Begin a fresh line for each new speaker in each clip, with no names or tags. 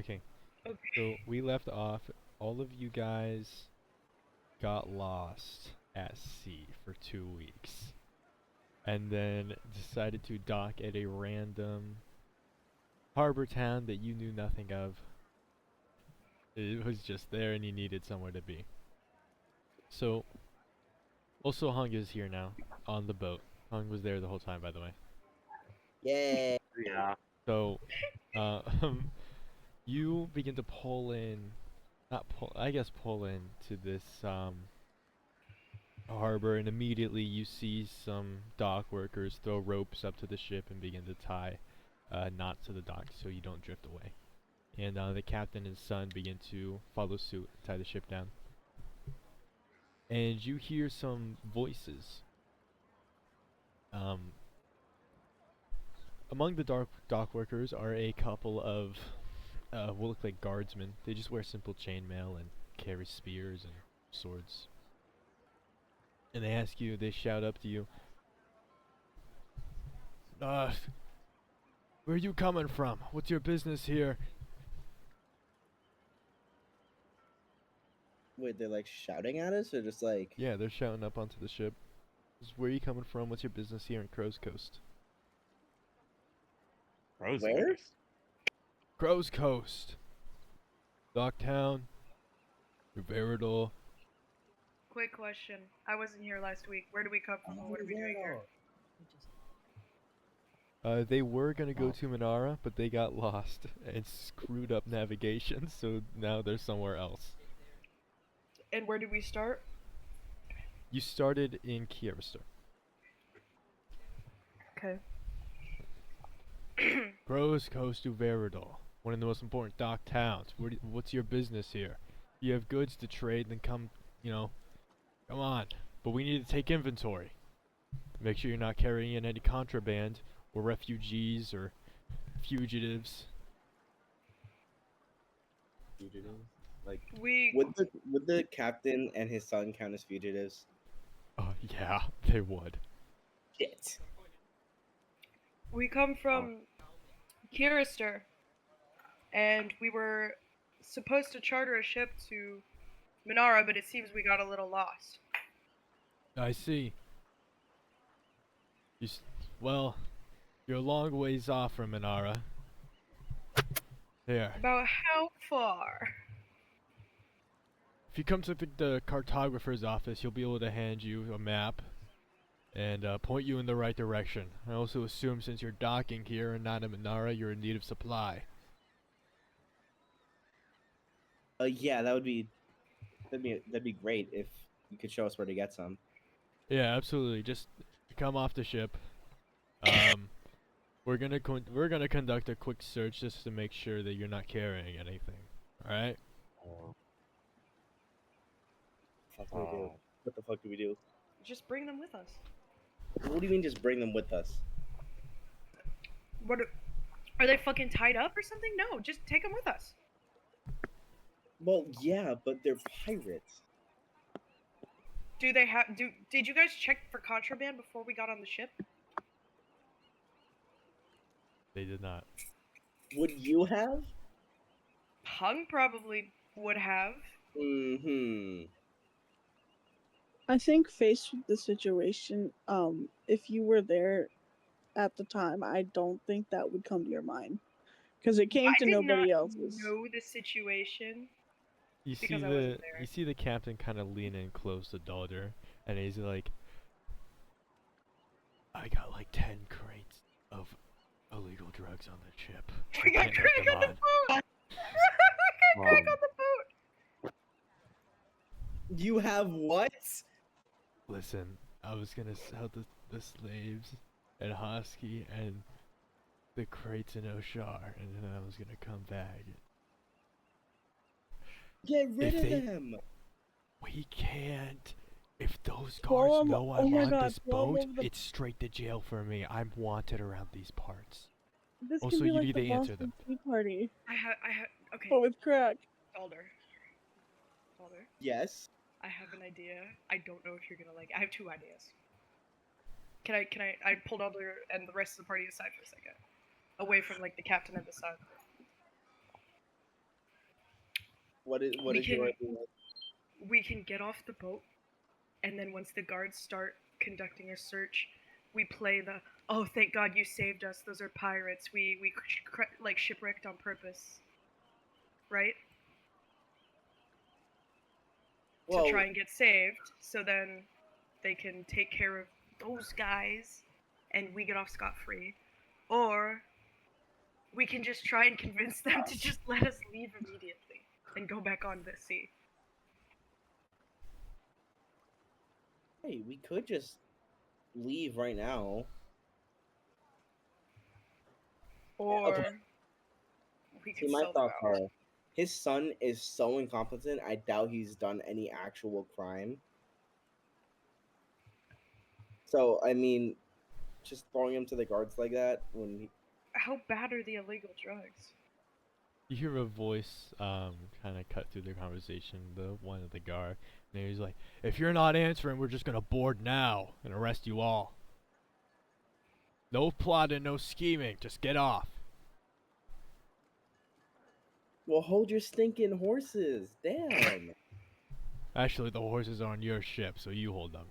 Okay,
Okay.
so we left off. All of you guys got lost at sea for 2 weeks, and then decided to dock at a random harbor town that you knew nothing of. It was just there, and you needed somewhere to be. So, also Hung is here now on the boat. Hung was there the whole time, by the way.
Yay!
Yeah.
So, uh, you begin to pull in, not pull, I guess pull in to this harbor, and immediately you see some dock workers throw ropes up to the ship and begin to tie knots to the dock so you don't drift away. And the captain and son begin to follow suit, tie the ship down. And you hear some voices. Among the dock workers are a couple of what look like guardsmen. They just wear simple chainmail and carry spears and swords. And they shout up to you. Where are you coming from? What's your business here?
Wait, they're like shouting at us, or just like?
Yeah, they're shouting up onto the ship. Where are you coming from? What's your business here in Crowscoast?
Where?
Crowscoast. Docktown. Uvaradol.
Quick question. I wasn't here last week. Where do we come from? What are we doing here?
They were gonna go to Manara, but they got lost and screwed up navigation, so now they're somewhere else.
And where did we start?
You started in Kieristar.
Okay.
Crowscoast Uvaradol, one of the most important dock towns. What's your business here? You have goods to trade, then come on. But we need to take inventory. Make sure you're not carrying in any contraband, or refugees, or fugitives.
Fugitives? Like,
We
would the captain and his son count as fugitives?
Oh, yeah, they would.
Shit.
come from Kirister, and we were supposed to charter a ship to Minara, but it seems we got a little lost.
I see. Well, you're a long ways off from Minara. Here.
About how far?
If you come to the cartographer's office, he'll be able to hand you a map and point you in the right direction. I also assume since you're docking here and not in Minara, you're in need of supply.
Yeah, that'd be great if you could show us where to get some.
Yeah, absolutely. Just come off the ship. We're gonna conduct a quick search just to make sure that you're not carrying anything. All right?
What the fuck do we do?
Just bring them with us.
What do you mean, just bring them with us?
What are they fucking tied up or something? No, just take them with us.
Well, yeah, but they're pirates.
Do they have? Did you guys check for contraband before we got on the ship?
They did not.
Would you have?
Hung probably would have.
Mm-hmm.
I think faced with the situation, if you were there at the time, I don't think that would come to your mind. Because it came to nobody else's.
I know the situation.
You see
Because I wasn't there.
you see the captain kind of lean in close to Daughter, and he's like, I got like 10 crates of illegal drugs on the ship.
We got Craig on the boat! We got Craig on the boat!
You have what?
Listen, I was gonna sell the slaves and Hosky and the crates in Oshar, and then I was gonna come back.
Get rid
If
of
they-
them.
We can't. If those
Throw
guards
'em-
know
oh
I'm
my
on
God,
this
throw 'em
boat,
over the-
it's straight to jail for me. I'm wanted around these parts.
This
Also,
could be
you
like
need
the
to answer
Boston
them.
Tea Party,
Okay.
but with crack.
Alder.
Yes.
I have an idea. I don't know if you're gonna like it. I have two ideas. I pulled Alder and the rest of the party aside for a second. Away from like the captain and the son.
What is
We
your
can-
idea?
We can get off the boat, and then once the guards start conducting a search, we play the "Oh, thank God you saved us. Those are pirates. We like shipwrecked on purpose." Right? To
Well,
try and get saved, so then they can take care of those guys and we get off scot-free. Or we can just try and convince them to just let us leave immediately and go back on the sea.
hey, we could just leave right now.
Or we
See,
could
my
sell them
thoughts
out.
are, his son is so incompetent. I doubt he's done any actual crime. So I mean, just throwing him to the guards like that when he,
How bad are the illegal drugs?
You hear a voice kind of cut through the conversation, the one of the guard, and he's like, "If you're not answering, we're just gonna board now and arrest you all. No plotting, no scheming, just get off."
well, hold your stinking horses. Damn.
Actually, the horses are on your ship, so you hold them.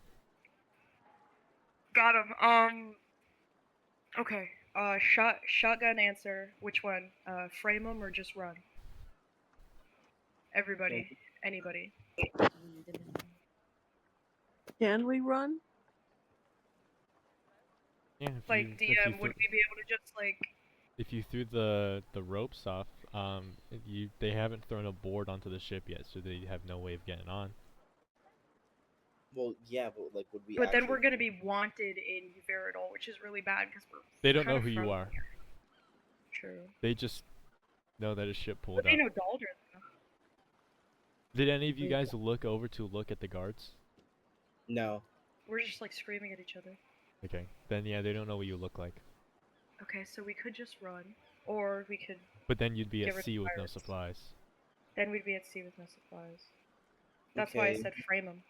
Got him. Okay. Shotgun answer. Which one? Frame them or just run? Everybody. Anybody.
Can we run?
Yeah, if
Like,
you,
DM, would we be able to just, like...
if you threw the ropes off, they haven't thrown a board onto the ship yet, so they have no way of getting on.
Well, yeah, but like, would we?
But then
actually...
we're gonna be wanted in Uvaradol, which is really bad because we're.
They don't
kinda
know who you
from
are.
here. True.
They just know that a ship
But
pulled
they
up.
know Dalder though.
Did any of you guys look over to look at the guards?
No.
We're just like screaming at each other.
Okay, then yeah, they don't know what you look like.
Okay, so we could just run, or we could.
But then you'd be
Get
at
rid of
sea with no
pirates.
supplies.
Then we'd be at sea with no supplies. That's why I
Okay.
said frame them.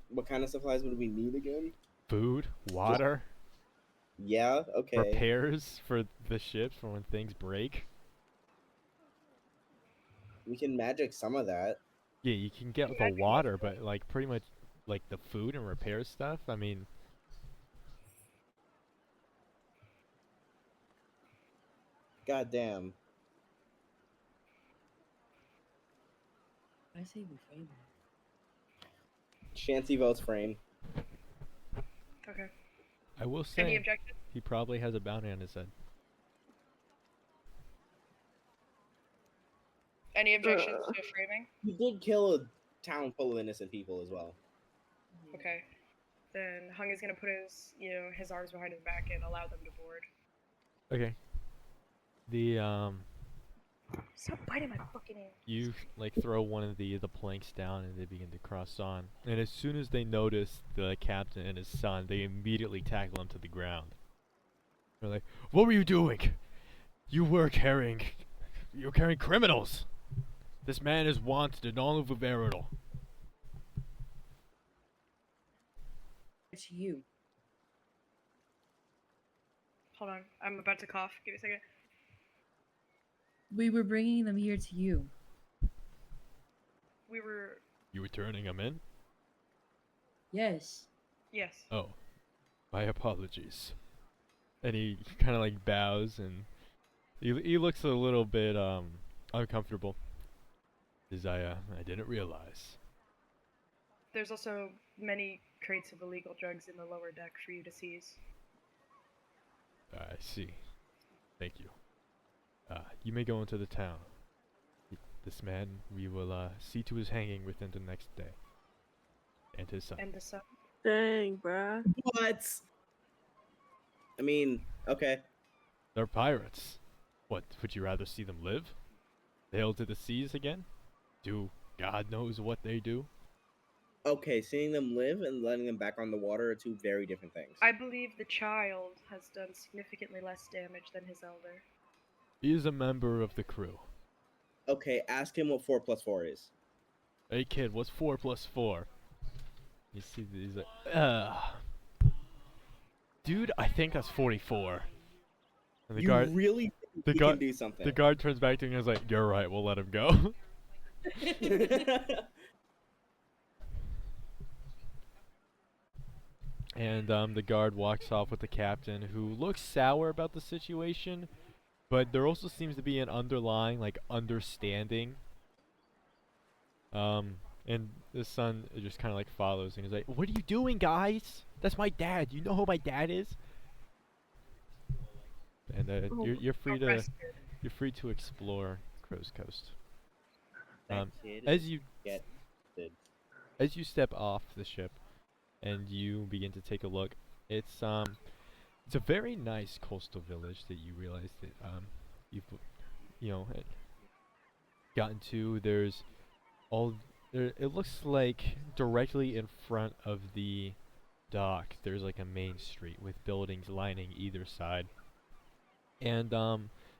What kind of supplies would we need again?
Food, water,
Yeah. Okay.
repairs for the ships for when things break.
We can magic some of that.
Yeah, you can get the water, but like pretty much like the food and repair stuff. I mean,
God damn.
I say we frame it.
Shanty votes frame.
Okay.
I will
Any
say
objections?
he probably has a bounty on his head.
Any objections to framing?
He did kill a town full of innocent people as well.
Okay. Then Hung is gonna put his, his arms behind his back and allow them to board.
Okay. The
Stop biting my fucking ear.
you like throw one of the planks down and they begin to cross on. And as soon as they notice the captain and his son, they immediately tackle him to the ground. They're like, "What were you doing? You're carrying criminals. This man is wanted in all of Uvaradol."
It's you.
Hold on, I'm about to cough. Give me a second.
We were bringing them here to you.
We were.
You were turning him in?
Yes.
Yes.
Oh, my apologies. And he kind of like bows and he looks a little bit uncomfortable. I didn't realize.
There's also many crates of illegal drugs in the lower deck for you to seize.
I see. Thank you. You may go into the town. This man, we will see to his hanging within the next day. And his son.
And the sun.
Dang, bruh.
What? I mean, okay.
They're pirates. What, would you rather see them live? Sail to the seas again? Do God knows what they do?
Okay, seeing them live and letting them back on the water are two very different things.
I believe the child has done significantly less damage than his elder.
He is a member of the crew.
Okay, ask him what 4 + 4 is.
Hey kid, what's 4 + 4? You see, he's like, dude, I think that's 44. And the
You
guard,
really think
The
he
guard,
can do something.
the guard turns back to me and is like, "You're right. We'll let him go." And the guard walks off with the captain, who looks sour about the situation, but there also seems to be an underlying like understanding. And the son just kind of like follows, and he's like, "What are you doing, guys? That's my dad. You know who my dad is?" And
Oh,
you're free to
arrested.
explore Crowscoast.
That kid
As
is
you
get
as you step off the ship and you begin to take a look, it's a very nice coastal village that you realize that you've gotten to. There's all there. It looks like directly in front of the dock, there's like a main street with buildings lining either side, and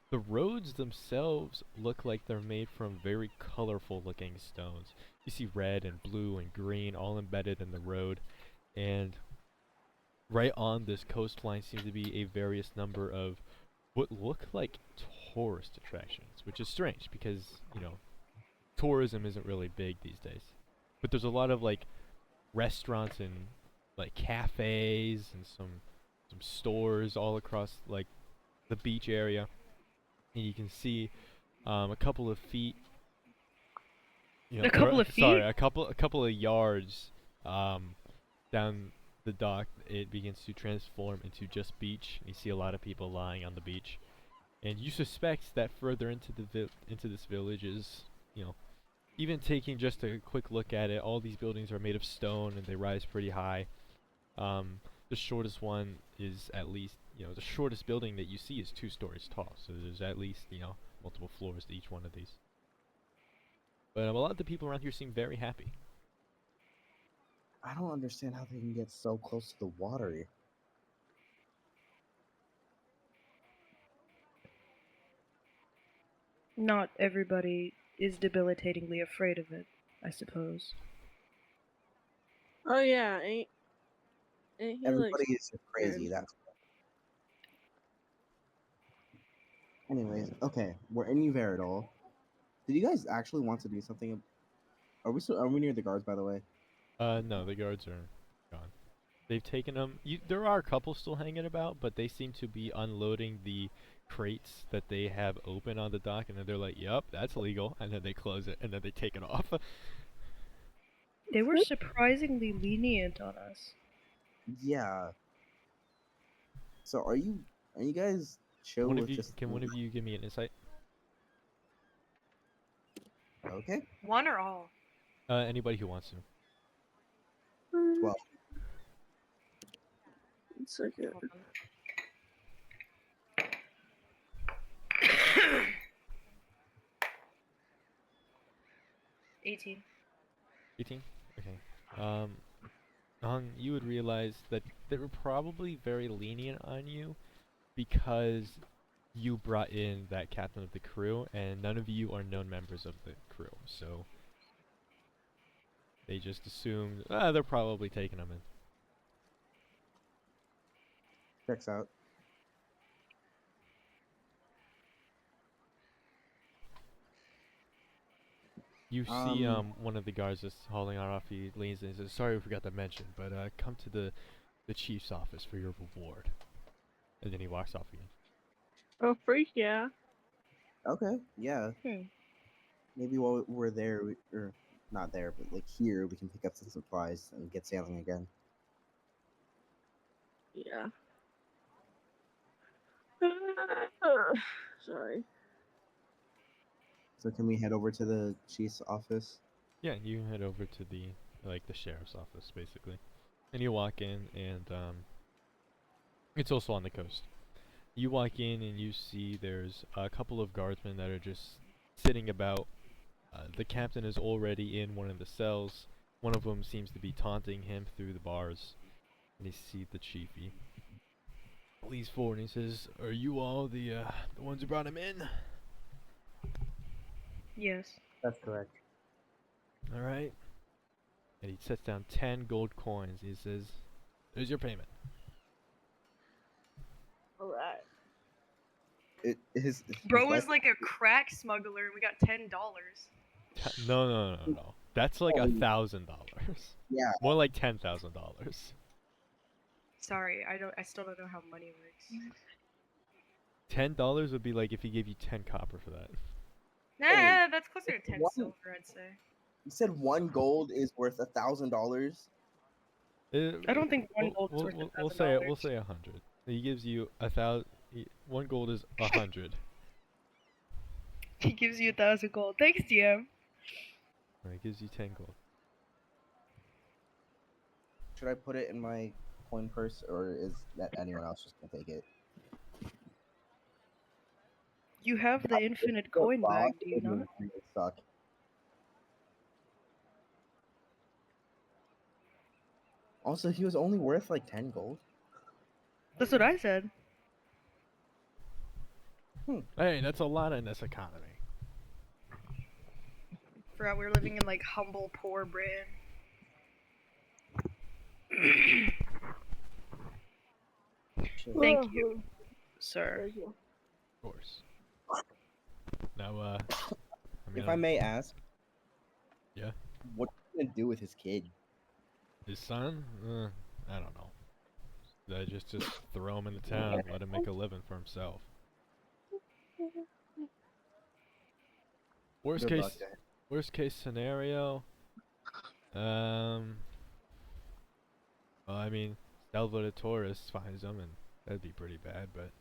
the roads themselves look like they're made from very colorful looking stones. You see red and blue and green all embedded in the road, and right on this coastline seems to be a various number of what look like tourist attractions, which is strange because, tourism isn't really big these days. But there's a lot of like restaurants and like cafes and some stores all across like the beach area. And you can see a couple of feet,
A couple of
sorry,
feet?
a couple of yards down the dock, it begins to transform into just beach. You see a lot of people lying on the beach, and you suspect that further into into this village is, even taking just a quick look at it, all these buildings are made of stone and they rise pretty high. The shortest one is at least, the shortest building that you see is 2 stories tall. So there's at least, multiple floors to each one of these. But a lot of the people around here seem very happy.
I don't understand how they can get so close to the water.
Not everybody is debilitatingly afraid of it, I suppose.
Oh yeah, ain't he
Everybody
like
is just crazy.
scared?
That's. Anyways, okay, we're in Uvaradol. Did you guys actually want to do something? Are we near the guards, by the way?
No, the guards are gone. They've taken them. There are a couple still hanging about, but they seem to be unloading the crates that they have open on the dock, and then they're like, "Yup, that's legal," and then they close it, and then they take it off.
They were surprisingly lenient on us.
Yeah. So are you guys chill with just
Can one of you give me an insight?
okay?
One or all?
Anybody who wants to.
12.
It's okay.
Hold on. 18.
18? Okay. You would realize that they were probably very lenient on you because you brought in that captain of the crew, and none of you are known members of the crew, so they just assumed, they're probably taking them in.
Checks out.
You see one of the guards just hauling on off. He leans in and says, "Sorry, we forgot to mention, but come to the chief's office for your reward." And then he walks off again.
Oh freak yeah.
Okay, yeah. Maybe while we're there, or not there, but like here, we can pick up some supplies and get sailing again.
Yeah. Sorry.
So can we head over to the chief's office?
Yeah, you head over to the sheriff's office, basically. And you walk in, and it's also on the coast. You walk in and you see there's a couple of guardsmen that are just sitting about. The captain is already in one of the cells. One of them seems to be taunting him through the bars. And you see the chief. He leans forward and he says, "Are you all the ones who brought him in?"
Yes.
That's correct.
Alright. And he sets down 10 gold coins. He says, "There's your payment."
Alright.
his
Bro
life.
is like a crack smuggler, and we got $10.
No. That's like
Oh,
$1,000.
Yeah.
More like $10,000.
Sorry, I still don't know how money works.
$10 would be like if he gave you 10 copper for that.
Nah, that's closer to 10
one-
silver, I'd say.
You said 1 gold is worth $1,000.
I don't think one gold is worth
We'll
$1,000.
say 100. He gives you 1,000. 1 gold is 100.
He gives you 1,000 gold. Thanks, DM.
He gives you 10 gold.
Should I put it in my coin purse, or is that anyone else just gonna take it?
You have the infinite coin bag, do you not?
Really suck. Also, he was only worth like 10 gold.
That's what I said.
Hey, that's a lot in this economy.
Forgot we were living in like humble, poor Britain. Thank you, sir.
Thank you.
Of course. Now, I mean,
If I may ask.
Yeah?
What are you gonna do with his kid?
his son? I don't know. I just throw him into town, let him make a living for himself.
Good luck, guys.
Worst case scenario. Well, I mean, Salvador Torres finds him, and that'd be pretty bad. But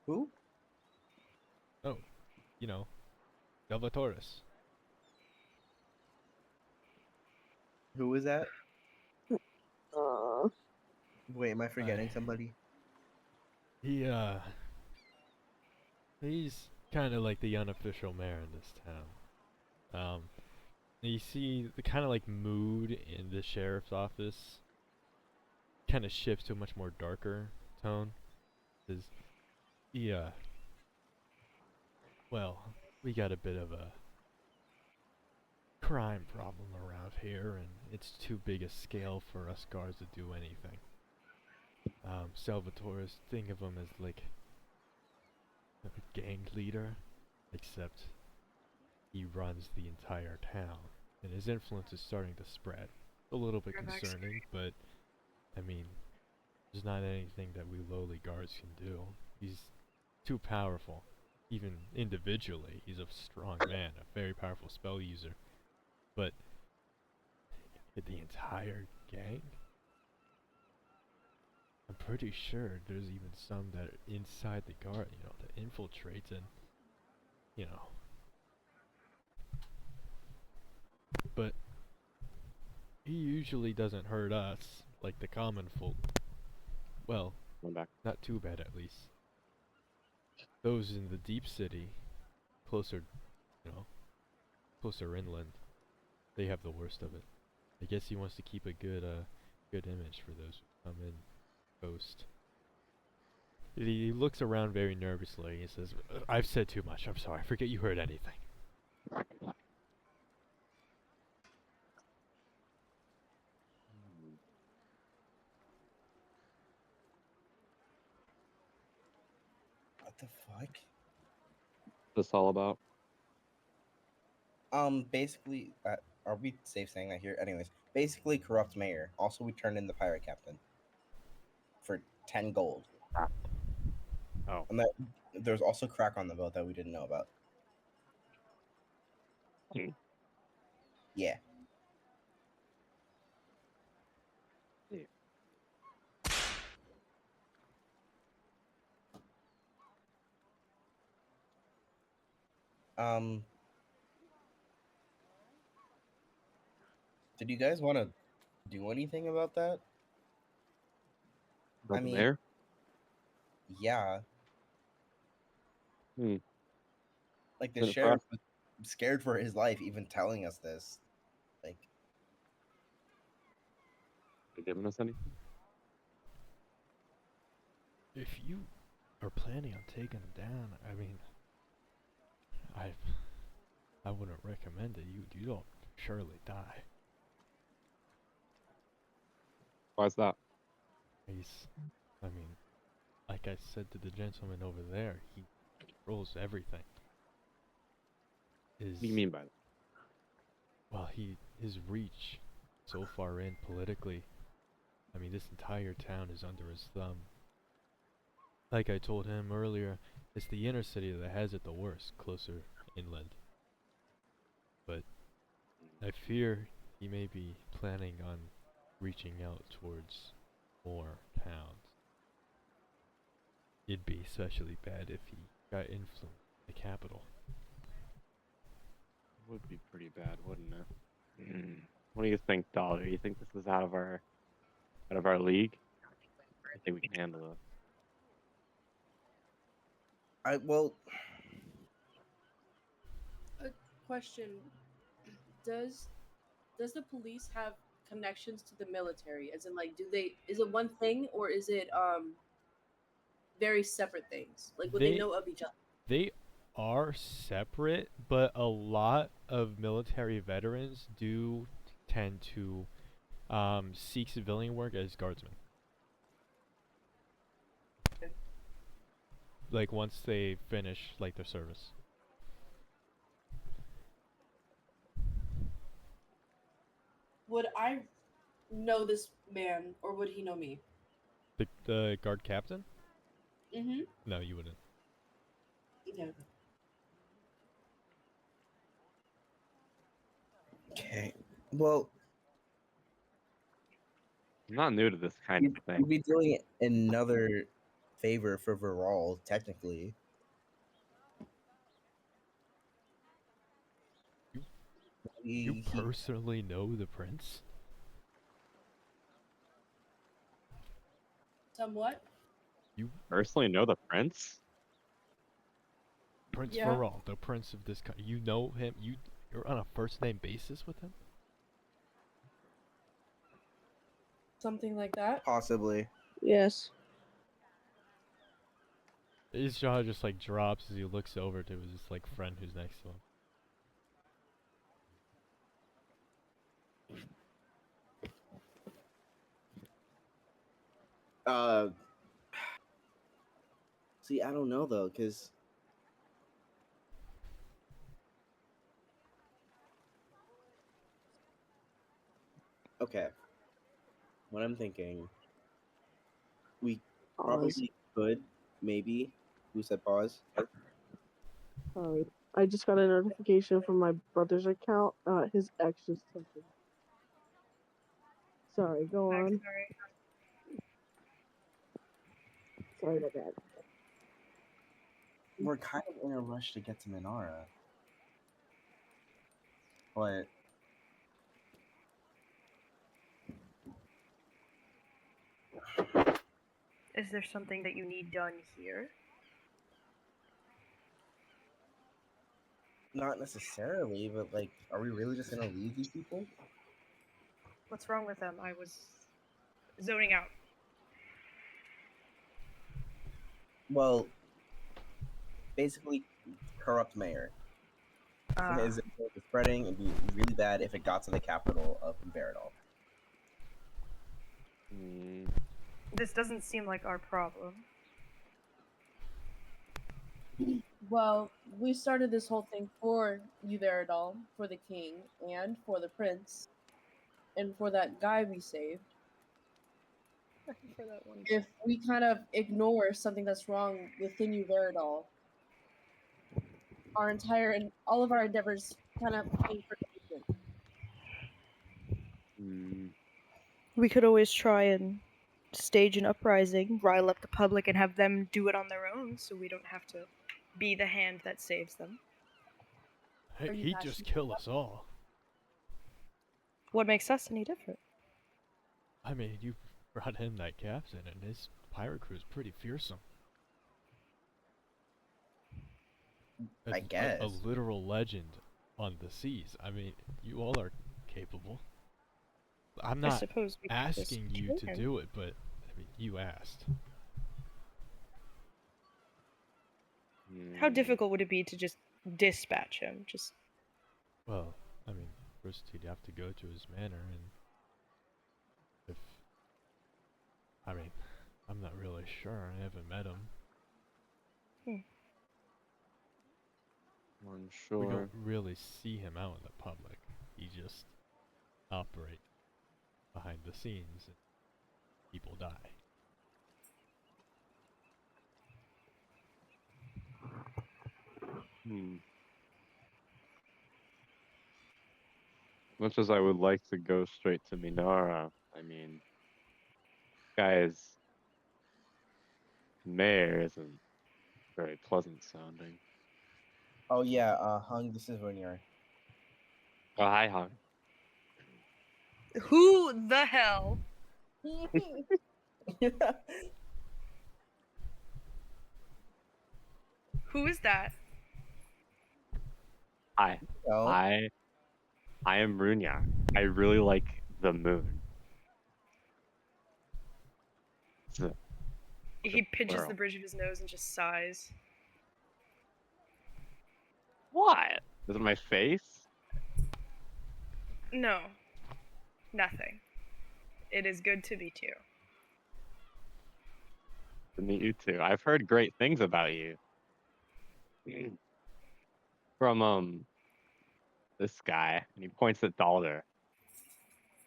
Who?
you know, Salvador Torres.
Who is that?
Uh,
Wait, am I forgetting somebody?
He's kind of like the unofficial mayor in this town. You see the kind of like mood in the sheriff's office kind of shifts to a much more darker tone. Well, we got a bit of a crime problem around here, and it's too big a scale for us guards to do anything. Salvatore's, think of him as like a gang leader, except he runs the entire town, and his influence is starting to spread. A little bit concerning, but I mean, there's not anything that we lowly guards can do. He's too powerful. Even individually, he's a strong man, a very powerful spell user. But the entire gang? I'm pretty sure there's even some that are inside the guard, that infiltrates and, But he usually doesn't hurt us, like the common folk. Well, not too bad at least. Those in the deep city, closer, closer inland, they have the worst of it. I guess he wants to keep a good image for those who come in post. He looks around very nervously. He says, "I've said too much. I'm sorry. I forget you heard anything."
What the fuck?
This all about?
Basically, are we safe saying that here? Anyways, basically, corrupt mayor. Also, we turned in the pirate captain for 10 gold.
Oh.
And that there's also crack on the boat that we didn't know about.
Hmm.
Yeah. Did you guys want to do anything about that?
About
I
the
mean-
mayor?
Yeah.
Hmm.
Like, the
Been
sheriff was scared for his life even telling us this. Like,
They giving us anything?
If you are planning on taking him down, I mean, I wouldn't recommend it. You don't surely die.
Why's that?
I mean, like I said to the gentleman over there, he controls everything.
What do you mean by that?
Well, his reach so far in politically. I mean, this entire town is under his thumb. Like I told him earlier, it's the inner city that has it the worst, closer inland. But I fear he may be planning on reaching out towards more towns. It'd be especially bad if he got influenced in the capital.
Would be pretty bad, wouldn't it? What do you think, Dollar? You think this is out of our league? I think we can handle it.
Well,
A question: Does the police have connections to the military? As in, like, is it one thing or is it very separate things? Like, would they know of each other?
They are separate, but a lot of military veterans do tend to seek civilian work as guardsmen. Like once they finish like their service.
Would I know this man or would he know me?
The guard captain?
Mm-hmm.
No, you wouldn't.
Yeah.
okay. Well,
I'm not new to this kind of
you'd
thing.
be doing another favor for Viral, technically.
You
He-
personally know the prince?
Somewhat.
You
Personally know the prince?
Prince
Yeah.
Varol, the prince of this country. You know him? You're on a first name basis with him?
Something like that.
Possibly.
Yes.
His jaw just like drops as he looks over to his like friend who's next to him.
See, I don't know though, because okay, what I'm thinking, we
Pause.
probably could maybe. Who said pause?
Sorry. I just got a notification from my brother's account. His ex just texted. Sorry, go
I'm
on.
sorry.
Sorry about that.
We're kind of in a rush to get to Minara. But
Is there something that you need done here?
Not necessarily, but like, are we really just gonna leave these people?
What's wrong with them? I was zoning out.
Well, basically, corrupt mayor. His influence is spreading and be really bad if it got to the capital of Uvaradol.
This doesn't seem like our problem.
Well, we started this whole thing for Uvaradol, for the king, and for the prince, and for that guy we saved.
For that one.
If we kind of ignore something that's wrong within Uvaradol, all of our endeavors kind of pay for nothing.
We could always try and stage an uprising, rile up the public, and have them do it on their own, so we don't have to be the hand that saves them.
Hey,
Are you
he'd just
passionate
kill us all.
What makes us any different?
I mean, you brought him that captain, and his pirate crew is pretty fearsome.
I guess.
A literal legend on the seas. I mean, you all are capable. I'm
I
not
suppose we could just
asking you
kill
to
him.
do it, but I mean, you asked.
How difficult would it be to just dispatch him? Just
Well, I mean, first he'd have to go to his manor, and I mean, I'm not really sure. I haven't met him.
I'm
We
sure.
don't really see him out in the public. He just operates behind the scenes and people die.
Much as I would like to go straight to Minara, I mean, guy's mayor isn't very pleasant sounding.
Oh yeah, Hung, this is Rainier.
Oh, hi, Hong.
Who the hell? Who is that?
Hi.
Oh,
I am Runya. I really like the moon. It's a
He pinches
plural.
the bridge of his nose and just sighs.
What? Is it my face?
No, nothing. It is good to meet you.
To meet you too. I've heard great things about you. From this guy, and he points at Dalder.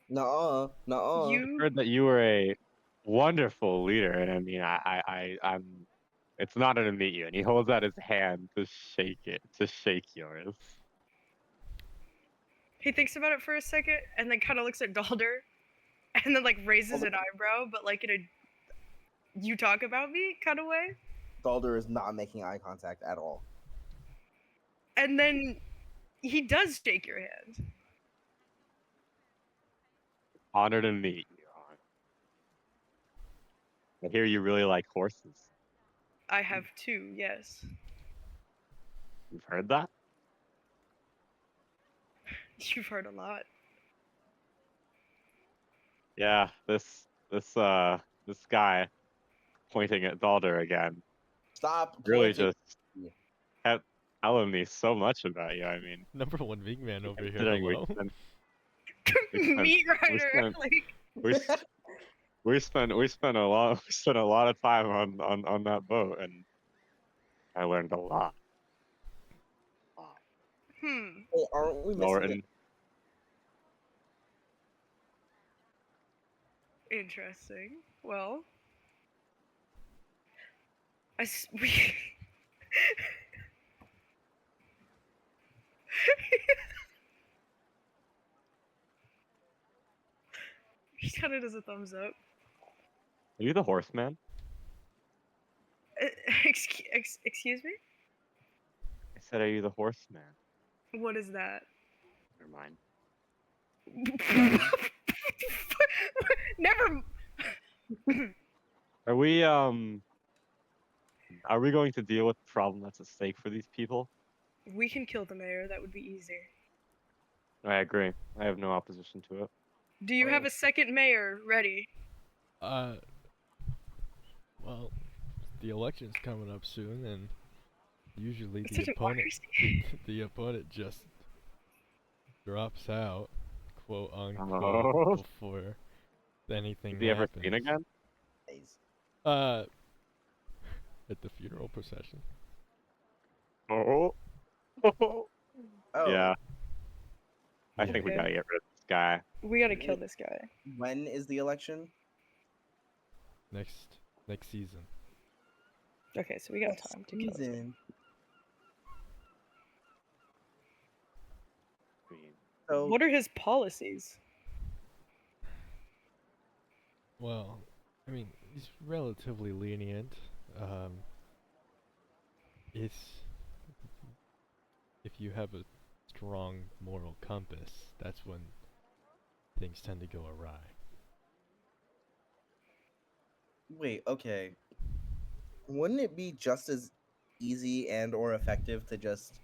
no, no.
You
Heard that you were a wonderful leader, and I mean, I'm. It's an honor to meet you. And he holds out his hand to shake yours.
He thinks about it for a second and then kind of looks at Dalder and then like raises an eyebrow, but like in a "you talk about me" kind of way.
Dalder is not making eye contact at all.
And then he does shake your hand.
Honor to meet you. Hon. I hear you really like horses.
I have two, yes.
You've heard that?
You've heard a lot.
Yeah. This guy pointing at Dalder again
Stop
really
pointing.
just kept telling me so much about you. I mean,
Number one wingman over here.
considering
Hello.
Meat
we
Rider,
spent-
like
we s- we spent a lot of time on that boat, and I learned a lot.
Hey, aren't we missing
Norton,
interesting. Well, we he kind of does a thumbs up.
are you the horseman?
Excuse me?
I said, are you the horseman?
What is that?
Never mind.
Never.
Are we going to deal with the problem that's at stake for these people?
We can kill the mayor. That would be easy.
I agree. I have no opposition to it.
Do you have a second mayor ready?
Well, the election's coming up soon, and usually
It's
the
a
opponent,
democracy.
the opponent just drops out, quote unquote,
Oh.
before anything
Is he ever
happens.
seen again?
days?
At the funeral procession.
Oh.
Oh,
Yeah. I think we
Okay.
gotta get rid of this guy.
We gotta kill this guy.
When is the election?
Next season.
Okay, so we got time to kill this guy.
Season.
I mean,
So
What are his policies?
Well, I mean, he's relatively lenient. It's if you have a strong moral compass, that's when things tend to go awry.
wait, okay. Wouldn't it be just as easy and or effective to just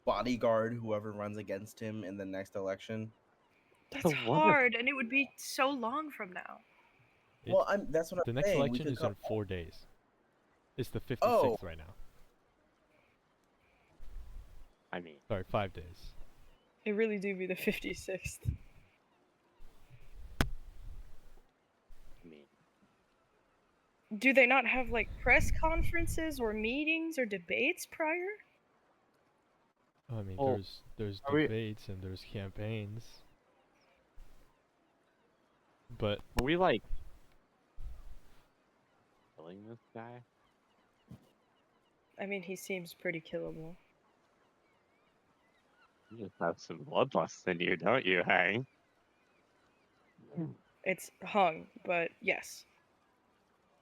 bodyguard whoever runs against him in the next election?
That's
So wonderful.
hard, and it would be so long from now.
Well, that's what
The
I'm
next
saying.
election is in 4 days. It's the 56th
Oh.
right now.
I mean,
Sorry, 5 days.
It really do be the 56th. Do they not have like press conferences or meetings or debates prior?
I mean,
Oh,
there's
are we-
debates and there's campaigns, but
Are we like killing this guy?
I mean, he seems pretty killable.
You just have some bloodlust in you, don't you, Hang?
It's hung, but yes.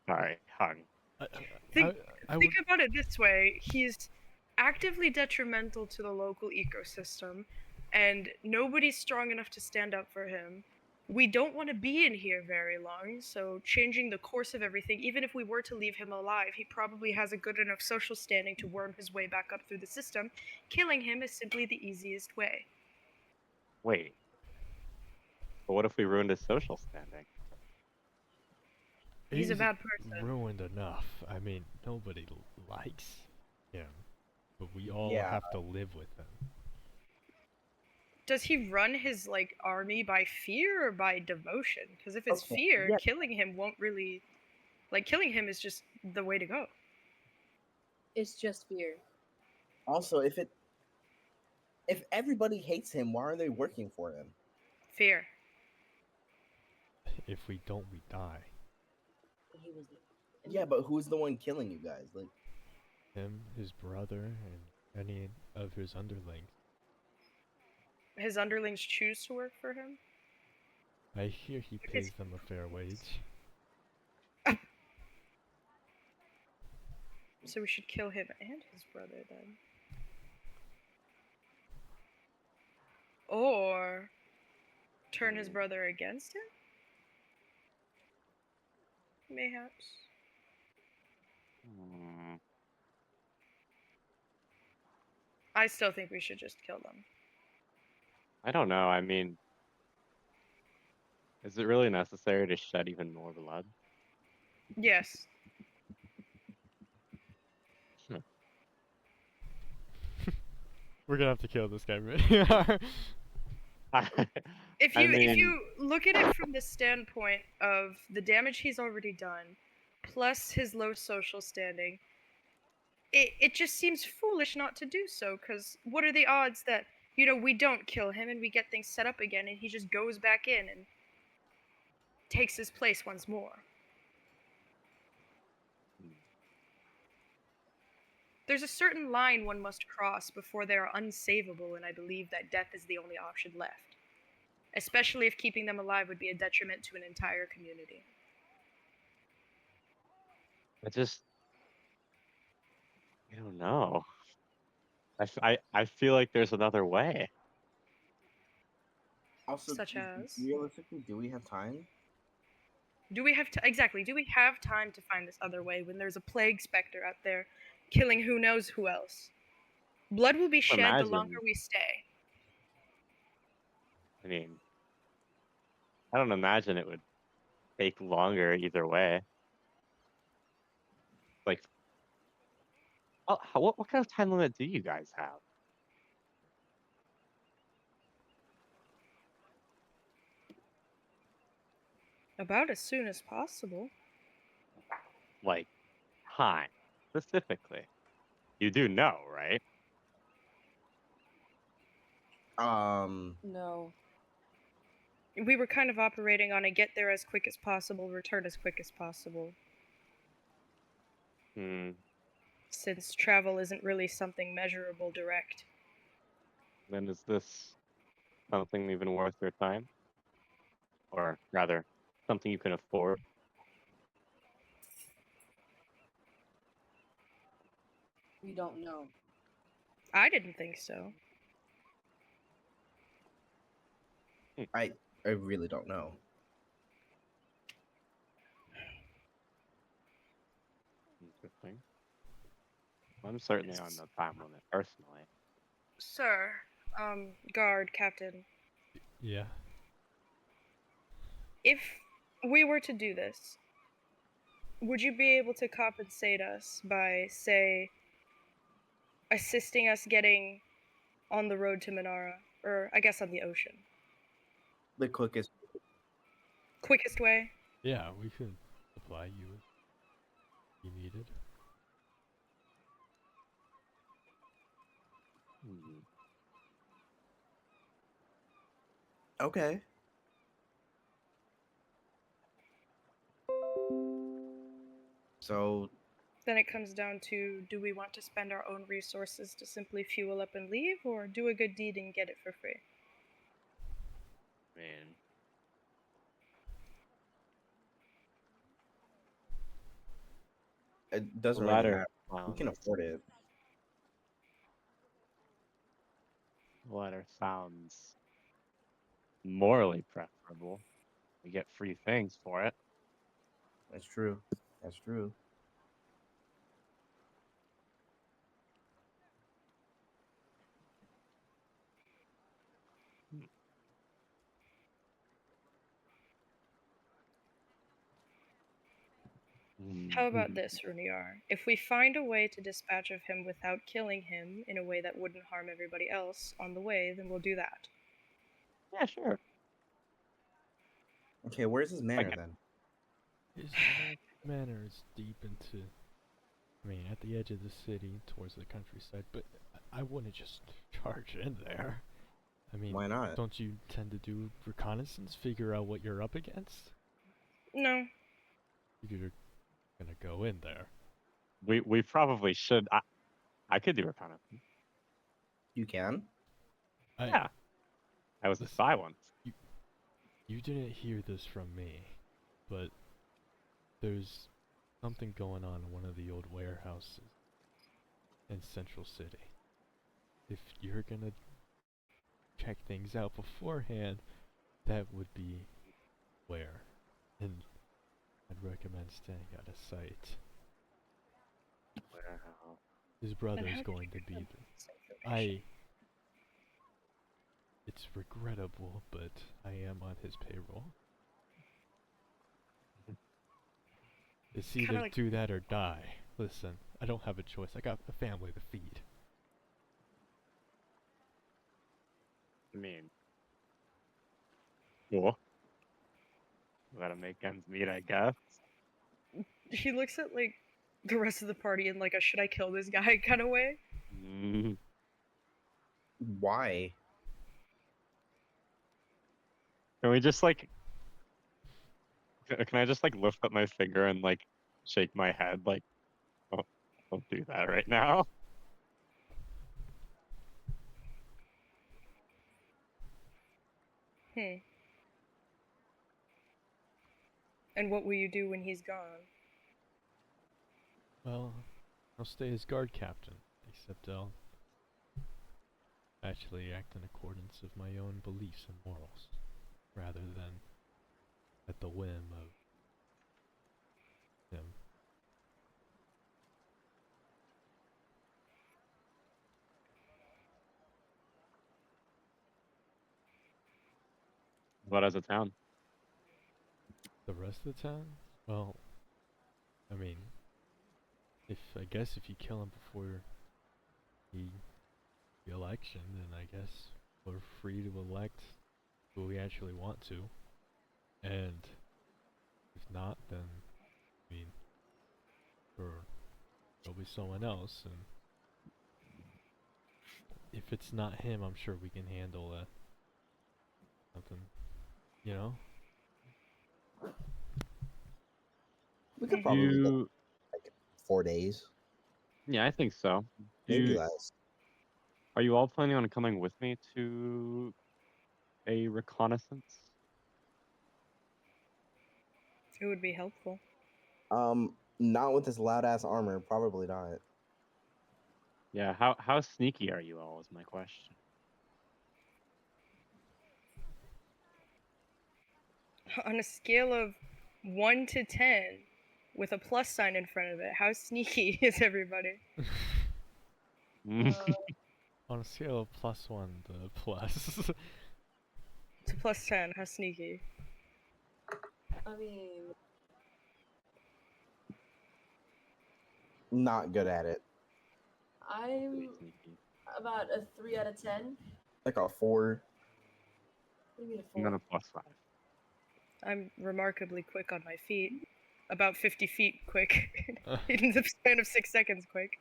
Sorry, Hung.
I,
Think,
I
think
would.
about it this way: he's actively detrimental to the local ecosystem, and nobody's strong enough to stand up for him. We don't want to be in here very long, so changing the course of everything, even if we were to leave him alive, he probably has a good enough social standing to worm his way back up through the system. Killing him is simply the easiest way.
Wait. But what if we ruined his social standing?
He's a bad person.
Ruined enough. I mean, nobody likes him, but we all
Yeah.
have to live with him.
Does he run his like army by fear or by devotion? Because if it's
Okay,
fear,
yeah.
killing him won't really, like, killing him is just the way to go.
It's just fear.
Also, if everybody hates him, why aren't they working for him?
Fear.
If we don't, we die.
He was.
Yeah, but who's the one killing you guys? Like,
Him, his brother, and any of his underlings.
His underlings choose to work for him.
I hear he pays them a fair wage.
So we should kill him and his brother then. Or turn his brother against him? Mayhaps.
Hmm.
I still think we should just kill them.
I don't know. I mean, is it really necessary to shed even more blood?
Yes.
We're gonna have to kill this guy, right?
If
I
you if
mean-
you look at it from the standpoint of the damage he's already done, plus his low social standing, it just seems foolish not to do so, because what are the odds that, we don't kill him and we get things set up again and he just goes back in and takes his place once more? There's a certain line one must cross before they are unsavable, and I believe that death is the only option left. Especially if keeping them alive would be a detriment to an entire community.
I don't know. I feel like there's another way.
also,
Such as?
realistically, do we have time?
Do we have time to find this other way when there's a plague specter out there killing who knows who else? Blood will be shed the
Imagine.
longer we stay.
I mean, I don't imagine it would take longer either way. Like, what kind of time limit do you guys have?
About as soon as possible.
Like, time specifically? You do know, right?
No.
We were kind of operating on a get there as quick as possible, return as quick as possible.
Hmm.
Since travel isn't really something measurable direct.
Then is this something even worth your time? Or rather, something you can afford?
We don't know.
I didn't think so.
I really don't know.
Interesting. I'm certainly on the time limit personally.
Sir, guard, captain,
Yeah.
if we were to do this, would you be able to compensate us by, say, assisting us getting on the road to Minara? Or, I guess, on the ocean?
The quickest.
Quickest way?
Yeah, we could supply you with you needed.
Hmm.
Okay. So
Then it comes down to, do we want to spend our own resources to simply fuel up and leave, or do a good deed and get it for free?
Man.
it
The
doesn't really
latter
matter. We can
sounds
afford it.
the latter sounds morally preferable. We get free things for it.
That's true. That's true.
How about this, Runiar? If we find a way to dispatch of him without killing him in a way that wouldn't harm everybody else on the way, then we'll do that.
Yeah, sure.
Okay, where's his manor
Okay.
then?
His manor is deep into, I mean, at the edge of the city towards the countryside, but I wouldn't just charge in there. I mean,
Why not?
don't you tend to do reconnaissance, figure out what you're up against?
No.
You're gonna go in there.
We probably should. I could do reconnaissance.
You can?
Yeah. I was a
Listen,
spy once.
you didn't hear this from me, but there's something going on in one of the old warehouses in Central City. If you're gonna check things out beforehand, that would be where. And I'd recommend staying out of sight.
Wow.
His
Then
brother's
how did
going
you
to
get
be
the
there.
information?
It's regrettable, but I am on his payroll. It's
Kinda
either
like-
do that or die. Listen, I don't have a choice. I got a family to feed.
I mean, cool. Gotta make ends meet, I guess.
He looks at like the rest of the party in like a should I kill this guy kind of way.
Mm.
Why?
Can we just like? Can I just like lift up my finger and like shake my head like, oh, don't do that right now.
Hmm. And what will you do when he's gone?
Well, I'll stay as guard captain, except I'll actually act in accordance with my own beliefs and morals, rather than at the whim of him.
What as a town?
The rest of the town? Well, I mean, I guess if you kill him before the election, then I guess we're free to elect who we actually want to. And if not, then I mean, there'll be someone else, and if it's not him, I'm sure we can handle something, you know?
We could
Mhm.
probably get
You,
like 4 days,
yeah, I think so.
maybe
You,
less.
are you all planning on coming with me to a reconnaissance?
It would be helpful.
Not with this loud ass armor. Probably not.
Yeah, how sneaky are you all is my question.
On a scale of 1 to 10, with a plus sign in front of it, how sneaky is everybody?
On a scale of +1 to plus.
To plus 10, how sneaky?
I mean,
Not good at it.
I'm
Pretty sneaky.
about a 3 out of 10.
Like a 4.
What do you mean a
I'm
4?
gonna +5.
I'm remarkably quick on my feet. about 50 feet quick
Uh,
in the span of 6 seconds quick.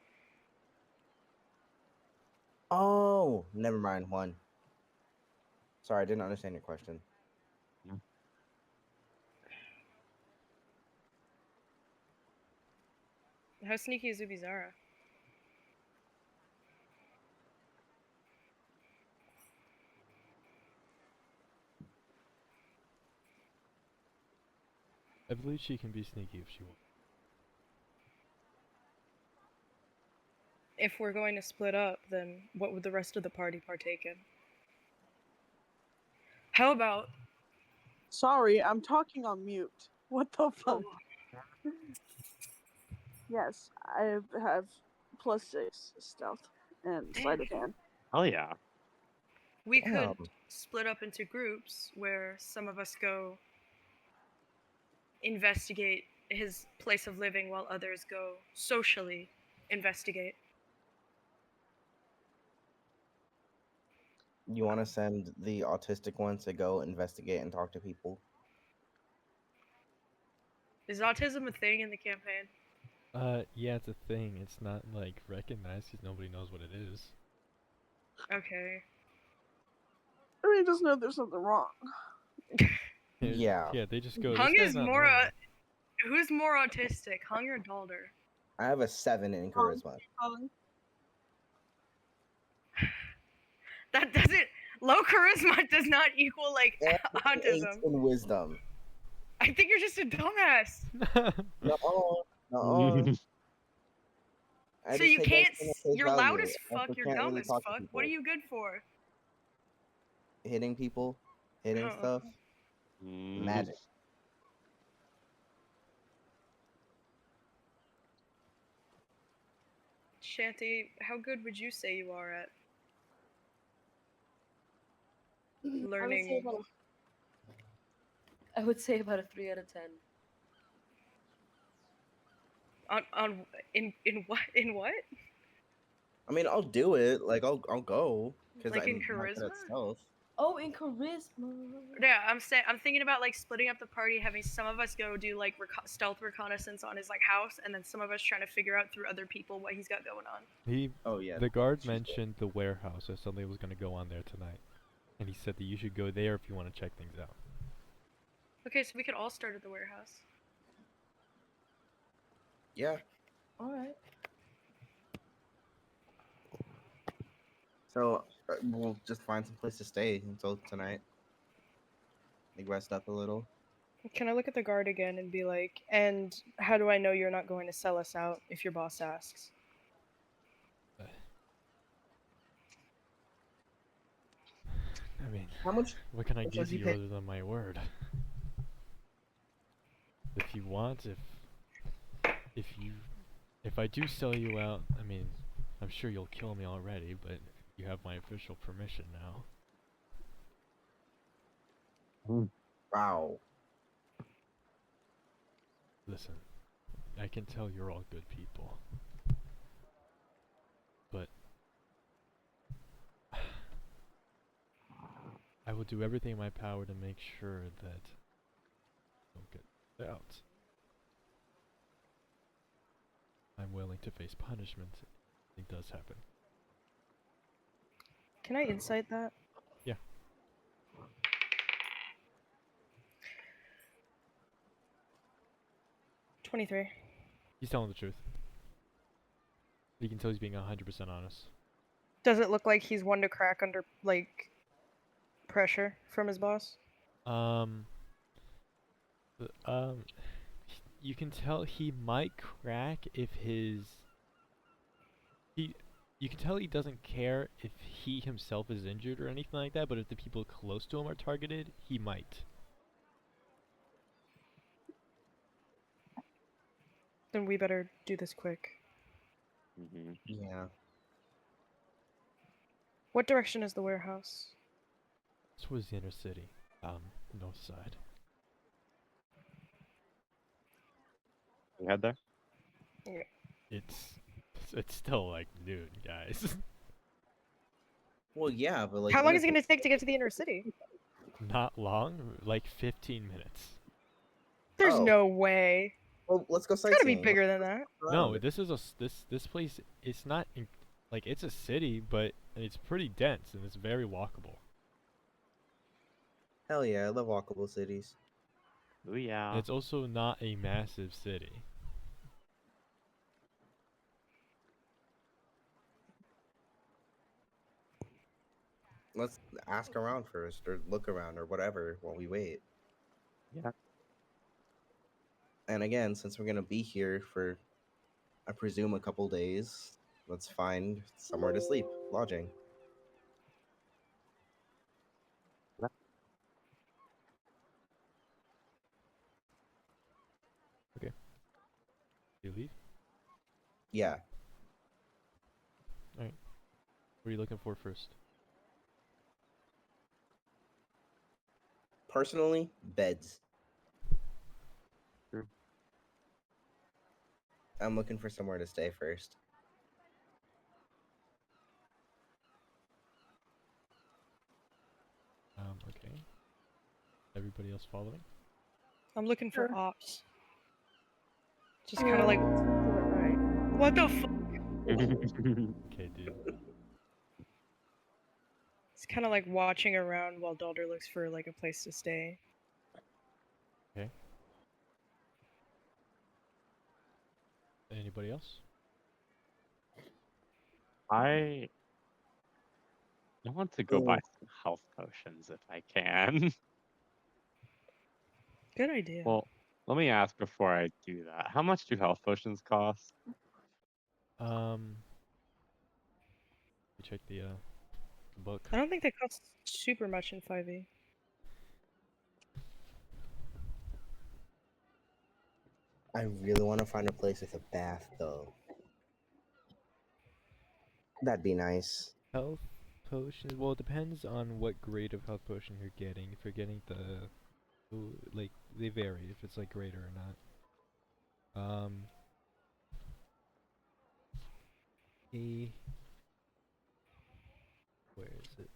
Oh, never mind. One. Sorry, I didn't understand your question.
How sneaky is Ubizara?
I believe she can be sneaky if she wants.
If we're going to split up, then what would the rest of the party partake in? How about
Sorry, I'm talking on mute. What the fuck? Yes, I have +6 stealth and sleight of hand.
Oh yeah.
we could
Damn.
split up into groups where some of us go investigate his place of living while others go socially investigate.
You want to send the autistic one to go investigate and talk to people?
Is autism a thing in the campaign?
Yeah, it's a thing. It's not like recognized because nobody knows what it is.
Okay.
I mean, just know there's something wrong.
Yeah.
Yeah, they just go.
Hung
This guy's
is
not
more
normal."
who's more autistic, Hung or Dalder?
I have a 7 in charisma.
That doesn't low charisma does not equal like
And an 8
autism.
in wisdom.
I think you're just a dumbass.
No, no.
So you can't you're loud as fuck, you're dumb
really
as
talk to
fuck. What are
people.
you good for?
Hitting people, hitting
Oh.
stuff, magic.
Shanty, how good would you say you are at
I would say
learning?
about a 3 out of 10.
In what?
I mean, I'll do it. Like, I'll go because
Like in
I'm not good at
charisma?
stealth.
Oh, in charisma.
Yeah, I'm thinking about like splitting up the party, having some of us go do like stealth reconnaissance on his like house, and then some of us trying to figure out through other people what he's got going on.
Oh yeah.
The guard
she's good.
mentioned the warehouse as somebody was gonna go on there tonight, and he said that you should go there if you want to check things out.
Okay, so we could all start at the warehouse.
Yeah.
All right.
So we'll just find some place to stay until tonight. Like rest up a little.
Can I look at the guard again and be like, and how do I know you're not going to sell us out if your boss asks?
I mean,
How much?
what can I
much
give
does he
you
pay?
other than my word? If you want, if I do sell you out, I mean, I'm sure you'll kill me already, but you have my official permission now.
Wow.
Listen, I can tell you're all good people, but I will do everything in my power to make sure that you don't get out. I'm willing to face punishment if it does happen.
Can I insight that?
Yeah.
$23.
He's telling the truth. You can tell he's being 100% honest.
Does it look like he's one to crack under like pressure from his boss?
You can tell he might crack if you can tell he doesn't care if he himself is injured or anything like that, but if the people close to him are targeted, he might.
Then we better do this quick.
Yeah.
What direction is the warehouse?
This was the inner city, north side.
You head there?
It's still like noon, guys.
Well, yeah, but like.
How long is it going to take to get to the inner city?
Not long, like 15 minutes.
There's
Oh.
no way.
Well, let's go
It's gotta be
sightseeing.
bigger than that.
No,
Around.
this is this place. It's not like it's a city, but it's pretty dense and it's very walkable.
Hell yeah, I love walkable cities.
Ooh
And
yeah.
it's also not a massive city.
Let's ask around first, or look around, or whatever while we wait.
Yeah.
And again, since we're gonna be here for, I presume, a couple days, let's find somewhere to sleep, lodging.
You leave?
Yeah,
What are you looking for first?
personally, beds.
True.
I'm looking for somewhere to stay first.
Okay. Everybody else following?
I'm looking for
Sure.
ops. Just kind of like,
Right.
what the fuck?
Okay, dude.
It's kind of like watching around while Dalder looks for like a place to stay.
Okay. Anybody else?
I want to go buy some health potions if I can.
Good idea.
Well, let me ask before I do that. How much do health potions cost?
You check the book.
I don't think they cost super much in 5e.
I really want to find a place with a bath, though. That'd be nice.
Health potions. Well, it depends on what grade of health potion you're getting. If you're getting like they vary if it's like greater or not. Where is it?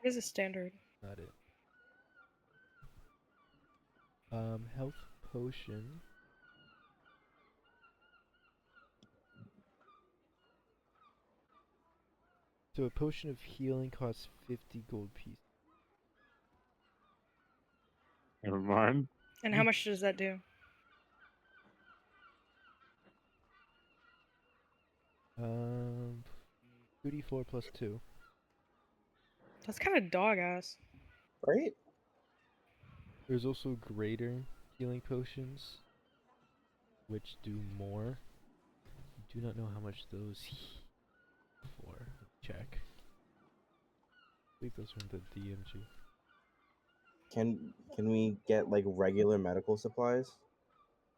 What is a standard?
Not it. Health potion. So a potion of healing costs 50 gold pieces.
Never mind.
And how much does that do?
Um, 2d4 plus 2.
That's kind of dog ass.
Right?
There's also greater healing potions, which do more. I do not know how much those for. Check. I believe those are in the DMG.
Can we get like regular medical supplies?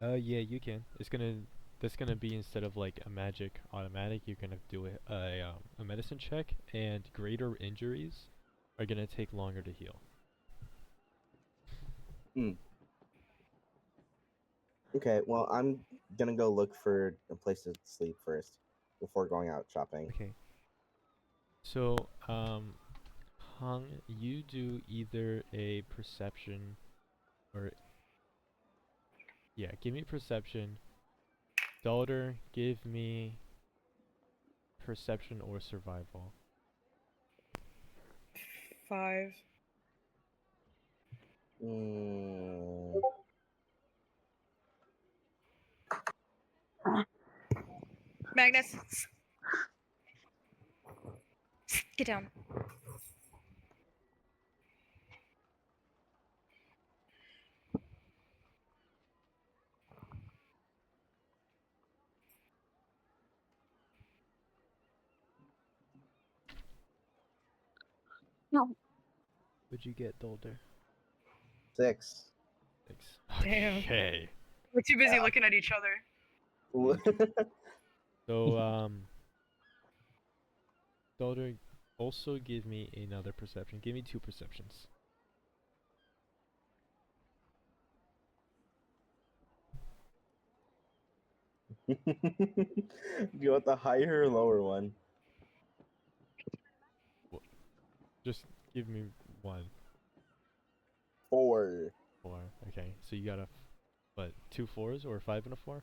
Yeah, you can. That's gonna be, instead of like a magic automatic, you're gonna do a medicine check, and greater injuries are gonna take longer to heal.
Okay, well, I'm gonna go look for a place to sleep first before going out shopping.
Okay. So, Hung, you do either a perception or yeah, give me perception. Daughter, give me perception or survival.
5.
Mm,
Magnus! Get down.
What'd you get, Dolder?
6.
Thanks.
Damn.
Okay.
We're too busy looking at each other.
So, Dolder, also give me another perception. Give me 2 perceptions.
Do you want the higher or lower one?
Just give me 1.
4.
4. Okay, so you got a what, 2 4s or 5 and a 4?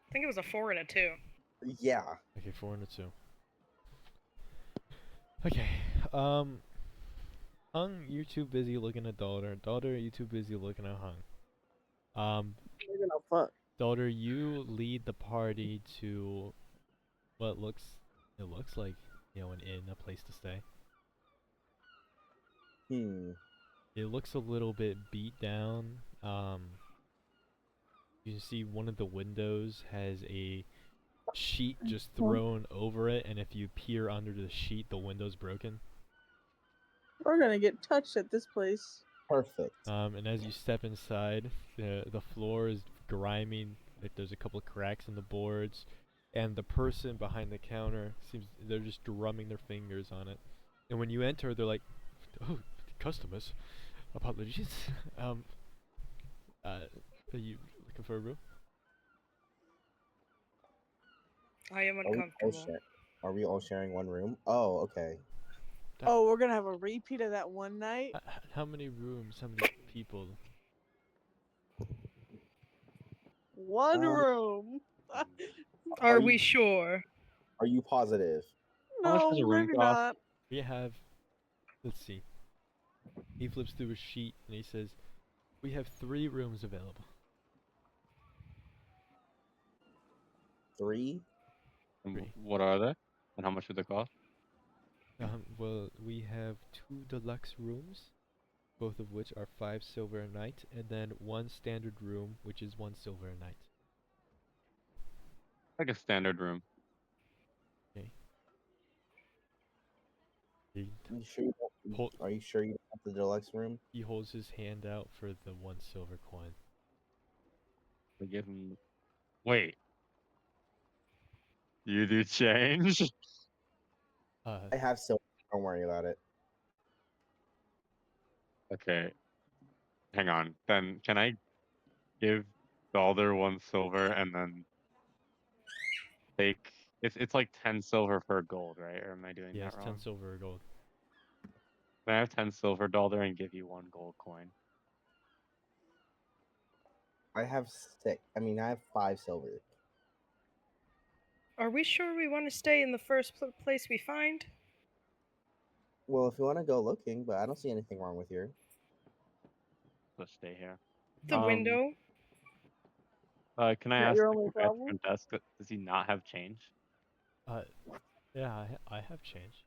I think it was a 4 and a 2.
Yeah.
Okay, 4 and a 2. Okay, Hung, you're too busy looking at Daughter. Daughter, you too busy looking at Hung.
You're gonna fuck.
Daughter, you lead the party to what looks like, an inn, a place to stay. It looks a little bit beat down. You can see one of the windows has a sheet just thrown over it, and if you peer under the sheet, the window's broken.
We're gonna get touched at this place.
Perfect.
And as you step inside, the floor is grimy. Like there's a couple of cracks in the boards, and the person behind the counter they're just drumming their fingers on it. And when you enter, they're like, "Oh, customers, apologies. Are you looking for a room?"
I am uncomfortable.
Are we all sharing one room? Oh, okay.
Oh, we're gonna have a repeat of that one night.
How many rooms? How many people?
One room.
Are
you-
we sure?
Are you positive?
How much
No,
does a room
maybe
cost?
not.
We have. Let's see. He flips through a sheet and he says, "We have 3 rooms available."
3?
And
Three.
what are they? And how much do they cost?
Well, we have 2 deluxe rooms, both of which are 5 silver a night, and then 1 standard room, which is 1 silver a night.
Like a standard room.
Okay.
Are you sure you don't want the deluxe room?
He holds his hand out for the 1 silver coin.
They give him. Wait. You do change?
I have silver. Don't worry about it.
Okay. Hang on. Then can I give Balder 1 silver and then take it's like 10 silver for gold, right? Or am I doing
Yeah,
that
it's 10
wrong?
silver or gold.
Can I have 10 silver, Balder, and give you 1 gold coin?
I have 6. I mean, I have 5 silver.
Are we sure we want to stay in the first place we find?
Well, if you want to go looking, but I don't see anything wrong with here.
Let's stay here.
The window?
Can I
Is that
ask
your
the
only
guy at the
problem?
front desk, does he not have change?
Yeah, I have change.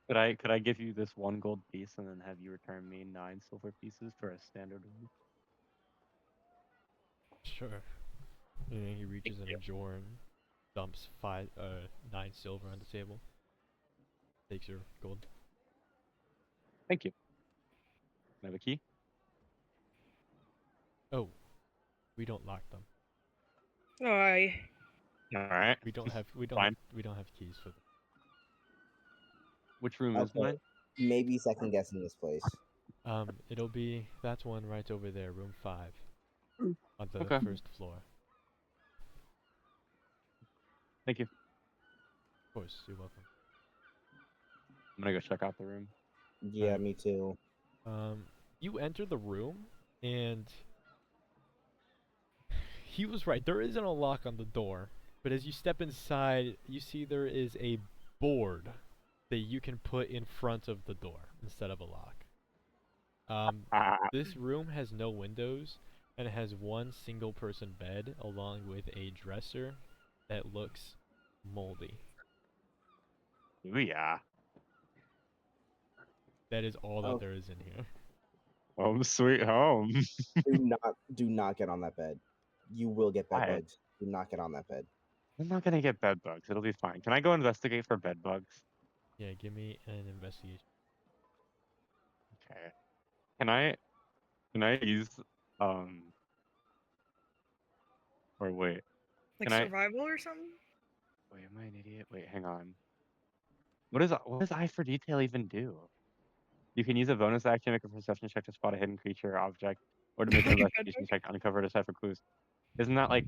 Could I give you this 1 gold piece and then have you return me 9 silver pieces for a standard room?
Sure. And then he reaches in a drawer and dumps 9 silver on the table. Takes your gold.
Thank you. Can I have a key?
Oh, we don't lock them.
Oh,
Alright.
We don't have
Fine.
we don't have keys for them.
Which room is
Okay.
mine?
Maybe second guessing this place.
It'll be that one right over there, room 5, on the
Okay.
first floor.
Thank you.
Of course, you're welcome.
I'm gonna go check out the room.
Yeah,
Alright.
me too.
You enter the room, and he was right. There isn't a lock on the door, but as you step inside, you see there is a board that you can put in front of the door instead of a lock. This room has no windows, and it has 1 single person bed along with a dresser that looks moldy.
Ooh, yeah.
That is all that
Oh.
there is in here.
Home sweet home.
Do not get on that bed. You will get bed
Why?
bugs. Do not get on that bed.
I'm not gonna get bed bugs. It'll be fine. Can I go investigate for bed bugs?
Yeah, give me an investigation.
Okay. Can I use or wait.
like
Can I
survival or something?
wait, am I an idiot? Wait, hang on. What does Eye for Detail even do? You can use a bonus action to make a perception check to spot a hidden creature or object, or to make an
Like a
investigation
bedbug?
check to uncover or decipher clues. Isn't that like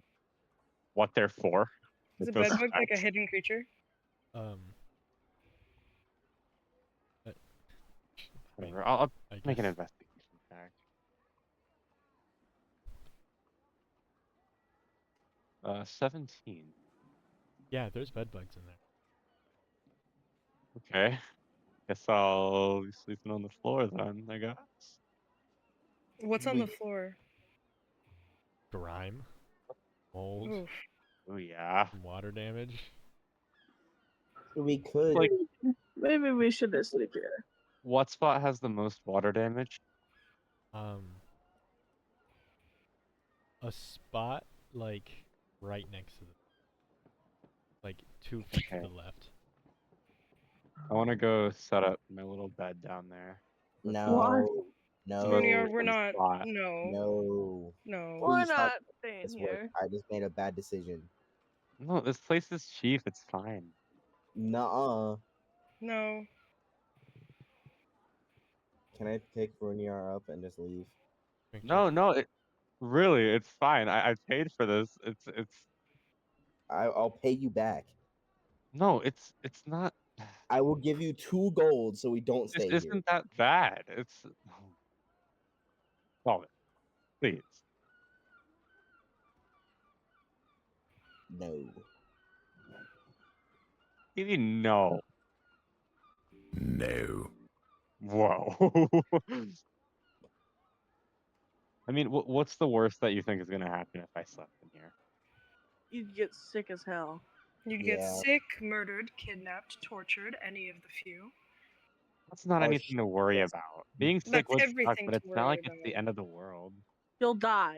what they're for?
Is a
Like those
bedbug like a
effects?
hidden creature?
Uh,
Whatever. I'll
I
make an
guess
investigation check. 17.
Yeah, there's bed bugs in there.
Okay. Guess I'll be sleeping on the floor then, I guess.
What's on
We-
the floor?
Grime, mold,
Oof.
Oh yeah.
some water damage.
We could.
Like,
Maybe we should just sleep here.
what spot has the most water damage?
A spot like right next to the, like 2 feet to
Okay.
the left.
I want to go set up my little bed down there.
No. No.
Junior, we're
Some
not.
spot.
No.
No.
No.
We're
Please help
not staying
this work.
here.
I just made a bad decision.
No, this place is cheap. It's fine.
Nuh-uh.
No.
Can I pick Bruniar up and just leave?
Drink
No, no, really, it's fine. I paid for this. It's
I'll pay you back.
no, it's not.
I will give you 2 gold so we don't
This
stay here.
isn't that bad. It's stop it, please.
No.
Maybe no.
No.
Whoa. I mean, what's the worst that you think is gonna happen if I slept in here?
You'd get sick as hell.
You'd get
Yeah.
sick, murdered, kidnapped, tortured, any of the few.
That's not
Oh,
anything to worry
that's-
about. Being sick
That's
would suck,
everything
but
to
it's not
worry
like it's the
about.
end of the world.
You'll die.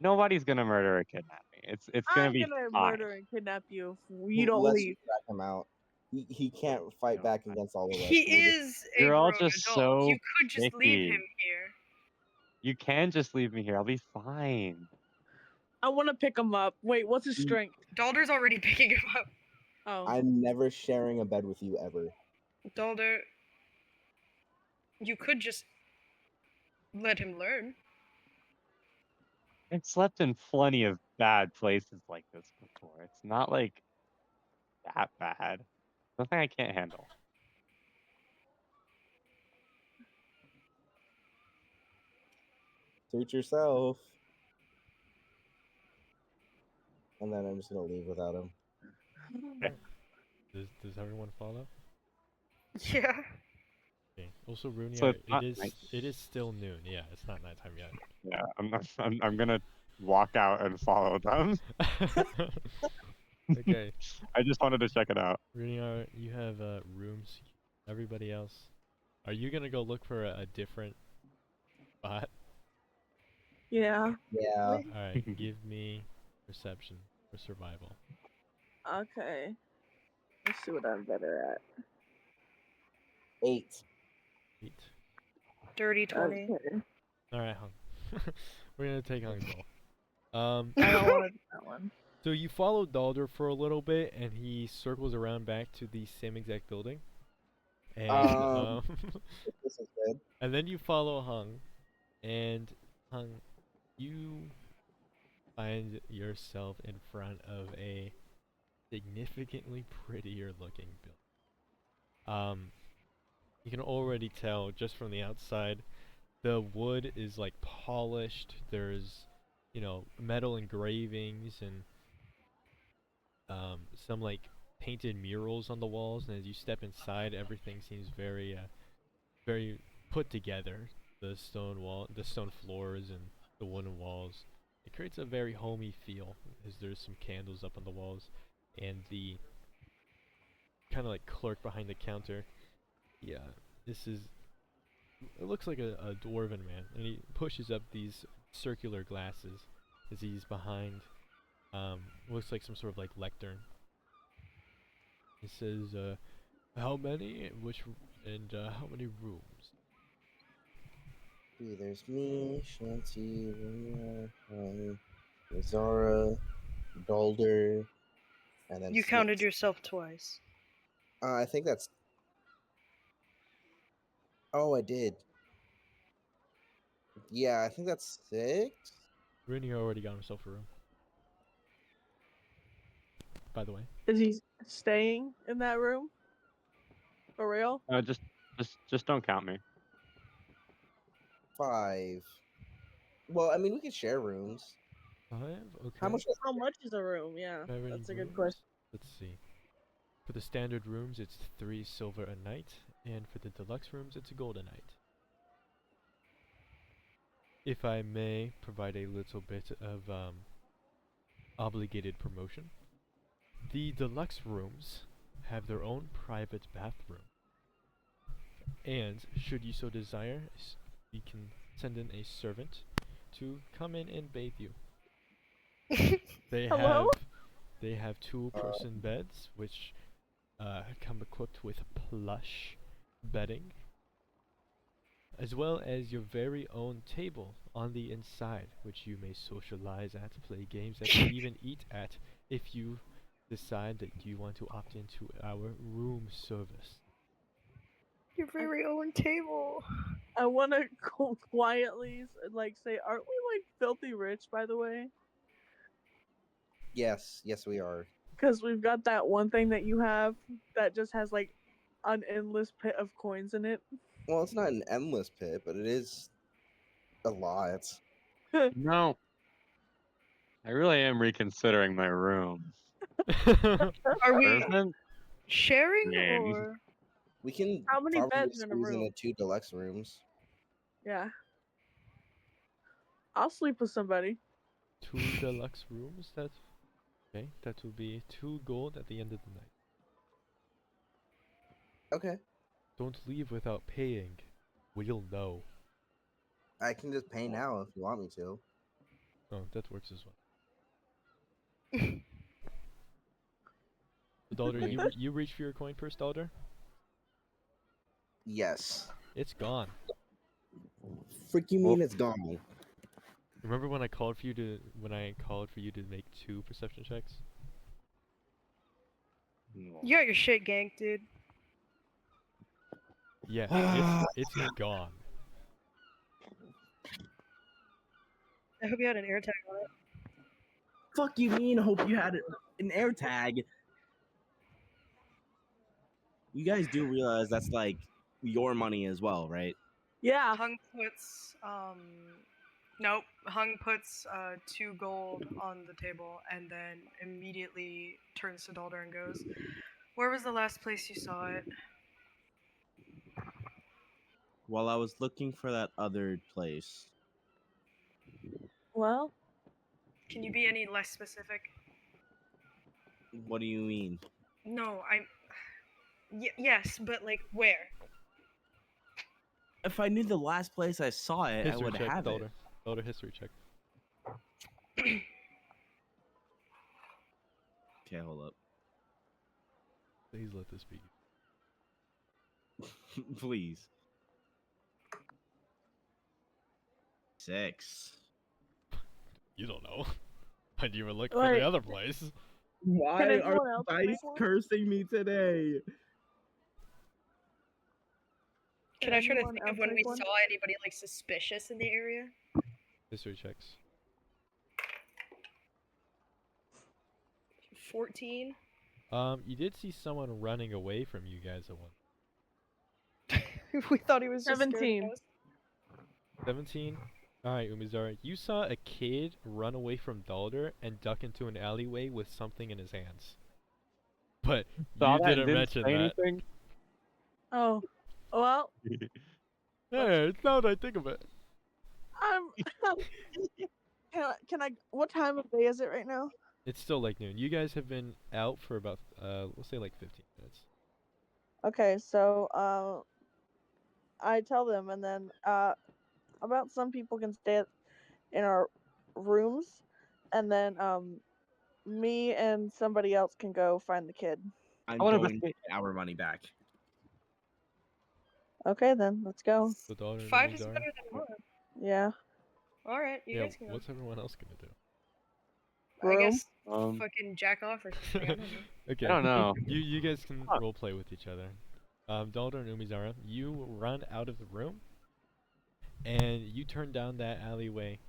Nobody's gonna murder or kidnap me. It's gonna
I'm
be
gonna
fine.
murder and kidnap you if you don't
Let's
leave.
drag him out. He can't fight
No,
back against all the rest.
He
We'll just-
is a
You're all
grown
just
adult.
so
You could just leave
picky.
him here.
You can just leave me here. I'll be fine.
I want to pick him up. Wait, what's his strength?
Dalder's already picking him up.
Oh,
I'm never sharing a bed with you ever.
Dalder, you could just let him learn.
I've slept in plenty of bad places like this before. It's not like that bad. Nothing I can't handle.
Suit yourself. And then I'm just gonna leave without him.
Does everyone follow?
Yeah.
Okay. Also, Runia,
So it's not
it is still noon. Yeah, it's not nighttime yet.
Yeah, I'm gonna walk out and follow them.
Okay,
I just wanted to check it out.
Runia, you have rooms. Everybody else, are you gonna go look for a different spot?
yeah.
Yeah.
All right, give me perception for survival.
Okay. Let's see what I'm better at.
8.
8.
Dirty 20.
Okay.
All right, Hung. We're gonna take Hung's roll.
I don't want to do that one.
So you follow Dalder for a little bit, and he circles around back to the same exact building. And
This is good.
and then you follow Hung, and Hung, you find yourself in front of a significantly prettier looking building. You can already tell just from the outside, the wood is like polished. There's, metal engravings and some like painted murals on the walls. And as you step inside, everything seems very, very put together. The stone floors, and the wooden walls. It creates a very homey feel, as there's some candles up on the walls, and the kind of like clerk behind the counter. Yeah, it looks like a dwarven man, and he pushes up these circular glasses as he's behind, looks like some sort of like lectern. He says, how many, how many rooms?
See, there's me, Shanty, Luna, Zara, Dalder, and then
You
Smith.
counted yourself twice.
I think that's. Oh, I did. Yeah, I think that's 6.
Rooney already got himself a room, by the way.
Is he staying in that room? For real?
Just don't count me.
5. Well, I mean, we could share rooms.
5? Okay.
How much?
How much is a room? Yeah,
Do I have any
that's a good
rooms?
question.
Let's see. For the standard rooms, it's 3 silver a night, and for the deluxe rooms, it's a gold a night. If I may provide a little bit of obligated promotion, the deluxe rooms have their own private bathroom, and should you so desire, you can send in a servant to come in and bathe you. They
Hello?
have 2-person beds, which come equipped with plush bedding, as well as your very own table on the inside, which you may socialize at, play games at, and even eat at if you decide that you want to opt into our room service.
Your very own table.
I want to quietly say, aren't we like filthy rich, by the way?
Yes, we are.
Because we've got that one thing that you have that just has like an endless pit of coins in it.
Well, it's not an endless pit, but it is a lot.
No, I really am reconsidering my room.
Are we
Servant?
sharing
Man.
or?
We can
How many
probably
beds in a
squeeze
room?
into 2 deluxe rooms.
Yeah. I'll sleep with somebody.
2 deluxe rooms? That's okay. That will be 2 gold at the end of the night.
Okay.
Don't leave without paying. We'll know.
I can just pay now if you want me to.
Oh, that works as well. So, Dalder, you reach for your coin purse, Dalder?
Yes.
It's gone.
Frick you mean it's gone?
Remember when I called for you to make 2 perception checks?
You got your shit ganked, dude.
Yeah, it's gone.
I hope you had an air tag on it.
Fuck you mean? Hope you had an air tag. You guys do realize that's like your money as well, right?
Yeah.
Hung puts nope. Hung puts 2 gold on the table and then immediately turns to Dalder and goes, "Where was the last place you saw it?"
While I was looking for that other place.
Well,
Can you be any less specific?
What do you mean?
No, yes, but like where?
If I knew the last place I saw it, I
History
would
check,
have it.
Dalder. Dalder, history check.
Okay, hold up.
Please let this be.
Please. 6.
You don't know. When you were looking for
Like-
the other place.
Why
Can
are
anyone else
dice
make one?
cursing me today?
Can I try to
anyone
think of
else
when we
make one?
saw anybody like suspicious in the area?
History checks.
14.
You did see someone running away from you guys at one.
We thought he was just scared of
17.
us.
17. Alright, Umizara. You saw a kid run away from Dalder and duck into an alleyway with something in his hands. But
Saw
you
that and
didn't mention
say
that.
anything?
Oh. Well,
Yeah, it's now that I think of it.
can I what time of day is it right now?
It's still like noon. You guys have been out for about, we'll say like 15 minutes.
Okay, so I tell them, and then about some people can stay in our rooms, and then me and somebody else can go find the kid.
I'm
wanna
going to
bet-
get our money back.
Okay, then let's go.
So Dalder and
5 is
Umizara.
better than 1.
Yeah.
Alright, you
Yeah,
guys can go.
what's everyone else gonna do?
I
Room?
guess
Um,
fucking jack off or something. I don't know.
Okay.
I don't know.
You guys can
Huh.
role play with each other. Dalder and Umizara, you run out of the room, and you turn down that alleyway,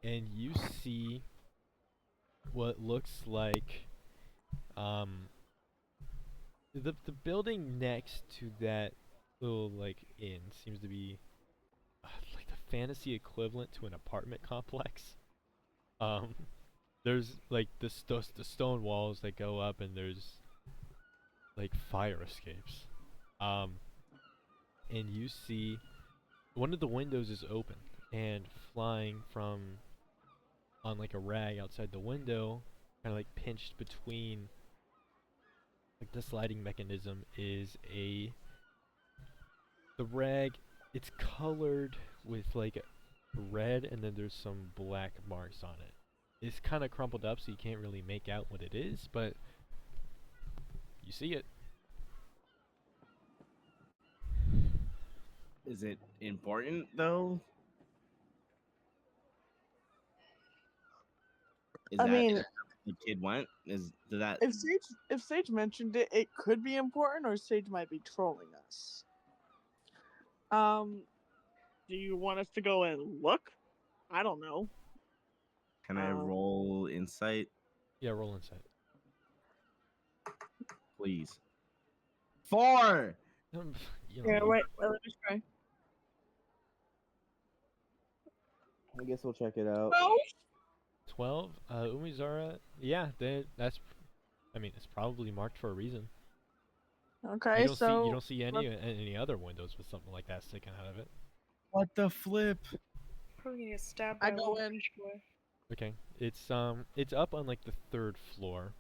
and you see what looks like the building next to that little like inn seems to be like the fantasy equivalent to an apartment complex. Um, there's like the stone walls that go up, and there's like fire escapes. Um, and you see one of the windows is open, and flying from on like a rag outside the window, kind of like pinched between like the sliding mechanism, is the rag. It's colored with like red, and then there's some black marks on it. It's kind of crumpled up, so you can't really make out what it is, but you see it.
Is it important though? Is
I
that
mean,
is the kid went? Is that
if Sage mentioned it, it could be important, or Sage might be trolling us. Do you want us to go and look? I don't know.
can I roll insight,
Yeah, roll insight.
please? 4.
You
Yeah,
know,
wait, let me try.
I guess we'll check it out.
12. Umizara. Yeah, that's. I mean, it's probably marked for a reason.
Okay,
You
so
don't see any other windows with something like that sticking out of it.
What the flip?
Probably gonna get stabbed
I
by a
go
little
in.
fish boy.
Okay, it's up on like the 3rd floor.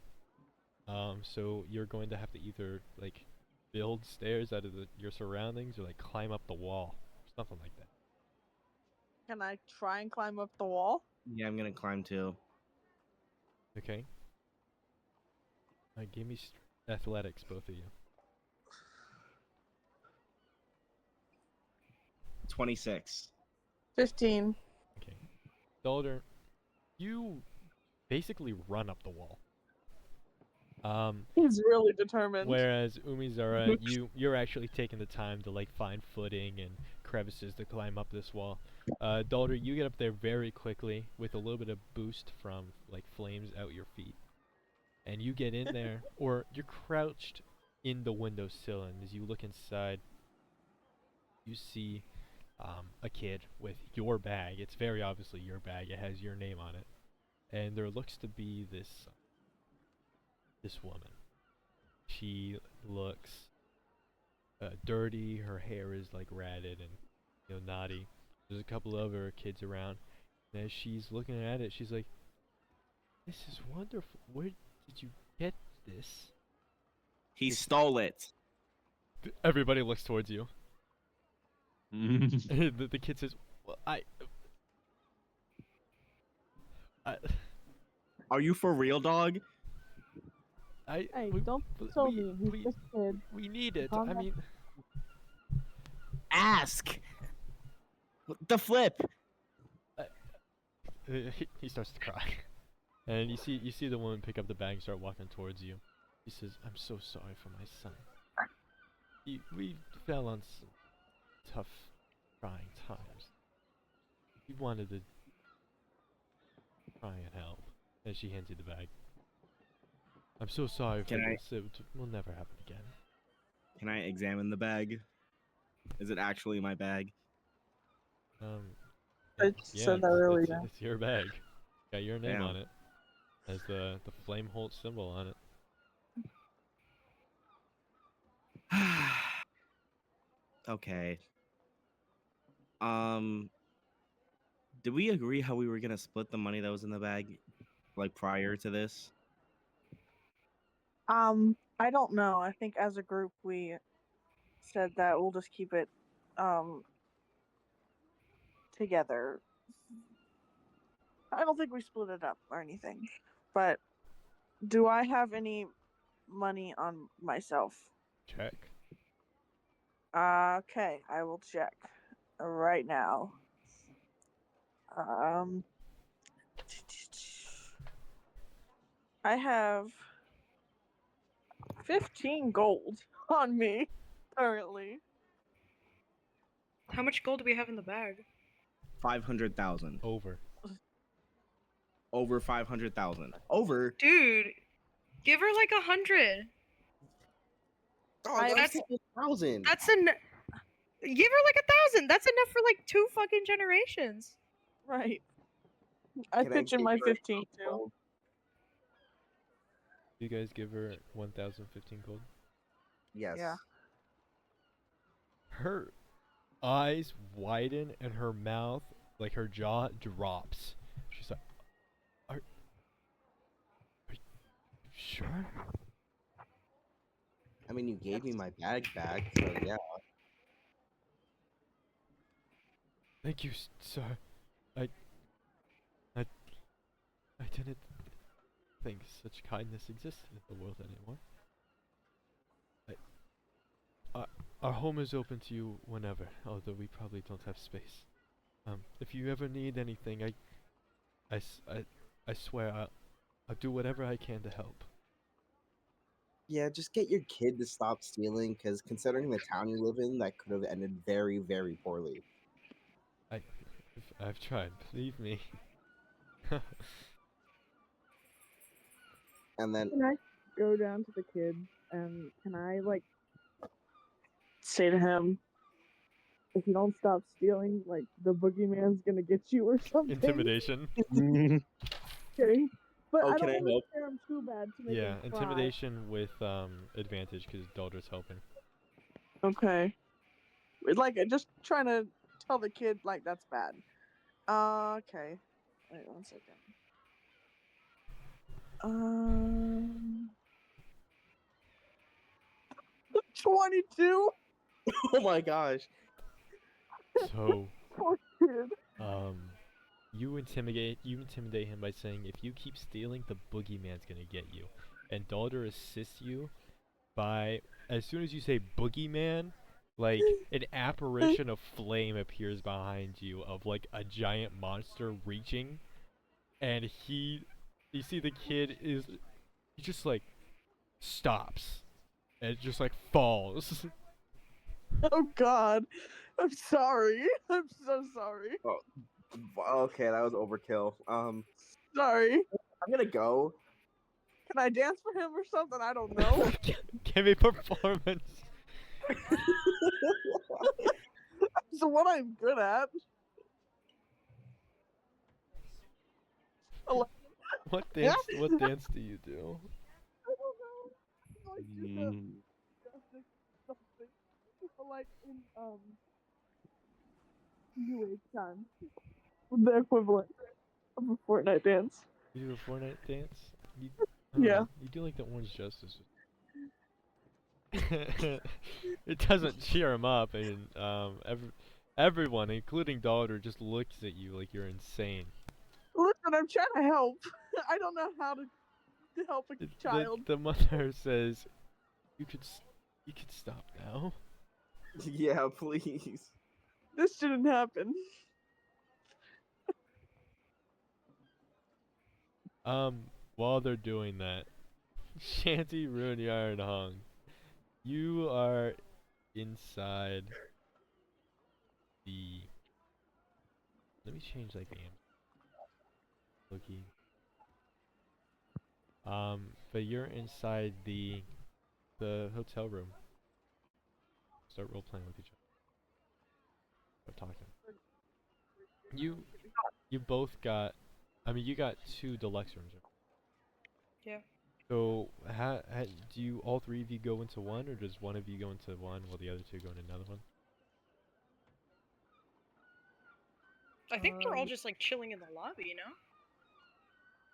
So you're going to have to either like build stairs out of your surroundings, or like climb up the wall, something like that.
can I try and climb up the wall?
Yeah, I'm gonna climb too.
Okay. Give me athletics, both of you.
26.
15.
Okay. Dolder, you basically run up the wall.
He's really determined.
Whereas Umizara, you're actually taking the time to like find footing and crevices to climb up this wall. Dolder, you get up there very quickly with a little bit of boost from like flames out your feet, and you get in there, or you're crouched in the windowsill, and as you look inside, you see a kid with your bag. It's very obviously your bag. It has your name on it, and there looks to be this woman. She looks dirty. Her hair is like ratted and knotty. There's a couple other kids around, and as she's looking at it, she's like, "This is wonderful. Where did you get this?"
He stole it.
Everybody looks towards you. The kid says, "Well, I
Are you for real, dog?
Hey,
we,
don't
we,
tell me. He's
we,
just a kid.
we need it.
Calm
I
down.
mean,
Ask. What the flip?
he starts to cry, and you see the woman pick up the bag and start walking towards you. He says, "I'm so sorry for my son. We fell on some tough, trying times. He wanted to try and help." And she hands you the bag. "I'm so sorry for
Can I-
this. It will never happen again."
Can I examine the bag? Is it actually my bag?
So that really,
it's your bag. Got your name
Damn.
on it. Has the flame Holt symbol on it.
Okay. Did we agree how we were gonna split the money that was in the bag, like prior to this?
I don't know. I think as a group we said that we'll just keep it together. I don't think we split it up or anything. But do I have any money on myself?
Check.
Okay, I will check right now. I have 15 gold on me currently.
How much gold do we have in the bag?
500,000.
Over.
Over 500,000. Over.
Dude, give her like 100.
Oh,
that's-
1,000.
That's give her like 1,000. That's enough for like 2 fucking generations.
Right. I
Can
pitch in
give
my
her
15 too.
gold?
You guys give her 1,015 gold.
Yes.
Yeah.
Her eyes widen and her mouth, like her jaw, drops. She's like, "Are you sure?"
I mean, you gave me my bag back, so yeah.
Thank you, sir. I, I, I didn't think such kindness existed in the world anymore. Our home is open to you whenever, although we probably don't have space. If you ever need anything, I swear I'll do whatever I can to help.
Yeah, just get your kid to stop stealing, because considering the town you live in, that could have ended very, very poorly.
I've tried, believe me.
And then,
Can I go down to the kid and can I like say to him, if you don't stop stealing, like the boogeyman's gonna get you or something?
Intimidation.
Kidding. But
Oh,
I
can
don't
I
want to
help?
scare him too bad to make
Yeah,
him cry.
intimidation with advantage because Daldra's helping.
Okay. Like just trying to tell the kid like that's bad. Okay. Wait 1 second. 22.
Oh my gosh.
So,
Poor kid.
you intimidate him by saying, if you keep stealing, the boogeyman's gonna get you. And Daldra assists you by, as soon as you say boogeyman, like an apparition of flame appears behind you of like a giant monster reaching, and you see the kid he just like stops and just like falls.
Oh God. I'm sorry. I'm so sorry.
Okay, that was overkill.
Sorry.
I'm gonna go.
Can I dance for him or something? I don't know.
Give me performance.
So what I'm good at.
What
Yeah.
dance? What dance do you do?
I don't know. Like do the
Mm,
justice something. But like in New Age time. The equivalent of a Fortnite dance.
You do a Fortnite dance? I don't
Yeah.
know. You do like the Orange Justice. It doesn't cheer him up, and everyone, including Daldra, just looks at you like you're insane.
Listen, I'm trying to help. I don't know how to help a child.
The mother says, "You you could stop now."
Yeah, please.
This shouldn't happen.
While they're doing that, Shanty, Runyar, and Hung, you are inside the. Let me change like the Loki. But you're inside the hotel room. Start role playing with each other. Start talking. You both got. I mean, you got 2 deluxe rooms.
Yeah.
So, do you all 3 of you go into one, or does one of you go into one while the other 2 go into another one?
I think we're all just like chilling in the lobby, you know?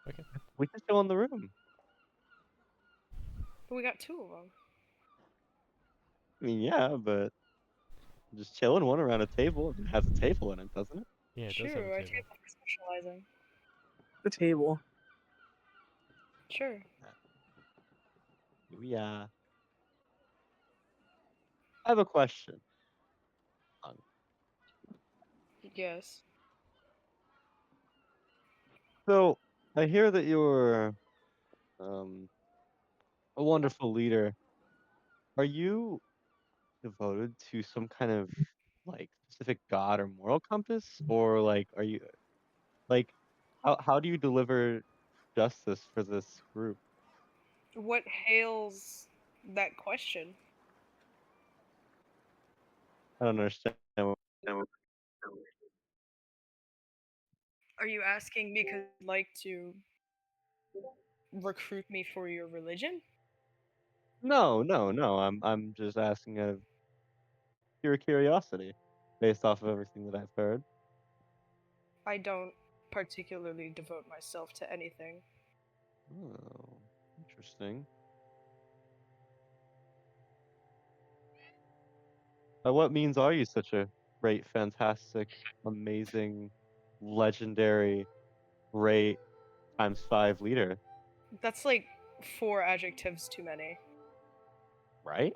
Okay.
we can still in the room.
But we got 2 of them.
I mean, yeah, but just chilling one around a table. It has a table in it, doesn't it?
Yeah, it
Sure,
does have a
our
table.
table for socializing.
The table.
Sure.
Yeah. I have a question.
Yes.
So I hear that you're um, a wonderful leader. Are you devoted to some kind of like specific god or moral compass, or like are you like how do you deliver justice for this group?
What hails that question?
I don't understand.
No. Are you asking because you'd like to recruit me for your religion?
No, no, no. I'm just asking out of pure curiosity, based off of everything that I've heard.
I don't particularly devote myself to anything.
Oh, interesting. By what means are you such a great, fantastic, amazing, legendary, great ×5 leader?
That's like 4 adjectives too many.
Right?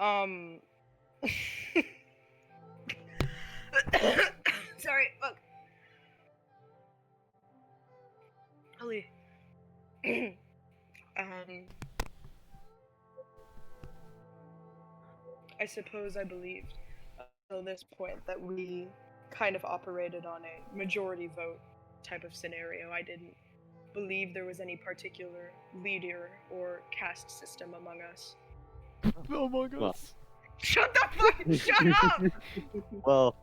Sorry, fuck. Ali. I suppose I believed until this point that we kind of operated on a majority vote type of scenario. I didn't believe there was any particular leader or caste system among us.
Among
Well,
Us.
Shut the fuck! Shut up!
well,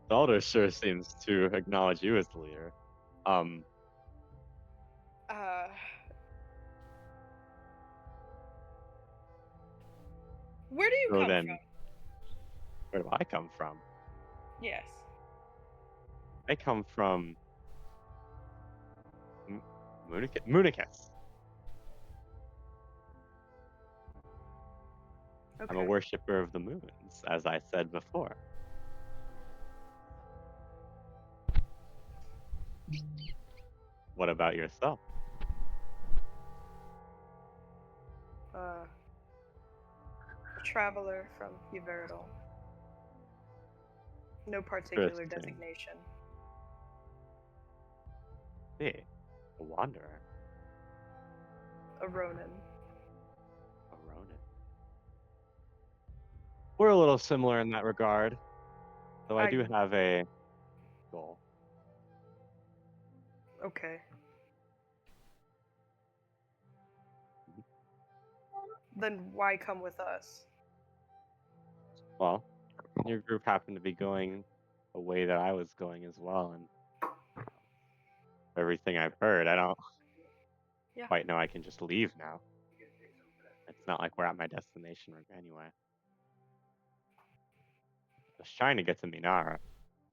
the Elder sure seems to acknowledge you as the leader.
Where do you
So
come
then,
from?
where do I come from?
Yes.
I come from Municus. I'm a
Okay.
worshipper of the moons, as I said before. What about yourself?
A traveler from Uvaradol. No particular
Interesting.
designation.
Hey, a wanderer,
A Ronin.
a Ronin. We're a little similar in that regard, though I do have a goal.
Okay.
Mhm.
Then why come with us?
Well, your group happened to be going a way that I was going as well, and everything I've heard, I don't
Yeah.
quite know I can just leave now. It's not like we're at my destination anyway. I was trying to get to Minara,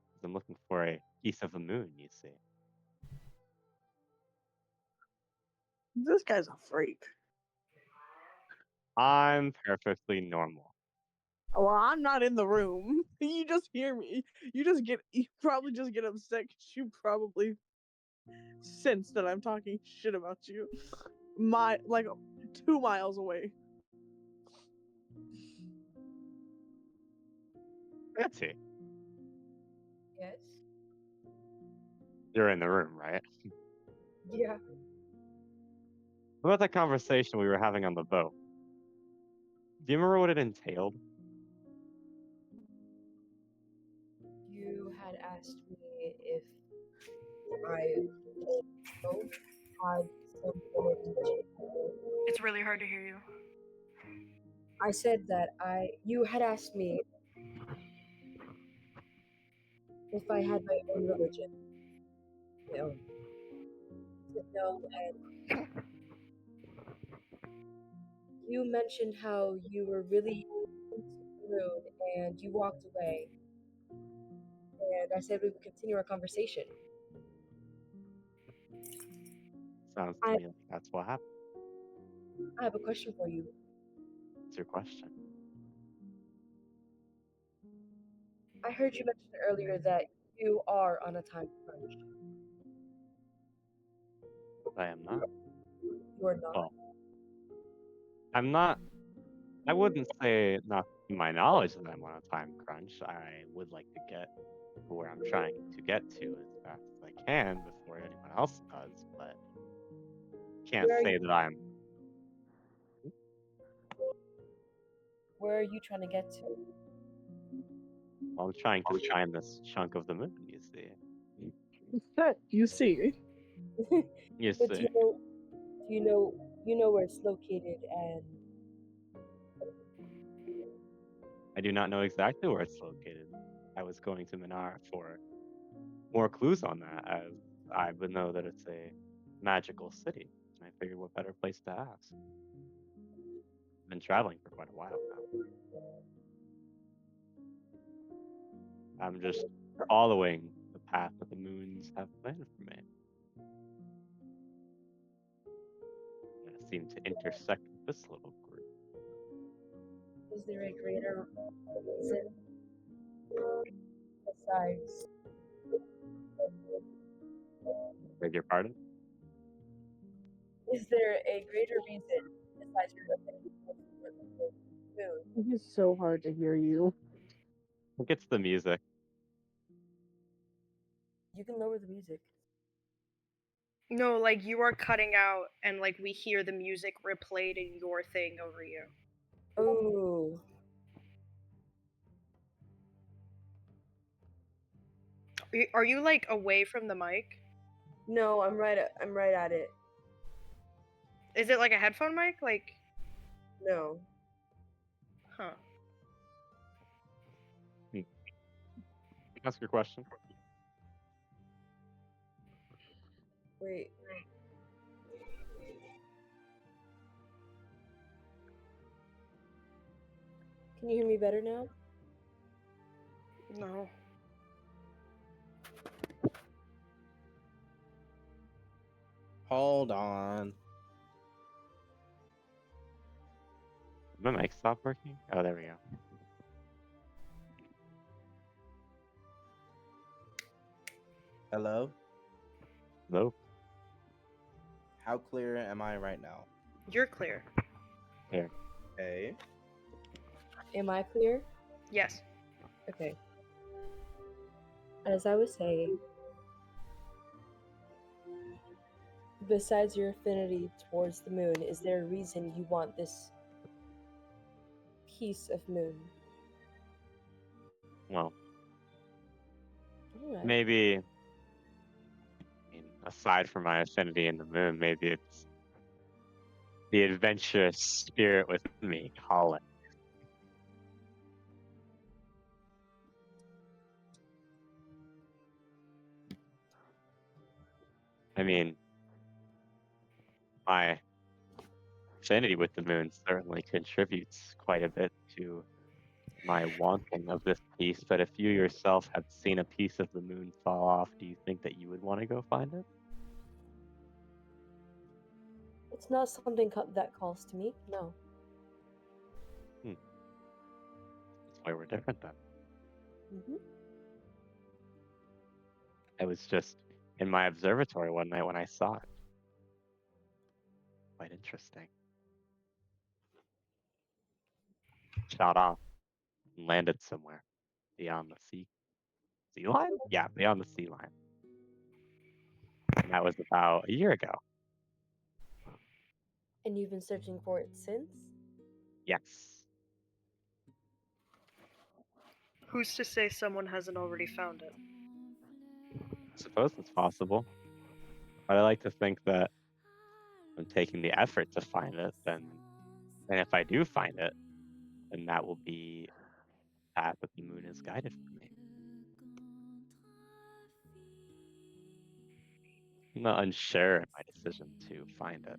because I'm looking for a piece of the moon, you see.
This guy's a freak.
I'm perfectly normal.
Well, I'm not in the room. You just hear me. You probably just get upset because you probably sense that I'm talking shit about you. Like 2 miles away.
Fancy.
Yes.
You're in the room, right?
Yeah.
What about that conversation we were having on the boat? Do you remember what it entailed?
You had asked me if I had some form of religion.
It's really hard to hear you.
I said that you had asked me if I had my own religion. My own. I said no, and you mentioned how you were really into the moon and you walked away. And I said we would continue our conversation.
Sounds to
I,
me like that's what happened.
I have a question for you.
What's your question?
I heard you mention earlier that you are on a time crunch.
I am not.
You are not.
Well, I'm not. I wouldn't say not to my knowledge that I'm on a time crunch. I would like to get to where I'm trying to get to as fast as I can before anyone else does, but can't
Where are
say
you?
that I'm.
Where are you trying to get to?
Well, I'm trying to find this chunk of the moon. You see.
You see.
You
But
see.
you know where it's located, and
I do not know exactly where it's located. I was going to Minar for more clues on that, as I would know that it's a magical city. And I figured what better place to ask. Been traveling for quite a while now. I'm just following the path that the moons have planned for me. And it seemed to intersect with this little group.
Is there a greater reason besides?
Beg your pardon?
Is there a greater reason besides your affinity towards the moon?
It is so hard to hear you.
I think it's the music.
You can lower the music.
No, like you are cutting out, and like we hear the music replayed in your thing over you.
Oh.
Are you like away from the mic?
No, I'm right at it.
Is it like a headphone mic? Like,
No.
huh?
Ask your question.
Wait. Can you hear me better now?
No.
Hold on.
Did my mic stop working? Oh, there we go.
Hello?
Hello?
How clear am I right now?
You're clear.
Here.
Okay.
Am I clear?
Yes.
Okay. As I was saying, besides your affinity towards the moon, is there a reason you want this piece of moon?
Well,
Alright.
maybe, aside from my affinity in the moon, maybe it's the adventurous spirit within me calling. I mean, my affinity with the moon certainly contributes quite a bit to my wanting of this piece, but if you yourself have seen a piece of the moon fall off, do you think that you would want to go find it?
It's not something that calls to me, no.
That's why we're different then.
Mm-hmm.
I was just in my observatory one night when I saw it. Quite interesting. Shot off and landed somewhere beyond the sea line? Yeah, beyond the sea line. And that was about a year ago.
And you've been searching for it since?
Yes.
Who's to say someone hasn't already found it?
I suppose it's possible. But I like to think that I'm taking the effort to find it, and if I do find it, then that will be the path that the moon has guided for me. I'm not unsure in my decision to find it.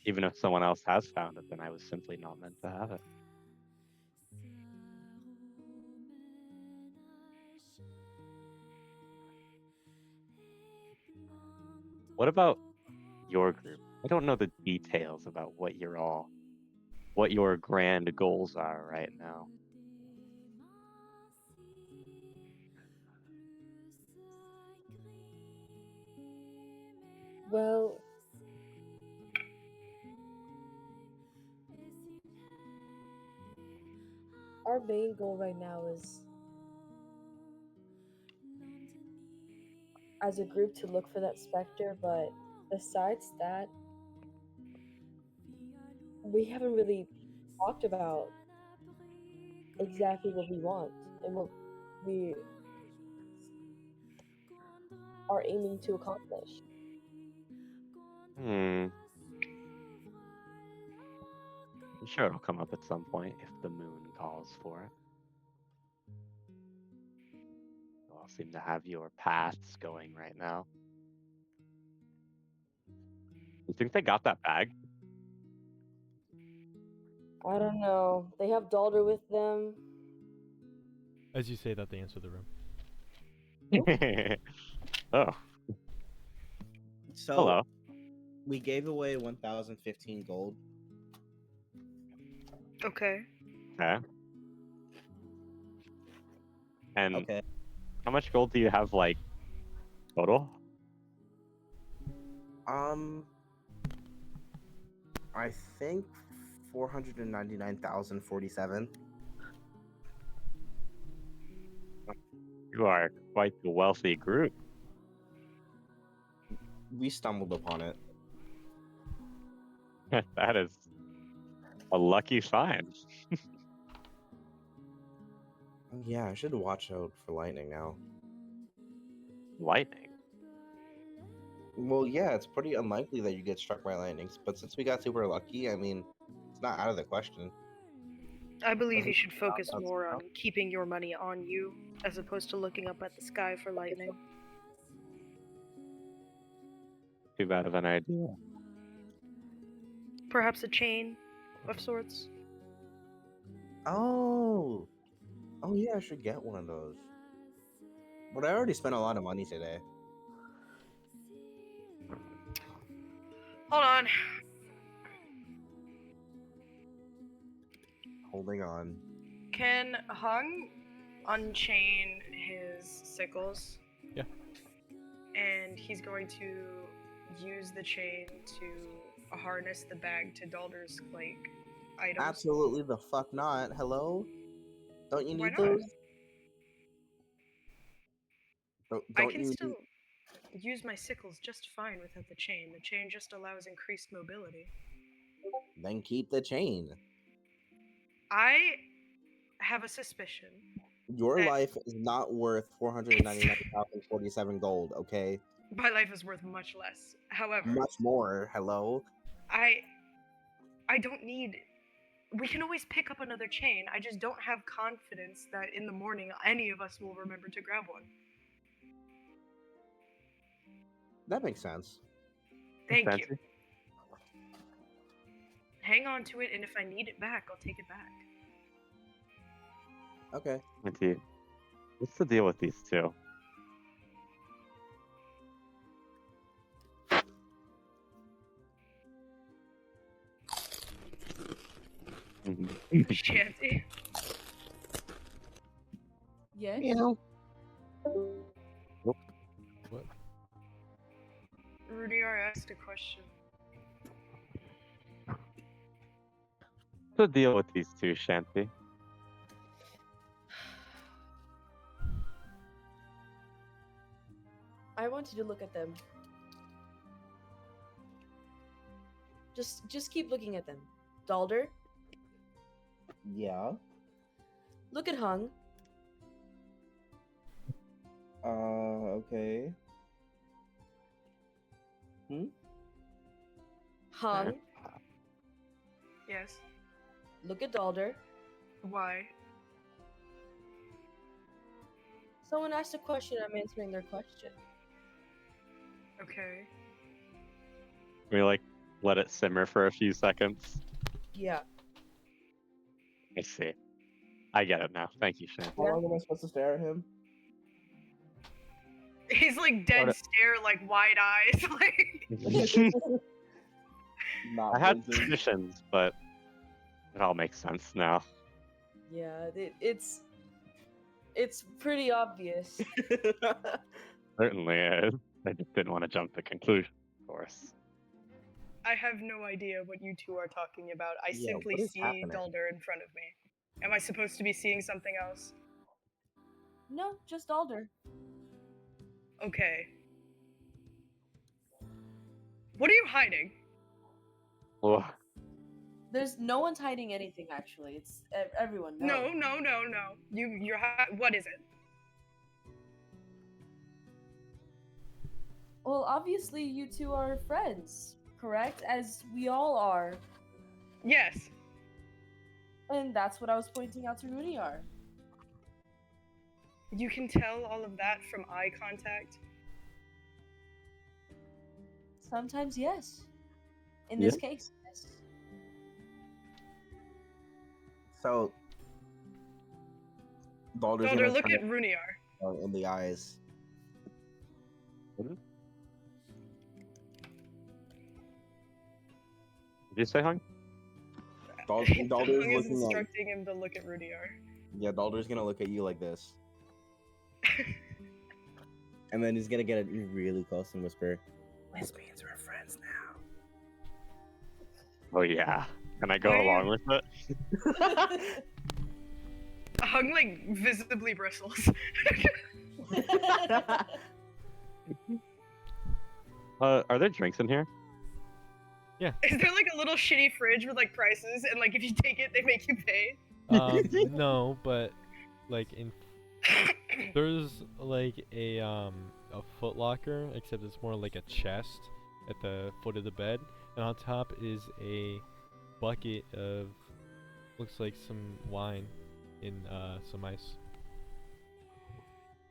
Even if someone else has found it, then I was simply not meant to have it. What about your group? I don't know the details about what your grand goals are right now.
Well, our main goal right now is, as a group, to look for that specter, but besides that, we haven't really talked about exactly what we want and what we are aiming to accomplish.
I'm sure it'll come up at some point if the moon calls for it. all seem to have your paths going right now. You think they got that bag?
I don't know. They have Dalder with them.
As you say that, they enter the room.
Oh,
So
hello.
we gave away 1,015 gold.
Okay.
Okay. And
Okay.
how much gold do you have, like, total?
I think 499,047.
You are quite the wealthy group.
We stumbled upon it.
That is a lucky find.
Yeah, I should watch out for lightning now.
Lightning.
Well, yeah, it's pretty unlikely that you get struck by lightnings, but since we got super lucky, I mean, it's not out of the question.
I believe you
Doesn't
should focus
sound
more
so.
on keeping your money on you as opposed to looking up at the sky for lightning.
Too bad of an idea.
Perhaps a chain of sorts.
Oh, yeah, I should get one of those. But I already spent a lot of money today.
Hold on.
Holding on.
Can Hung unchain his sickles?
Yeah.
And he's going to use the chain to harness the bag to Dalder's, like, items.
Absolutely the fuck not. Hello? Don't you
Why
need
not?
those?
I
Don't
can
you
still use my sickles just fine without the chain. The chain just allows increased mobility.
Then keep the chain.
I have a suspicion.
Your
that
life is not worth 499,047 gold, okay?
My life is worth much less. However,
Much more. Hello?
I don't need. We can always pick up another chain. I just don't have confidence that in the morning any of us will remember to grab one.
That makes sense.
Thank
Fancy.
you. Hang on to it, and if I need it back, I'll take it back.
Okay.
Fancy. What's the deal with these two?
Shanty.
Yes.
What?
Rudyar asked a question.
What's the deal with these two, Shanty?
I want you to look at them. Just keep looking at them. Dalder,
Yeah.
look at Hung.
Okay.
Hung,
Yes.
look at Dalder.
Why?
Someone asked a question, I'm answering their question.
Okay.
Can we, like, let it simmer for a few seconds?
Yeah.
I see. I get it now. Thank you, Shanty.
How long am I supposed to stare at him?
He's like dead
Alright.
stare, like wide eyes, like.
Not
I had
blinking.
suspicions, but it all makes sense now.
Yeah, it's pretty obvious.
Certainly is. I just didn't want to jump to conclusion, of course.
I have no idea what you two are talking about. I
Yeah,
simply
what is
see
happening?
Dalder in front of me. Am I supposed to be seeing something else?
No, just Dalder.
Okay. What are you hiding?
Ugh.
There's no one's hiding anything actually. It's everyone knows.
No. What is it?
Well, obviously you two are friends, correct? As we all are.
Yes.
And that's what I was pointing out to Rudyar.
You can tell all of that from eye contact.
Sometimes, yes. In
Yeah.
this case, yes.
So, Balder's
Balder,
gonna
look
turn
at Runiar.
in the eyes.
Did you say, Hung?
Dalder's
Hung is
looking at.
instructing him to look at Runiar.
Yeah, Dalder's gonna look at you like this, and then he's gonna get really close and whisper, "Lesbians are friends now."
Oh yeah. Can I go
Why-
along with it?
Hung like visibly bristles.
Are there drinks in here?
Is there like a little shitty fridge with like prices and like if you take it they make you pay?
No, but like there's like a Foot Locker, except it's more like a chest at the foot of the bed, and on top is a bucket of looks like some wine in some ice.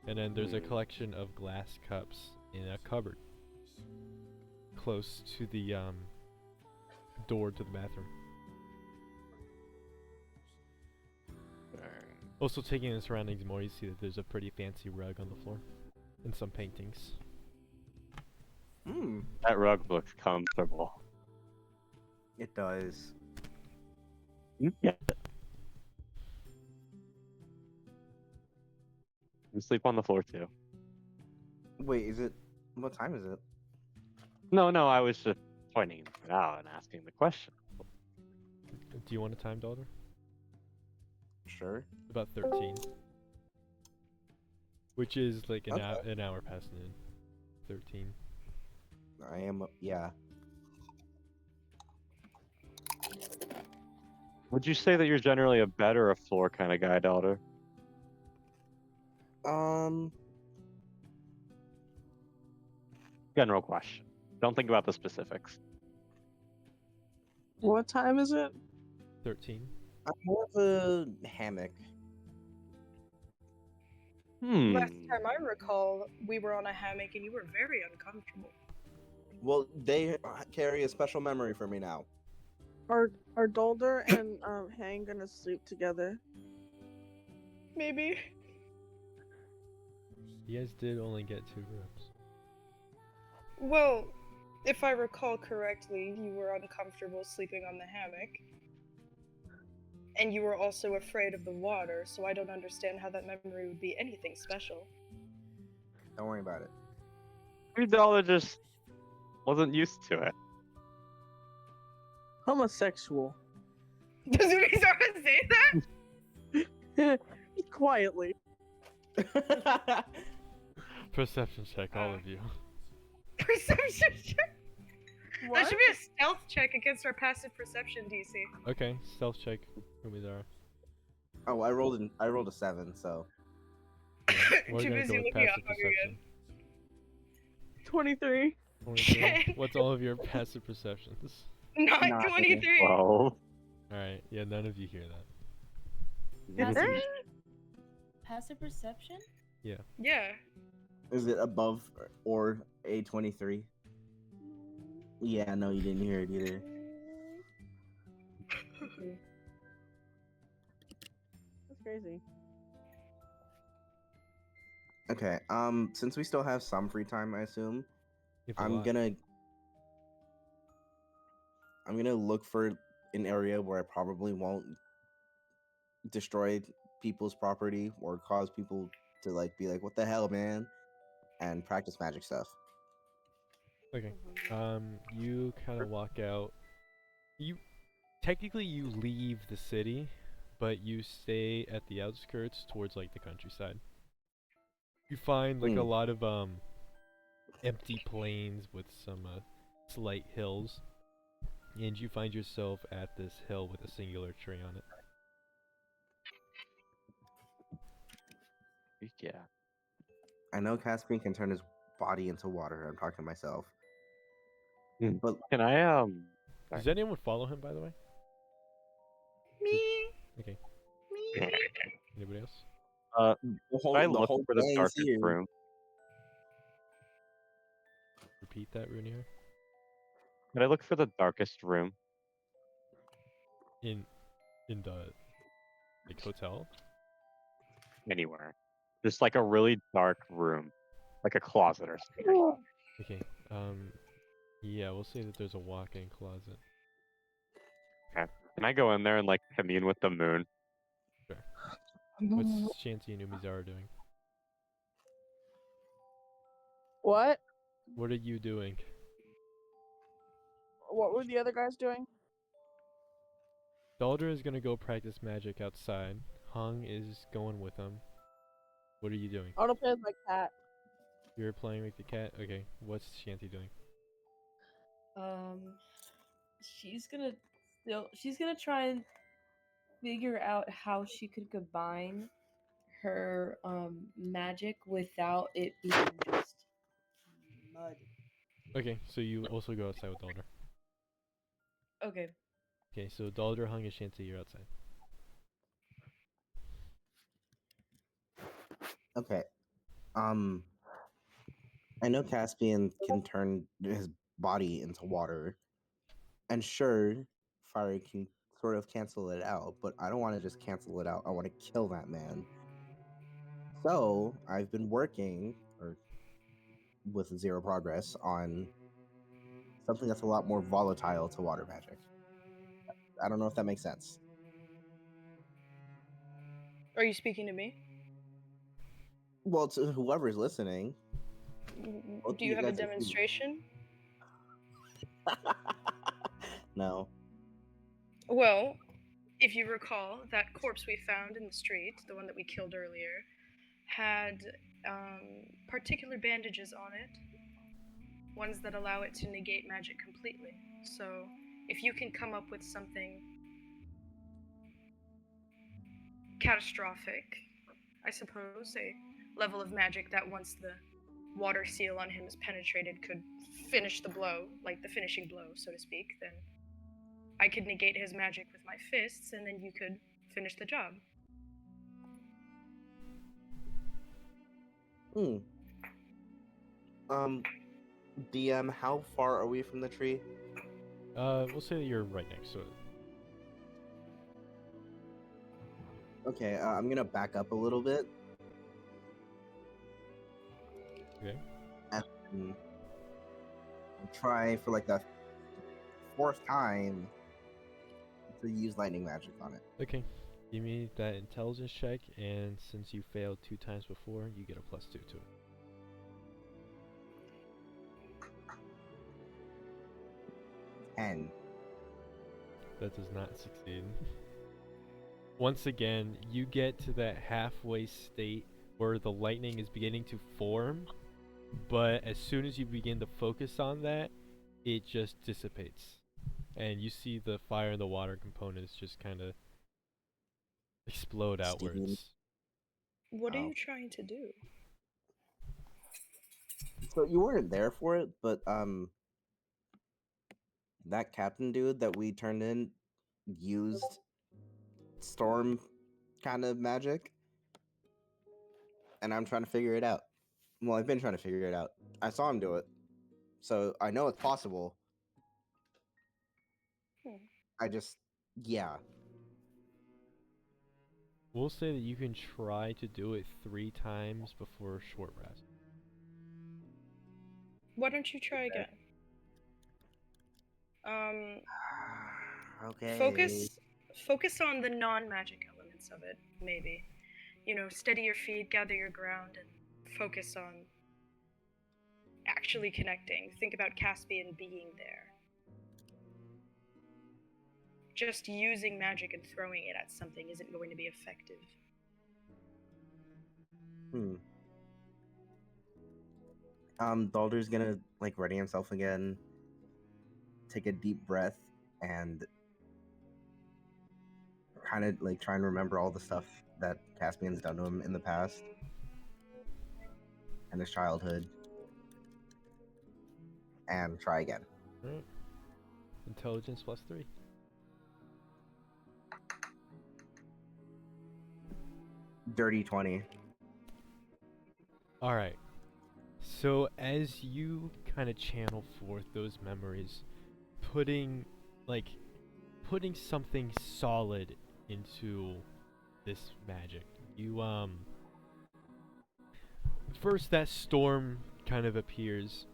And then there's a collection of glass cups in a cupboard close to the door to the bathroom. Also, taking in the surroundings more, you see that there's a pretty fancy rug on the floor and some paintings.
That rug looks comfortable.
It does.
Yeah. You sleep on the floor too.
Wait, is it? What time is it?
No, I was just pointing it out and asking the question.
Do you want a time, daughter?
Sure.
About 13. Which is like an,
Okay.
an hour past noon. 13.
I am. Yeah.
Would you say that you're generally a bed or a floor kind of guy, daughter? General question. Don't think about the specifics.
What time is it?
13.
I'm more of a hammock.
Last time I recall, we were on a hammock and you were very uncomfortable.
Well, they carry a special memory for me now.
Are Dalder and Hang gonna sleep together?
Maybe.
You guys did only get 2 rooms.
Well, if I recall correctly, you were uncomfortable sleeping on the hammock. And you were also afraid of the water, so I don't understand how that memory would be anything special.
Don't worry about it.
Maybe Dollar just wasn't used to it.
Homosexual.
Does Uvaradol say that?
Quietly.
Perception check, all of you.
Perception check?
What?
That should be a stealth check against our passive perception DC.
Okay, stealth check. Umidara.
Oh, I rolled a 7, so.
We're
Too
gonna
busy
go with
looking
passive
up again.
perception.
23.
23. What's all of your passive perceptions?
Not
Not
23.
12.
Alright, yeah, none of you hear that.
Passive perception?
Yeah.
Is it above or a 23? Yeah, no, you didn't hear it either.
That's crazy.
Okay, since we still have some free time, I assume,
You have a
I'm
lot.
gonna look for an area where I probably won't destroy people's property or cause people to like be like, "What the hell, man?" and practice magic stuff.
Okay. You kind of walk out. You technically you leave the city, but you stay at the outskirts towards like the countryside. You find like a lot of empty plains with some slight hills, and you find yourself at this hill with a singular tree on it.
Yeah.
I know Caspian can turn his body into water. I'm talking to myself.
Hmm.
But
Can I
Does anyone follow him, by the way?
Me.
Okay.
Me.
Anybody else?
Uh,
The
could I
the
look
whole
for the
gang's
darkest
here.
room?
Repeat that, Runier.
Could I look for the darkest room?
In the like hotel.
Anywhere. Just like a really dark room. Like a closet or something.
Okay. Yeah, we'll say that there's a walk-in closet.
Okay. Can I go in there and like commune with the moon?
Sure. What's Shanty and Umizara doing?
What?
What are you doing?
What were the other guys doing?
Dalder is gonna go practice magic outside. Hung is going with him. What are you doing?
I want to play with my cat.
You're playing with the cat? Okay. What's Shanty doing?
She's gonna try and figure out how she could combine her magic without it being just mud.
Okay, so you also go outside with Dalder.
Okay.
Okay, so Dalder, Hung, and Shanty, you're outside.
Okay. I know Caspian can turn his body into water, and sure, fire can sort of cancel it out, but I don't want to just cancel it out. I want to kill that man. So I've been working, or with zero progress, on something that's a lot more volatile to water magic. I don't know if that makes sense.
Are you speaking to me?
Well, to whoever's listening. Both
Do
of
you have a
guys are human.
demonstration?
No.
Well, if you recall, that corpse we found in the street, the one that we killed earlier, had particular bandages on it. Ones that allow it to negate magic completely. So, if you can come up with something catastrophic, I suppose, a level of magic that once the water seal on him is penetrated could finish the blow, like the finishing blow, so to speak, then I could negate his magic with my fists, and then you could finish the job.
DM, how far are we from the tree?
We'll say that you're right next to it.
Okay, I'm gonna back up a little bit.
Okay.
And try for like the fourth time to use lightning magic on it.
Okay. Give me that intelligence check, and since you failed 2 times before, you get a +2 to it.
10.
That does not succeed. Once again, you get to that halfway state where the lightning is beginning to form, but as soon as you begin to focus on that, it just dissipates. And you see the fire and the water components just kind of explode
Steam.
outwards.
What are
Wow.
you trying to do?
So you weren't there for it, but that captain dude that we turned in used storm kind of magic, and I'm trying to figure it out. Well, I've been trying to figure it out. I saw him do it, so I know it's possible. I just, yeah.
We'll say that you can try to do it 3 times before a short rest.
Why don't you try again?
Okay.
Focus on the non-magic elements of it, maybe. You know, steady your feet, gather your ground, and focus on actually connecting. Think about Caspian being there. Just using magic and throwing it at something isn't going to be effective.
Dalder's gonna like ready himself again, take a deep breath, and kind of like try and remember all the stuff that Caspian's done to him in the past and his childhood, and try again.
Alright. Intelligence +3.
Dirty 20.
All right. So as you kind of channel forth those memories, putting like putting something solid into this magic, you first that storm kind of appears,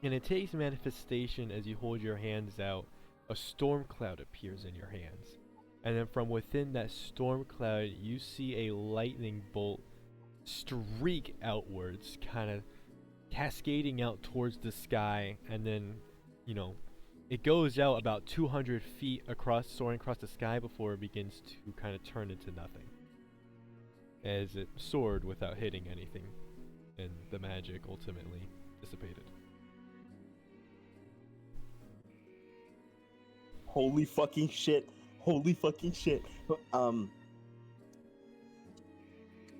and it takes manifestation as you hold your hands out. A storm cloud appears in your hands, and then from within that storm cloud, you see a lightning bolt streak outwards, kind of cascading out towards the sky, and then, you know, it goes out about 200 feet across, soaring across the sky before it begins to kind of turn into nothing. As it soared without hitting anything, and the magic ultimately dissipated.
Holy fucking shit. Holy fucking shit. I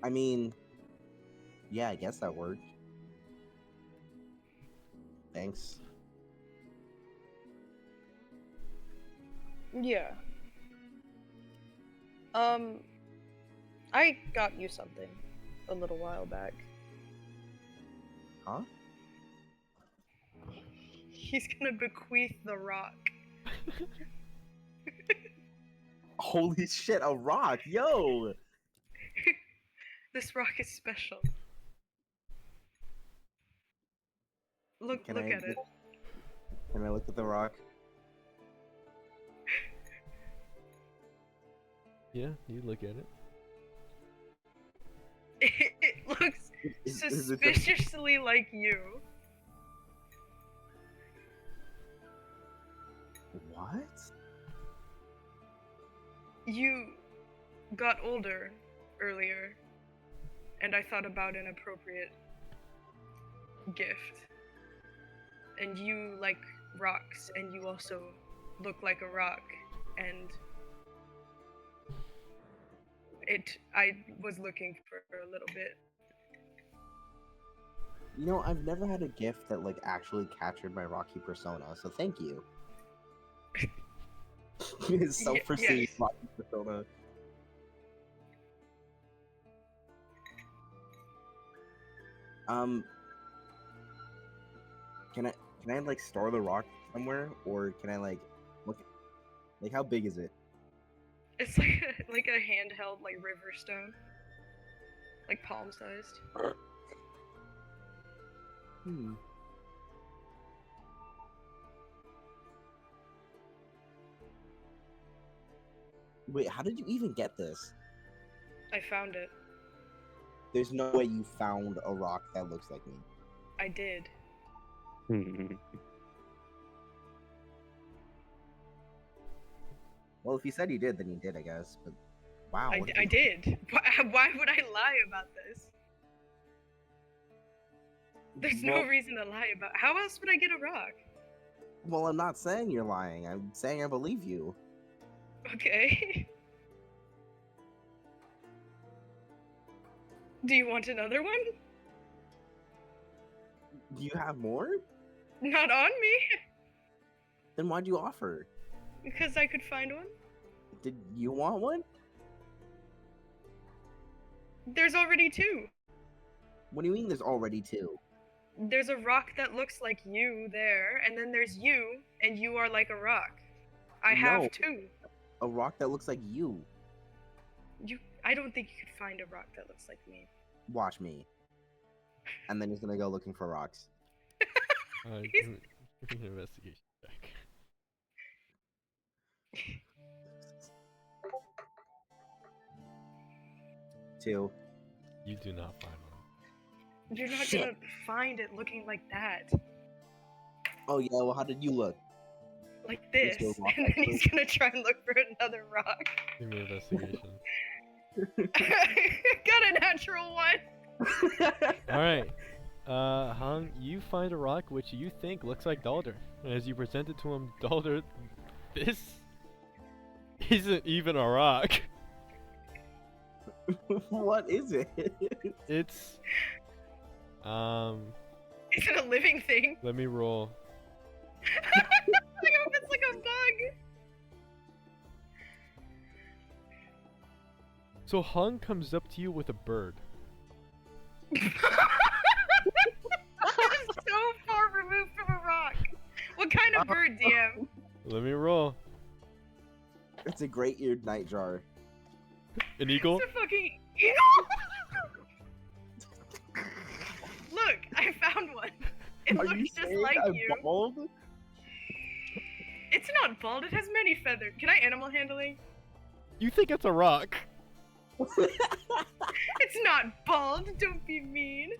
mean, yeah, I guess that worked. Thanks.
Yeah. I got you something a little while back.
Huh?
He's gonna bequeath the rock.
Holy shit, a rock, yo!
This rock is special. Look
Can
at
I
it.
Can I look at the rock?
Yeah, you look at it.
It looks
Is it
suspiciously like you.
What?
You got older earlier, and I thought about an appropriate gift. And you like rocks, and you also look like a rock, and I was looking for a little bit.
You know, I've never had a gift that like actually captured my Rocky persona, so thank you. His self-perceived
yes.
Rocky persona. Can I like store the rock somewhere, or can I like look? Like, how big is it?
It's like a handheld like river stone, like palm sized.
Hmm. Wait, how did you even get this?
I found it.
There's no way you found a rock that looks like me.
I did.
Well, if you said you did, then you did, I guess. But wow,
I did. Why would I lie about this? There's no reason to lie about. How else would I get a rock?
Well, I'm not saying you're lying. I'm saying I believe you.
Okay. Do you want another one?
Do you have more?
Not on me.
Then why'd you offer?
Because I could find one.
Did you want one?
There's already two.
What do you mean there's already two?
There's a rock that looks like you there, and then there's you, and you are like a rock. I
No.
have two.
A rock that looks like you.
I don't think you could find a rock that looks like me.
Watch me. And then he's gonna go looking for rocks.
Give me an investigation check.
Two.
You do not find one.
You're not
Shit.
gonna find it looking like that.
Oh yeah, well how did you look?
Like this.
Just go rock
And then
that
he's gonna try and look for another rock.
Give me an investigation.
Got a natural one.
Alright. Hung, you find a rock which you think looks like Dalder. And as you present it to him, Dalder, this isn't even a rock.
What is it?
It's
Is it a living thing?
let me roll.
I hope it's like a bug.
So Hung comes up to you with a bird.
That is so far removed from a rock. What kind of bird, DM?
Let me roll.
It's a great-eared nightjar.
An eagle?
It's a fucking eagle. Look, I found one. It
Are
looks
you
just
saying
like
I'm
you.
bald?
It's not bald. It has many feathers. Can I animal handling?
You think it's a rock?
It's not bald. Don't be mean.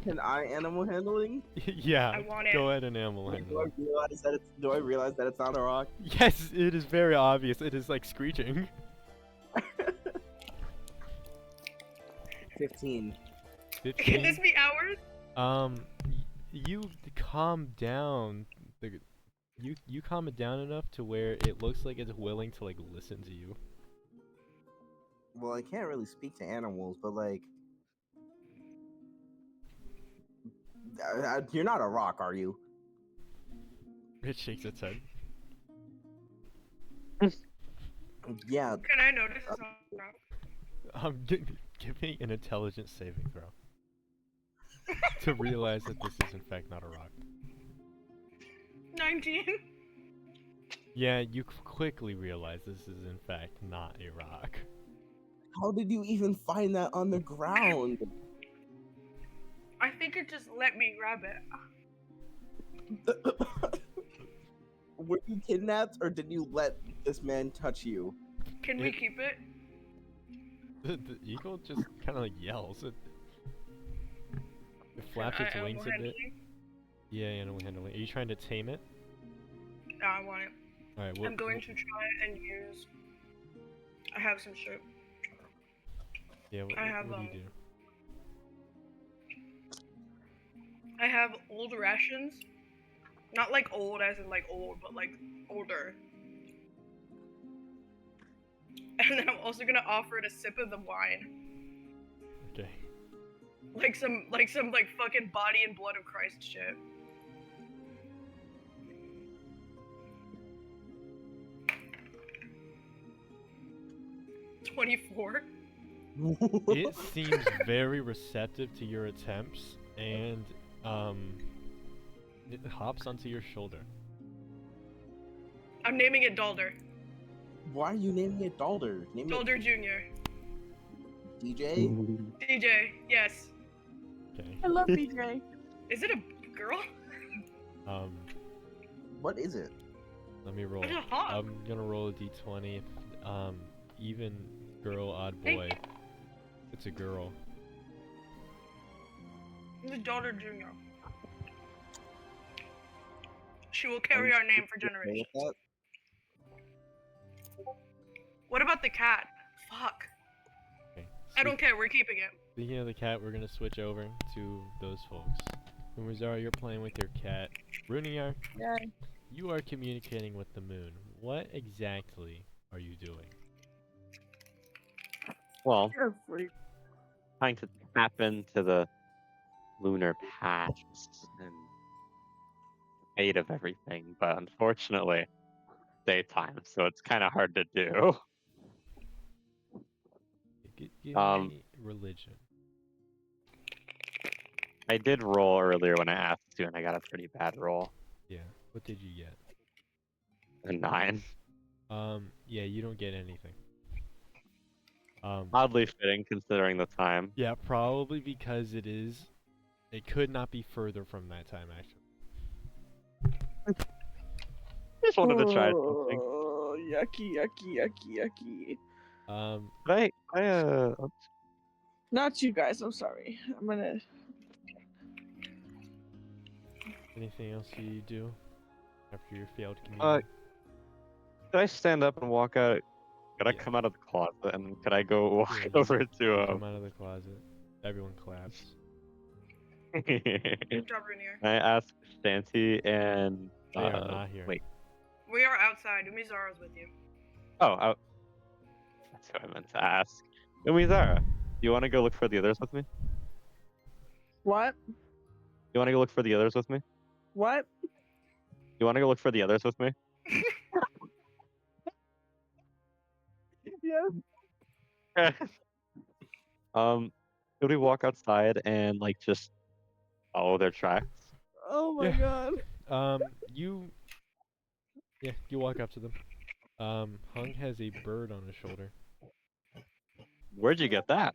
Can I animal handling?
Yeah.
I want it.
Go ahead and animal
Do
handle.
I realize that it's not a rock?
Yes, it is very obvious. It is like screeching.
15.
15.
Can this be ours?
You calm down. You calm it down enough to where it looks like it's willing to like listen to you.
Well, I can't really speak to animals, but like, you're not a rock, are you?
It shakes its head.
Yeah.
Can I notice it's not a rock?
Give me an intelligence saving throw to realize that this is in fact not a rock.
19.
Yeah, you quickly realize this is in fact not a rock.
How did you even find that on the ground?
I think it just let me grab it.
Were you kidnapped, or did you let this man touch you?
Can we keep it?
The eagle just kind of like yells. It flaps its wings a bit.
Handling?
Yeah, animal handling. Are you trying to tame it?
No, I want it.
Alright,
I'm going to try and use. I have some shit.
Yeah, what
I have,
do you do?
I have old rations. Not like old as in like old, but like older. And then I'm also gonna offer it a sip of the wine.
Okay.
Like some fucking body and blood of Christ shit. $24.
It seems very receptive to your attempts, and it hops onto your shoulder.
I'm naming it Dalder.
Why are you naming it Dalder? Name
Dalder Jr.
it DJ?
DJ, yes.
Okay.
I love BJ.
Is it a girl?
What is it?
Let me roll.
It's a hawk.
I'm gonna roll a d20. Even girl, odd boy. It's a girl.
It's Dalder Jr. She will carry our name for generations. What about the cat? Fuck.
Okay.
I don't care, we're keeping it.
Speaking of the cat, we're gonna switch over to those folks. Umazara, you're playing with your cat. Runiar,
Yeah.
you are communicating with the moon. What exactly are you doing?
Well,
You're free.
trying to tap into the lunar past and fate of everything, but unfortunately, daytime, so it's kind of hard to do.
Give
Um,
me religion.
I did roll earlier when I asked to, and I got a pretty bad roll.
Yeah. What did you get?
A 9.
Yeah, you don't get anything.
Oddly fitting considering the time.
Yeah, probably because it could not be further from that time, actually.
Just wanted to try something.
Oh, yucky, yucky, yucky, yucky. Not you guys. I'm sorry. I'm gonna.
Anything else you do after your failed communion?
Could I stand up and walk out? Could I
Yeah.
come out of the closet and could I go walk
Yeah,
over to
Come out of the closet. Everyone claps.
Good job, Rainier.
I asked Shanty and
They are not here.
wait.
We are outside. Umizara's with you.
Oh, that's what I meant to ask. Umizara, you want to go look for the others with me?
What?
You want to go look for the others with me?
What?
You want to go look for the others with me?
Yes.
Could we walk outside and like just follow their tracks?
Oh my
Yeah.
god.
You you walk up to them. Hung has a bird on his shoulder.
Where'd you get that?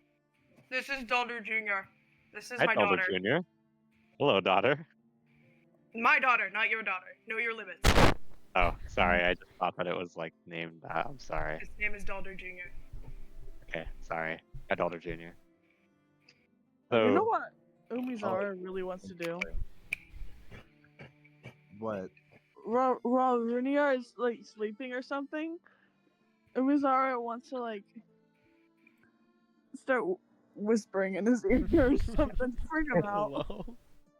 This is Daughter Jr. This is
Hi,
my
Elder
daughter.
Junior. Hello, daughter.
My daughter, not your daughter. Know your limits.
Oh, sorry. I just thought that it was like named that. I'm sorry.
His name is Daughter Jr.
Okay, sorry. Hi, Elder Junior.
You know
So,
what Umizara really wants to do?
What?
While Runiar is like sleeping or something, Umizara wants to like start whispering in his ear or something. Freak him out.
Hello?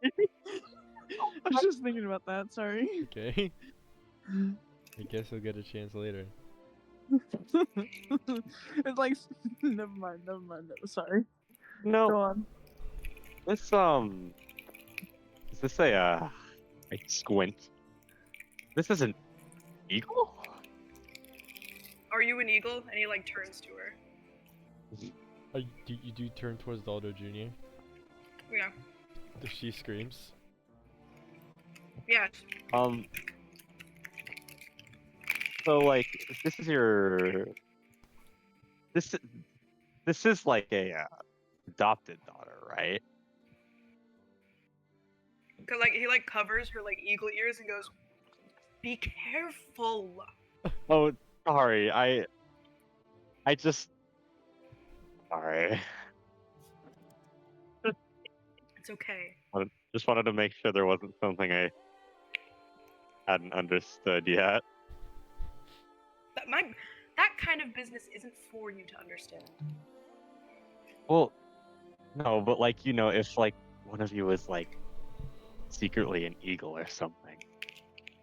I was just thinking about that. Sorry.
Okay. I guess he'll get a chance later.
It's like never mind. Sorry. Go
no,
on.
this is this a I squint. This is an eagle?
Are you an eagle? And he like turns to her.
You do turn towards Daldo Jr.
Yeah.
She screams.
Yeah.
So like this is your this is like a adopted daughter, right?
Cause like he like covers her like eagle ears and goes, "Be careful."
Oh, sorry. I just sorry.
It's okay.
Just wanted to make sure there wasn't something I hadn't understood yet.
That kind of business isn't for you to understand.
Well, no, but like if like one of you was like secretly an eagle or something,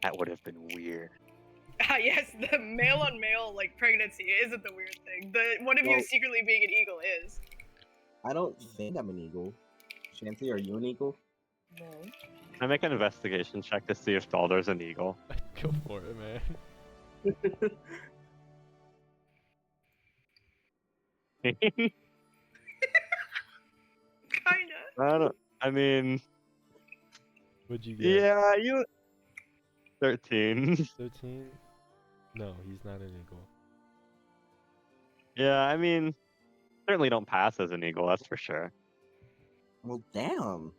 that would have been weird.
Ah, yes, the male on male like pregnancy isn't the weird thing. The one of you
Well-
secretly being an eagle is.
I don't think I'm an eagle. Shanty, are you an eagle?
No.
Can I make an investigation check to see if Dalder's an eagle?
Go for it, man.
Kinda.
I mean,
What'd you get?
yeah, 13.
13? No, he's not an eagle.
Yeah, I mean, certainly don't pass as an eagle, that's for sure.
Well, damn.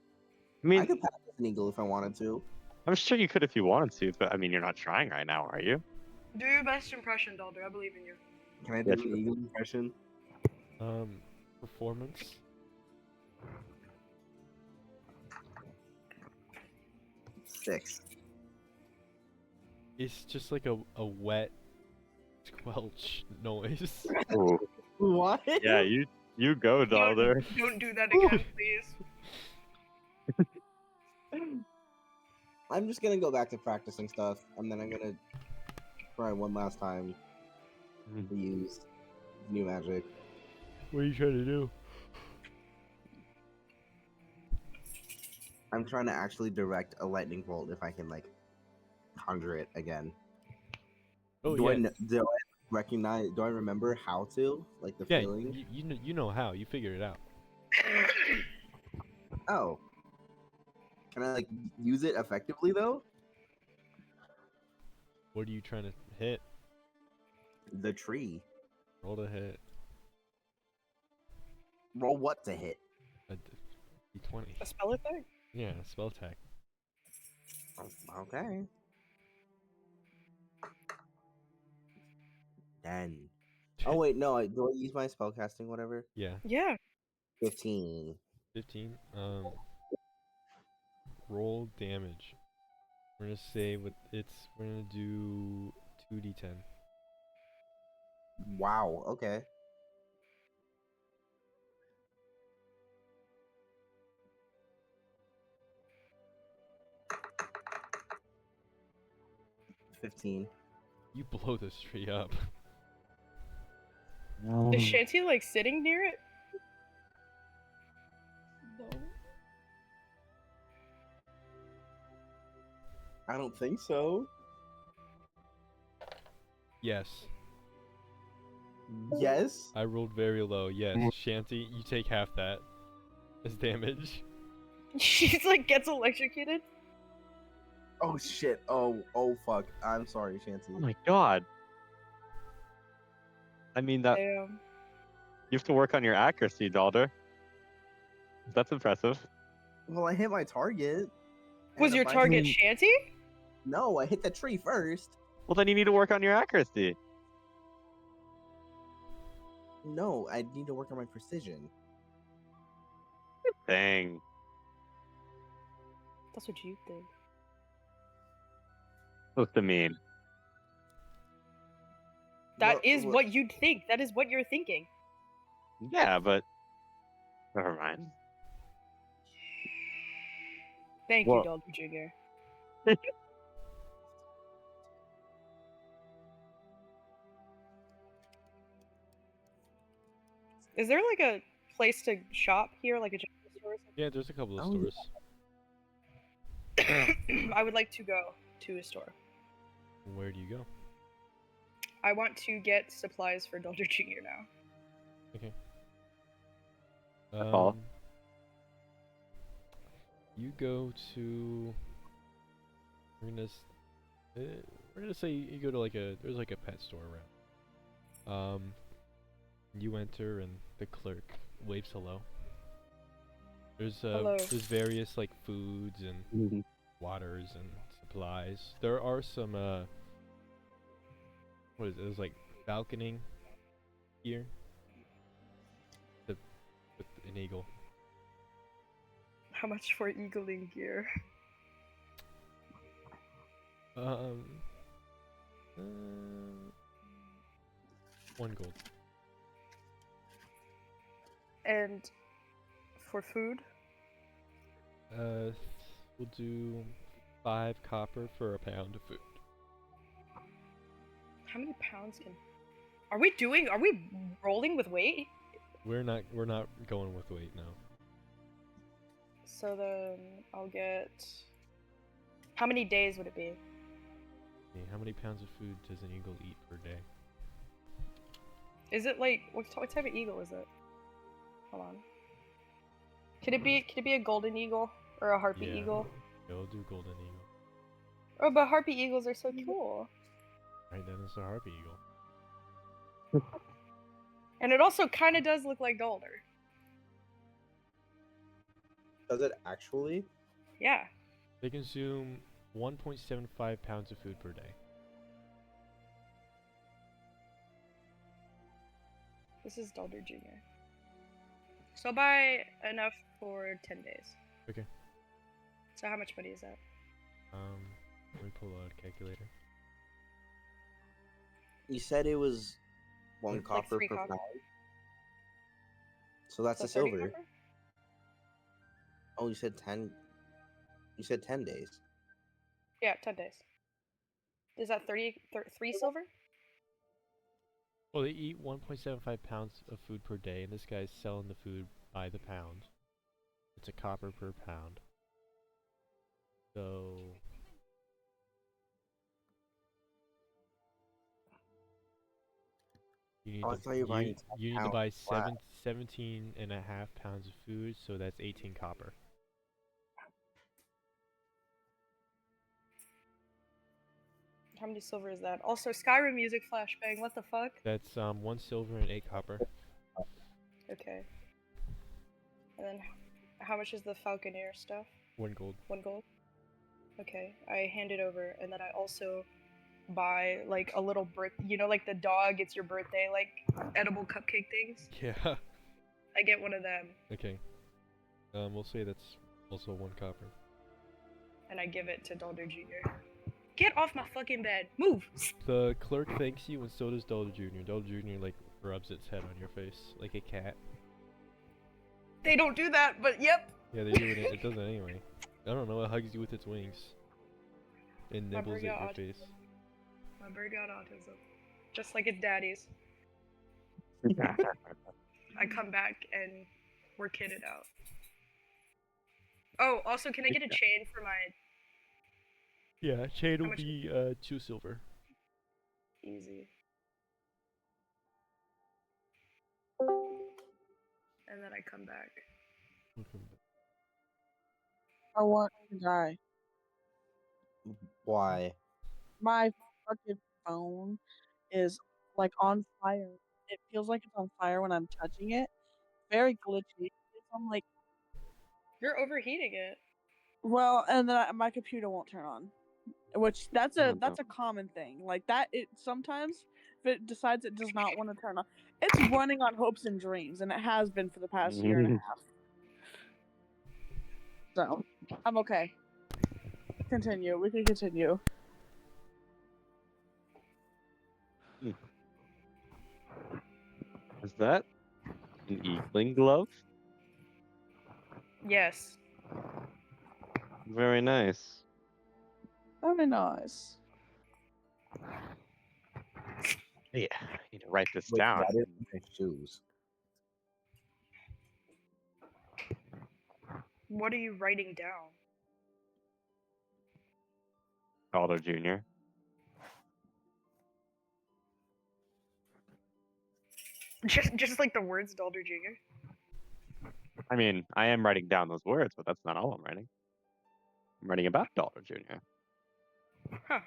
I mean,
I could pass as an eagle if I wanted to.
I'm sure you could if you wanted to, but I mean, you're not trying right now, are you?
Do your best impression, Dalder. I believe in you.
Can I do
Yes,
an
sure.
eagle impression?
Performance?
6.
It's just like a wet squelch noise.
Ooh.
What?
Yeah, you go, Dalder.
Don't do that again, please.
I'm just gonna go back to practicing stuff, and then I'm gonna try one last time to use new magic.
What are you trying to do?
I'm trying to actually direct a lightning bolt if I can like conjure it again.
Oh,
do
yeah.
do I recognize? Do I remember how to? Like the
Yeah,
feeling?
you know how. You figured it out.
Oh. Can I like use it effectively though?
What are you trying to hit?
The tree.
Roll to hit.
Roll what to hit?
A d20.
A spell attack?
Yeah, spell attack.
Okay. 10. Oh wait, no. Do I use my spellcasting whatever?
Yeah.
Yeah.
15.
15. Roll damage. We're gonna say what it's. We're gonna do 2d10.
Wow. Okay. $15.
You blow this tree up.
Is Shanty like sitting near it?
No.
I don't think so.
Yes.
Yes.
I rolled very low. Yes, Shanty, you take half that as damage.
She's like gets electrocuted.
Oh shit. Oh fuck. I'm sorry, Shanty.
Oh my god. I mean that
Damn.
you have to work on your accuracy, Dalder. That's impressive.
Well, I hit my target.
Was
and
your
if I
target
hit-
Shanty?
No, I hit the tree first.
Well, then you need to work on your accuracy.
No, I need to work on my precision.
Dang.
That's what you think.
What's the mean?
That
What-
is
what-
what you'd think. That is what you're thinking.
Yeah, but never mind.
Thank
Well-
you, Dalton Jr. Is there like a place to shop here, like a general store or
Yeah, there's a couple of
Oh,
stores.
something? I would like to go to a store.
Where do you go?
I want to get supplies for Dalton Jr. now.
Okay.
all.
You go to. We're gonna say you go to there's like a pet store around. You enter and the clerk waves hello.
Hello.
There's various like foods and waters and supplies. There are some what is it? There's like balconing here. With an eagle.
How much for eagling gear?
Uh, 1 gold.
And for food?
We'll do 5 copper for a pound of food.
How many pounds can... Are we rolling with weight?
We're not going with weight now.
So then I'll get... How many days would it be?
Okay, how many pounds of food does an eagle eat per day?
Is it like... What type of eagle is it? Hold on. Could it be a golden eagle? Or a harpy
Yeah.
eagle?
Yeah, we'll do golden eagle.
Oh, but harpy eagles are so cool.
Right, then it's a harpy eagle.
And it also kind of does look like Dalder.
Does it actually?
Yeah.
They consume 1.75 pounds of food per day.
This is Dalder Jr. So I'll buy enough for 10 days.
Okay.
So how much money is that?
Let me pull out a calculator.
You said it was one
Like
copper
3
per
copper.
pound. So that's
So
a
30
silver.
copper?
Oh, you said 10. You said 10 days.
Yeah, 10 days. Is that 3 silver?
Well, they eat 1.75 pounds of food per day, and this guy's selling the food by the pound. It's a copper per pound. So... You need,
Oh, I
to,
thought you were buying 10
you need to
pounds
buy
flat.
17.5 pounds of food, so that's 18 copper.
How many silver is that? Also, Skyrim music flashbang, what the fuck?
That's 1 silver and 8 copper.
Okay. And then, how much is the Falconeer stuff?
1 gold.
1 gold? Okay, I hand it over, and then I also buy, like, a little you know, like the dog, it's your birthday, like, edible cupcake things?
Yeah.
I get one of them,
Okay. We'll say that's also 1 copper.
and I give it to Dalder Jr. Get off my fucking bed! Move!
The clerk thanks you, and so does Dollar Jr. Dollar Jr. like rubs its head on your face like a cat.
They don't do that, but yep!
Yeah, they do it. It does it anyway. I don't know. It hugs you with its wings. It
My
nibbles
bird
at
got
your
autism.
face.
My bird got autism. Just like its daddy's. I come back and we're kitted out. Oh, also, can I get a chain for my...
Yeah, chain will
much-
be 2 silver.
Easy. I come back.
I want to die.
Why?
My fucking phone is like on fire. It feels like it's on fire when I'm touching it. Very glitchy. I'm like,
You're overheating it.
well, and then my computer won't turn on. Which that's
Oh,
a
no.
common thing. Like that, it sometimes if it decides it does not want to turn on, it's running on hopes and dreams, and it has been for the past year and a half. So I'm okay. Continue. We can continue.
Is that an eagling glove?
Yes.
Very nice.
Very nice.
Yeah, I need to write this
Wait,
down.
that is my shoes.
What are you writing down?
Calder Jr.
Just like the words Dalder Jr.
I mean, I am writing down those words, but that's not all I'm writing. I'm writing about Calder Jr.
Huh.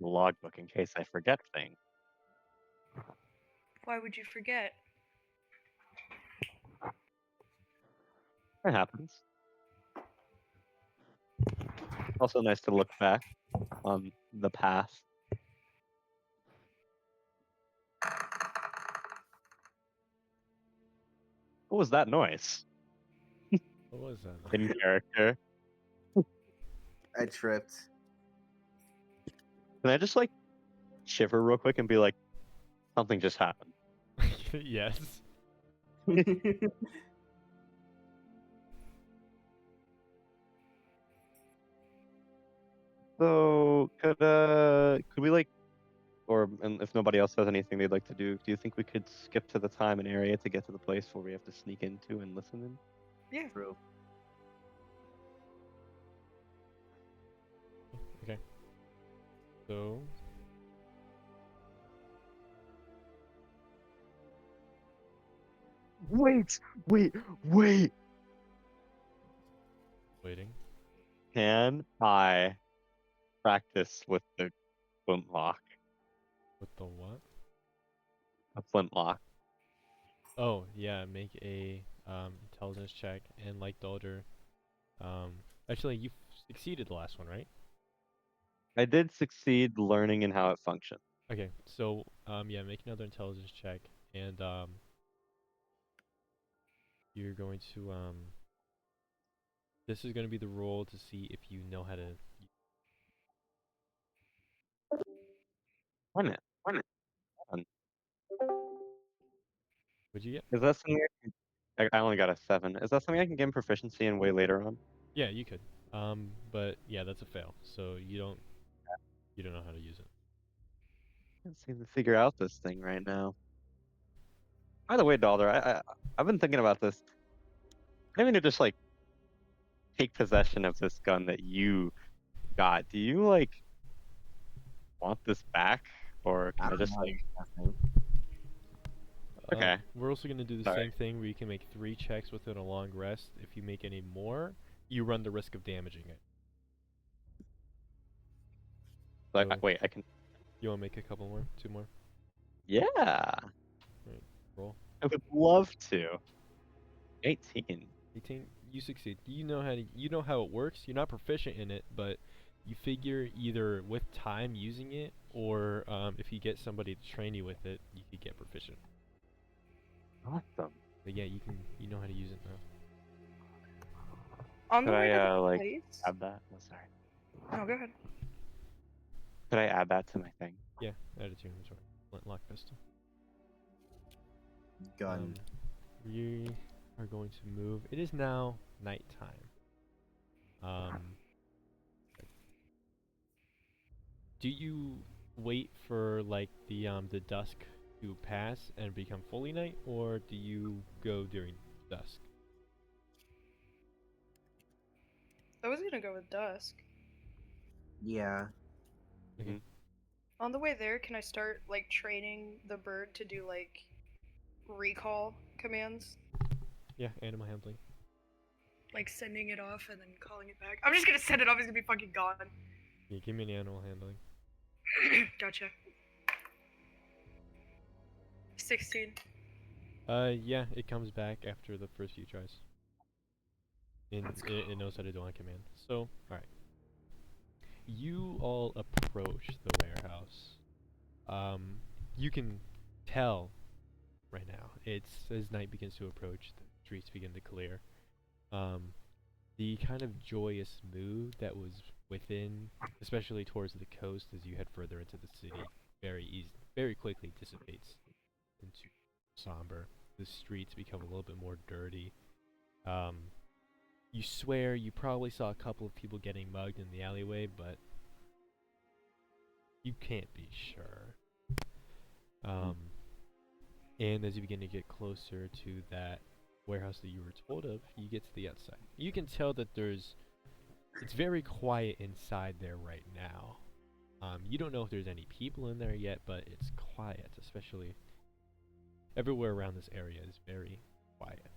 The logbook in case I forget things.
Why would you forget?
It happens. Also nice to look back on the past. What was that noise?
What was that?
In character.
I tripped.
Can I just like shiver real quick and be like, something just happened?
Yes.
So could we like, or and if nobody else has anything they'd like to do you think we could skip to the time and area to get to the place where we have to sneak into and listen in?
Yeah.
True.
Okay. So.
Wait.
Waiting.
Can I practice with the flintlock?
With the what?
A flintlock.
Oh yeah, make a intelligence check, and like Dolder, actually you succeeded the last one, right?
I did succeed learning in how it functions.
Okay, so yeah, make another intelligence check, and you're going to this is going to be the roll to see if you know how to.
One it. One.
What'd you get?
Is that something I only got a 7. Is that something I can gain proficiency in way later on?
Yeah, you could. But yeah, that's a fail. So you don't know how to use it.
Can't seem to figure out this thing right now. By the way, Dalder, I've been thinking about this. I mean to just like take possession of this gun that you got. Do you like want this back, or
I
can I
don't
just
know.
like?
Nothing.
Okay.
We're also going to do the
Sorry.
same thing where you can make 3 checks within a long rest. If you make any more, you run the risk of damaging it.
Like,
So,
wait, I can.
you want to make a couple more? 2 more?
Yeah,
Right. Roll.
I would love to. 18.
18. You succeed. You know how it works. You're not proficient in it, but you figure either with time using it, or if you get somebody to train you with it, you could get proficient.
Awesome.
But yeah, you know how to use it now.
On the
Could
way to
I
the
like
place.
add that? Oh, sorry.
No, go ahead.
Could I add that to my thing?
Yeah, add it to your inventory. Flintlock pistol.
Gun.
We are going to move. It is now nighttime. Do you wait for like the dusk to pass and become fully night, or do you go during dusk?
I was gonna go with dusk.
Yeah.
Okay.
Mhm.
On the way there, can I start like training the bird to do like recall commands?
Yeah, animal handling.
Like sending it off and then calling it back. I'm just gonna send it off, it's gonna be fucking gone.
Yeah, give me an animal handling.
Gotcha. 16.
Yeah, it comes back after the first few tries. And it knows how to do on command. So, alright. You all approach the warehouse. You can tell right now. It's as night begins to approach, the streets begin to clear. The kind of joyous mood that was within, especially towards the coast as you head further into the city, very quickly dissipates into somber. The streets become a little bit more dirty. You swear you probably saw a couple of people getting mugged in the alleyway, but you can't be sure. And as you begin to get closer to that warehouse that you were told of, you get to the outside. You can tell that it's very quiet inside there right now. You don't know if there's any people in there yet, but it's quiet, especially everywhere around this area is very quiet.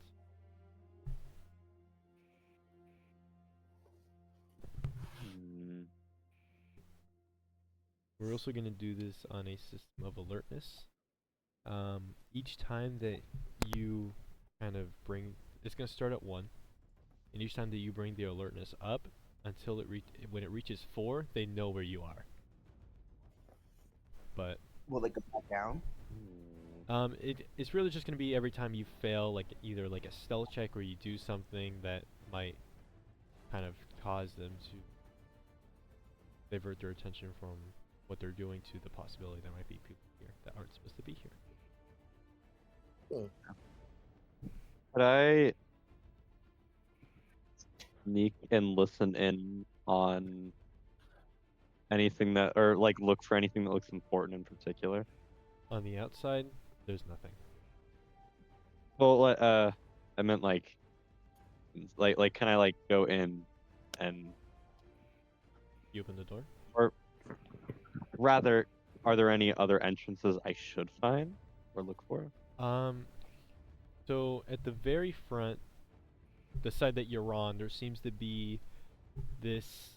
We're also going to do this on a system of alertness. Each time that you kind of it's going to start at 1, and each time that you bring the alertness up until when it reaches 4, they know where you are. But
Will they go back down?
it's really just going to be every time you fail, like either like a stealth check or you do something that might kind of cause them to divert their attention from what they're doing to the possibility there might be people here that aren't supposed to be here.
Could I sneak and listen in on anything that, or like look for anything that looks important in particular?
On the outside, there's nothing.
Well, I meant like, can I like go in and,
You open the door?
or rather, are there any other entrances I should find or look for?
So at the very front, the side that you're on, there seems to be these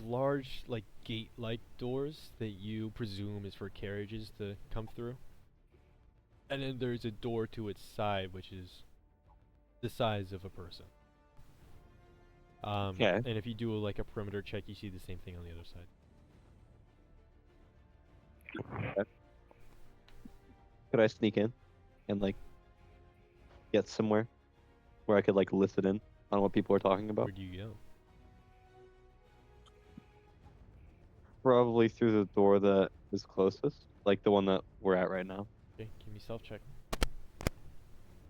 large like gate-like doors that you presume is for carriages to come through. And then there's a door to its side, which is the size of a person.
Okay.
And if you do like a perimeter check, you see the same thing on the other side.
Could I sneak in and like get somewhere where I could like listen in on what people are talking about?
Where do you go?
Probably through the door that is closest, like the one that we're at right now.
Okay, give me self check.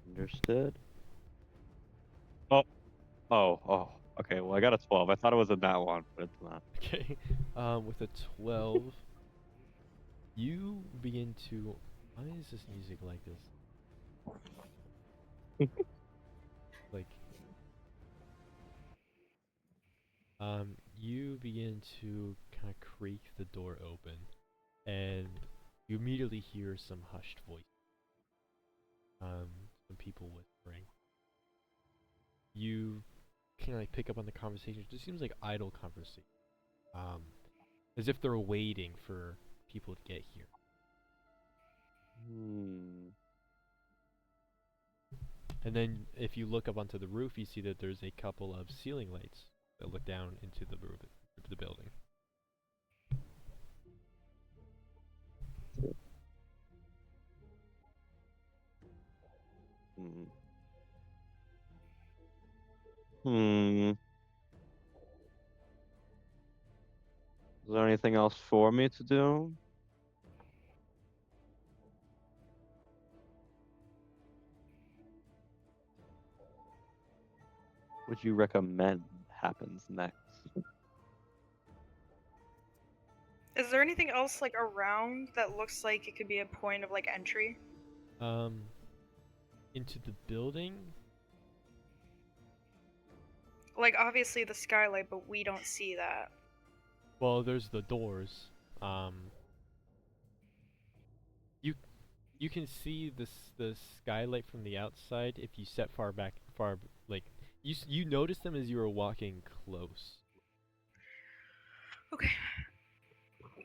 Understood. Oh. Okay, well I got a 12. I thought it was a that one, but it's not.
Okay. With a 12, you begin to. Why is this music like this? Like, you begin to kind of creak the door open, and you immediately hear some hushed voice. Some people whispering. You kind of like pick up on the conversation. It just seems like idle conversation. As if they're waiting for people to get here. And then if you look up onto the roof, you see that there's a couple of ceiling lights that look down into the roof of the building.
Is there anything else for me to do? Would you recommend happens next?
Is there anything else like around that looks like it could be a point of like entry?
Into the building?
Like obviously the skylight, but we don't see that.
Well, there's the doors you you can see the skylight from the outside if you set like you noticed them as you were walking close.
Okay.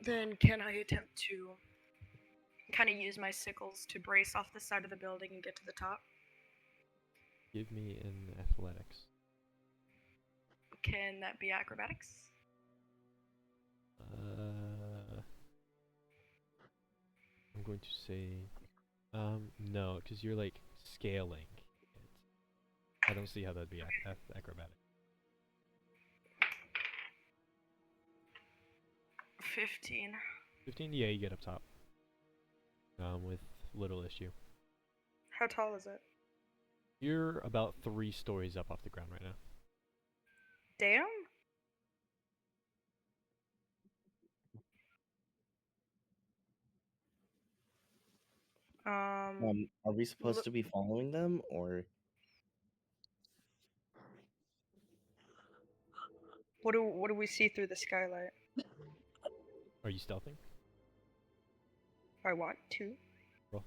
Then can I attempt to kind of use my sickles to brace off the side of the building and get to the top?
Give me an athletics.
Can that be acrobatics?
I'm going to say, no, because you're like scaling it. I don't see how that'd be acrobatic.
15.
15, yeah, you get up top. With little issue.
How tall is it?
You're about 3 stories up off the ground right now.
Damn.
Are we supposed to be following them, or
what do we see through the skylight?
Are you stealthing?
I want to.
Roll.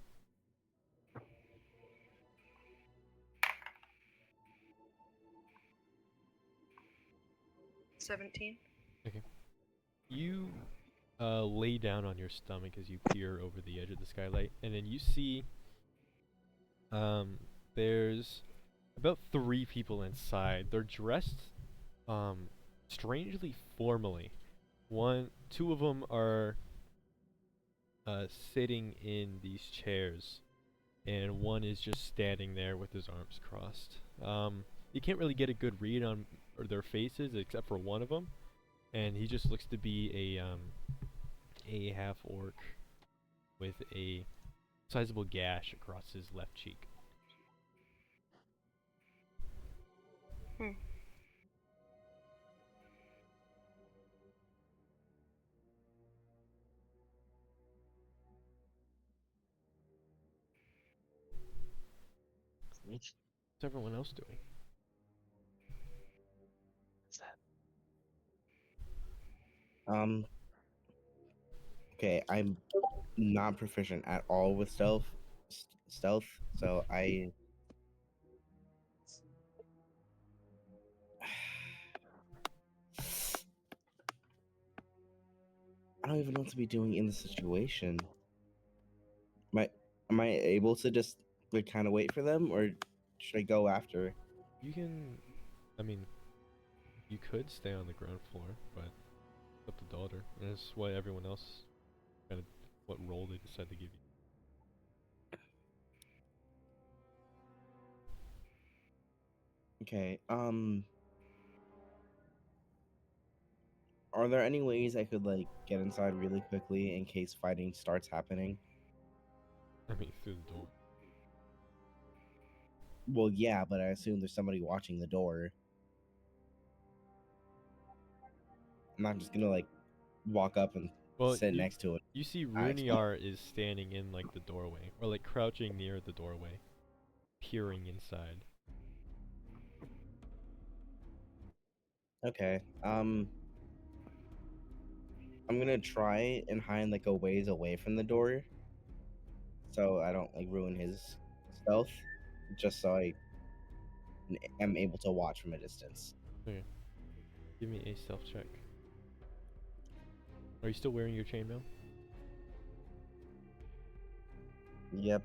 $17.
Okay. You lay down on your stomach as you peer over the edge of the skylight, and then you see there's about 3 people inside. They're dressed strangely formally. 2 of them are sitting in these chairs, and one is just standing there with his arms crossed. You can't really get a good read on their faces except for one of them, and he just looks to be a half orc with a sizable gash across his left cheek. What's everyone else doing?
Okay, I'm not proficient at all with stealth, so I don't even know what to be doing in this situation. Am I able to just like kind of wait for them, or should I go after?
You can, I mean, you could stay on the ground floor, but it's up to daughter. And that's why everyone else kind of what role they decide to give you.
Okay. Are there any ways I could like get inside really quickly in case fighting starts happening?
I mean, through the door.
Well, yeah, but I assume there's somebody watching the door. I'm not just gonna like walk up and sit next to it.
You see Runiar is standing in like the doorway, or like crouching near the doorway, peering inside.
Okay. I'm gonna try and hide like a ways away from the door, so I don't like ruin his stealth, just so I am able to watch from a distance.
Okay. Give me a stealth check. Are you still wearing your chainmail?
Yep.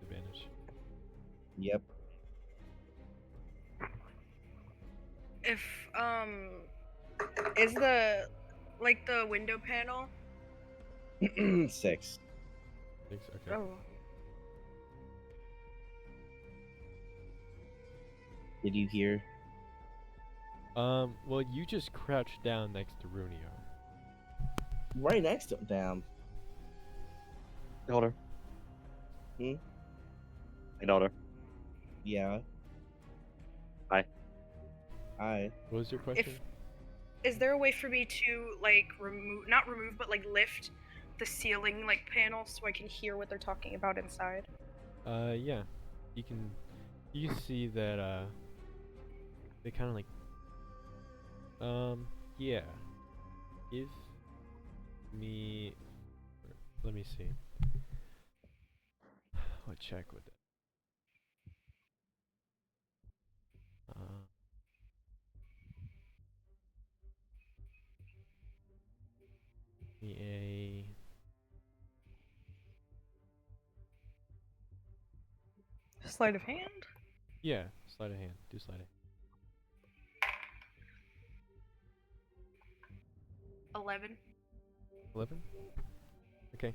Advantage.
Yep.
If is the like the window panel?
6.
6. Okay.
Oh.
Did you hear?
Well, you just crouched down next to Runiar.
Right next to him. Damn.
Daughter.
Hmm?
Hey, daughter.
Yeah.
Hi.
What was your question?
Is there a way for me to like not remove, but like lift the ceiling like panel so I can hear what they're talking about inside?
Yeah. You can see that they kind of like yeah. me. Let me see. I'll check with it. A.
Sleight of hand?
Yeah, sleight of hand. Do sleight of hand.
11.
11? Okay.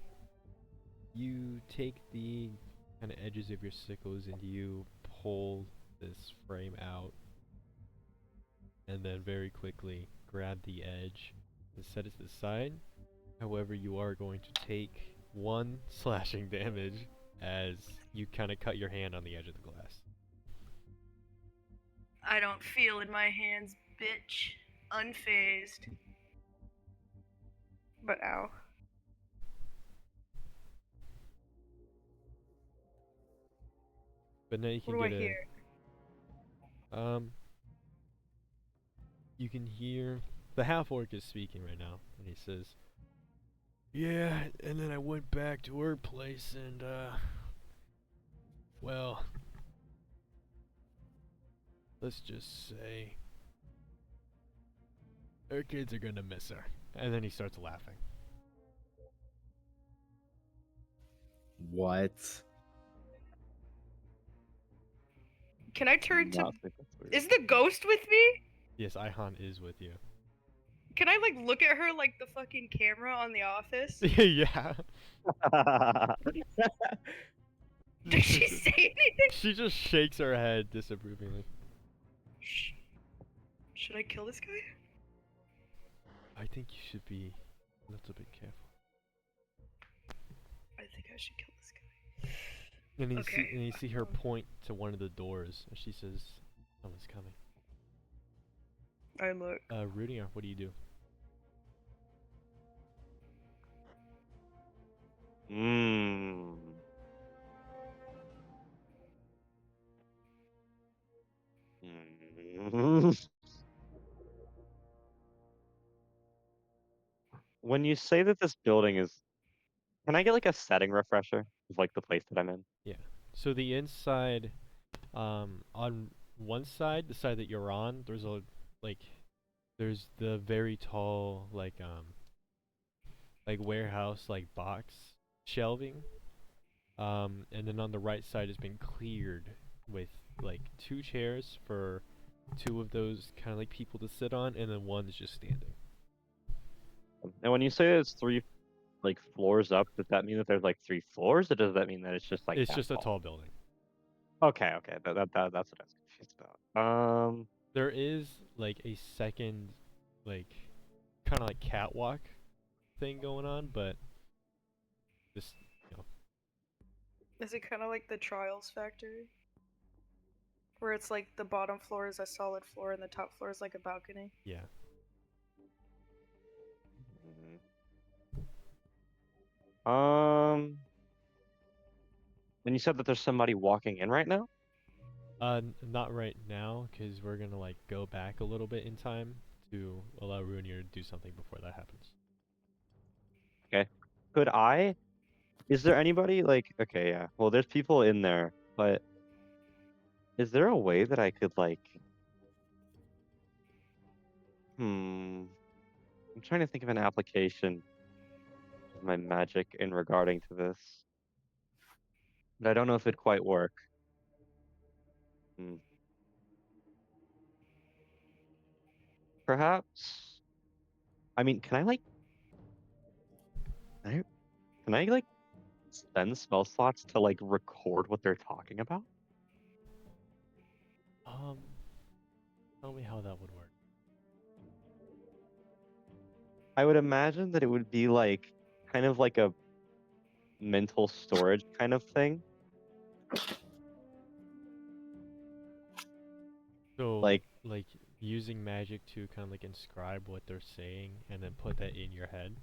You take the kind of edges of your sickles and you pull this frame out. And then very quickly grab the edge and set it to the side. However, you are going to take 1 slashing damage as you kind of cut your hand on the edge of the glass.
I don't feel in my hands, bitch. Unfazed. But ow.
But now you
What
can
do I
get
hear?
you can hear the half-orc is speaking right now, and he says, "Yeah, and then I went back to her place and, well, let's just say her kids are gonna miss her." And then he starts laughing.
What?
Can I turn to...
Not think that's weird.
Is the ghost with me?
Yes, Ihan is with you.
Can I, like, look at her like the fucking camera on The Office?
Yeah.
Does she say anything?
She just shakes her head disapprovingly.
Shh. Should I kill this guy?
I think you should be a little bit careful.
I think I should kill this guy.
And you
Okay.
see, and you see her point to one of the doors, and she says, "Someone's coming."
I look.
Rudier, what do you do?
When you say that this building is, can I get like a setting refresher of like the place that I'm in?
Yeah. So the inside, on one side, the side that you're on, there's there's the very tall, like warehouse, like box shelving. And then on the right side has been cleared with like 2 chairs for 2 of those kind of like people to sit on, and then one's just standing.
And when you say it's 3 like floors up, does that mean that there's like 3 floors, or does that mean that it's just like
It's
that
just a
tall?
tall building.
Okay, that's what I was confused about.
There is like a second, like kind of like catwalk thing going on, but just
Is it kind of like the Trials Factory? Where it's like the bottom floor is a solid floor and the top floor is like a balcony?
yeah.
And you said that there's somebody walking in right now?
Not right now, because we're gonna like go back a little bit in time to allow Runier to do something before that happens.
Okay. Could I? Is there anybody like? Okay, yeah. Well, there's people in there, but is there a way that I could like? I'm trying to think of an application of my magic in regarding to this, but I don't know if it'd quite work. Perhaps. I mean, can I like? Can I like spend spell slots to like record what they're talking about?
Tell me how that would work.
I would imagine that it would be like kind of like a mental storage kind of thing.
So
Like,
using magic to kind of like inscribe what they're saying and then put that in your head.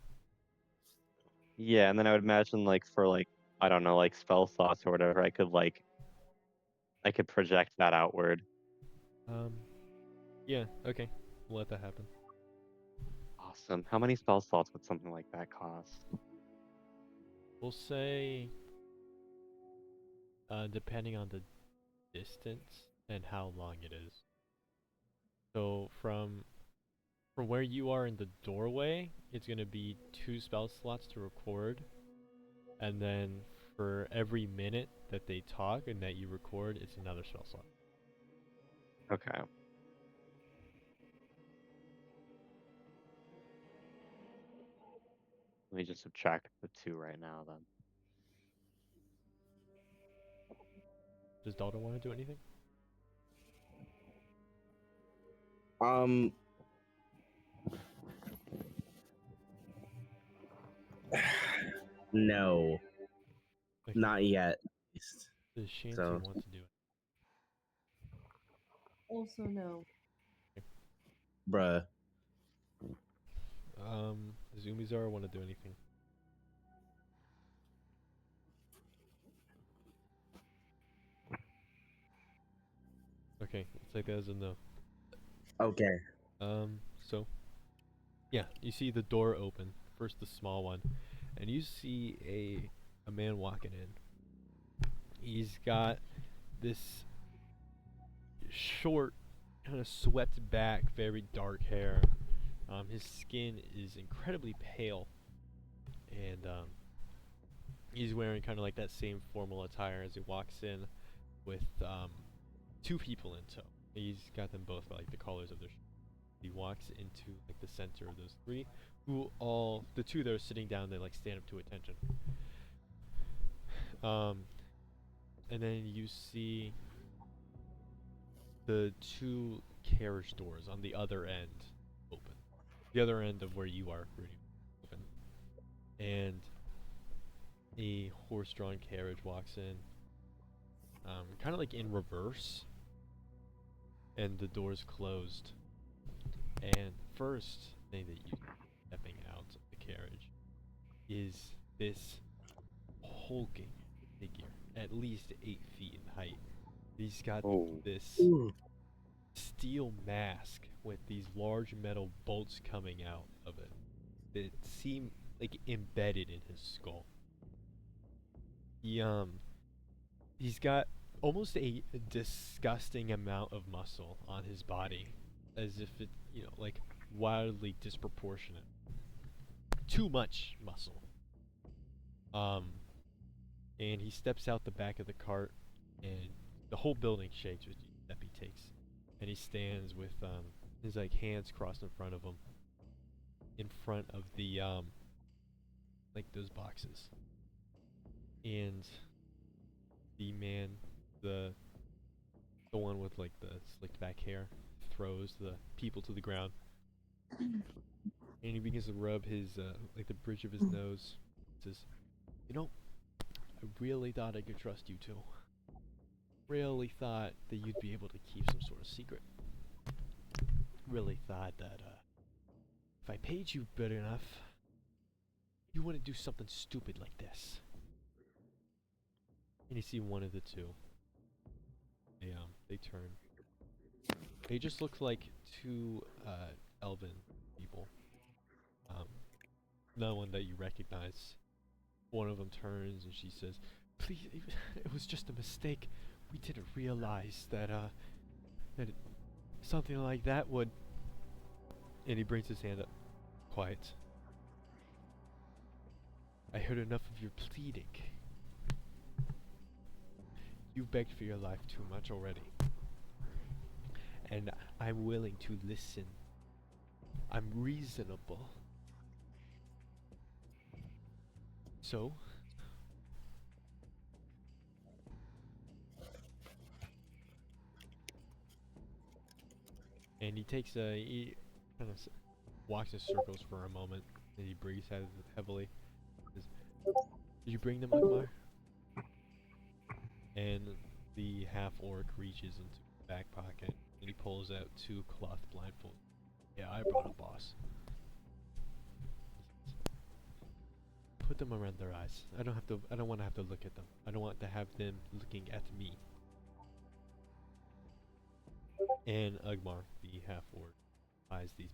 yeah, and then I would imagine like for like, I don't know, like spell slots or whatever, I could project that outward.
Yeah, okay. We'll let that happen.
Awesome. Listen, how many spell slots would something like that cost?
We'll say, depending on the distance and how long it is. So from where you are in the doorway, it's gonna be 2 spell slots to record, and then for every minute that they talk and that you record, it's another spell slot.
Okay. Let me just subtract the 2 right now then.
Does Dalton want to do anything?
Um. No,
Okay.
not yet. At least.
Does Shanty
So-
want to do it?
Also, no.
Bruh.
Does Umizara want to do anything? Okay, let's take that as a no.
Okay.
So yeah, you see the door open, first the small one, and you see a man walking in. He's got this short, kind of swept back, very dark hair. His skin is incredibly pale, and he's wearing kind of like that same formal attire as he walks in, with 2 people in tow. He's got them both by, like, the collars of their shirts. He walks into like the center of those 3, who all the 2 that are sitting down, they like stand up to attention. And then you see the 2 carriage doors on the other end open. The other end of where you are, Rudy, open. And a horse-drawn carriage walks in, kind of like in reverse, and the doors closed. And first thing that you stepping out of the carriage is this hulking figure, at least 8 feet in height. He's got this steel mask with these large metal bolts coming out of it that seem like embedded in his skull. He's got almost a disgusting amount of muscle on his body, as if it, like wildly disproportionate. Too much muscle. And he steps out the back of the cart, and the whole building shakes with each step he takes. And he stands with his like hands crossed in front of him, in front of the like those boxes. And the man, the one with like the slicked back hair, throws the people to the ground, and he begins to rub his like the bridge of his nose. Says, I really thought I could trust you two. Really thought that you'd be able to keep some sort of secret. Really thought that if I paid you good enough, you wouldn't do something stupid like this. And you see one of the 2. They turn. They just look like 2 elven people. No one that you recognize. One of them turns and she says, "Please, it was just a mistake. We didn't realize that something like that would." And he brings his hand up. Quiet. I heard enough of your pleading. You begged for your life too much already. And I'm willing to listen. I'm reasonable. So, and he takes he kind of walks in circles for a moment, and he breathes heavily. Says, "Did you bring them, Agmar?" And the half orc reaches into his back pocket and he pulls out 2 cloth blindfolds. "Yeah, I brought a boss." "Put them around their eyes. I don't want to have to look at them. I don't want to have them looking at me." And Ugmar, the half orc, eyes these.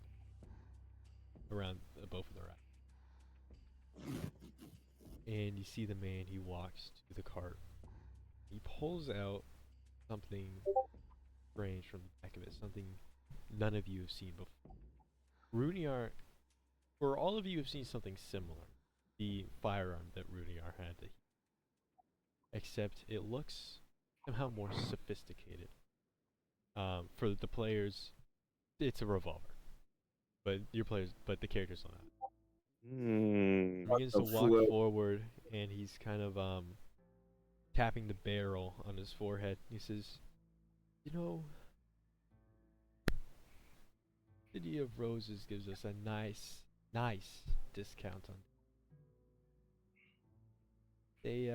around both of their eyes. And you see the man, he walks to the cart. He pulls out something strange from the back of it, something none of you have seen before. Runiar, or all of you have seen something similar. The firearm that Runiar had, except it looks somehow more sophisticated. For the players, it's a revolver, but the characters don't have it. He begins to walk forward, and he's kind of tapping the barrel on his forehead. He says, "You know, City of Roses gives us a nice discount on. They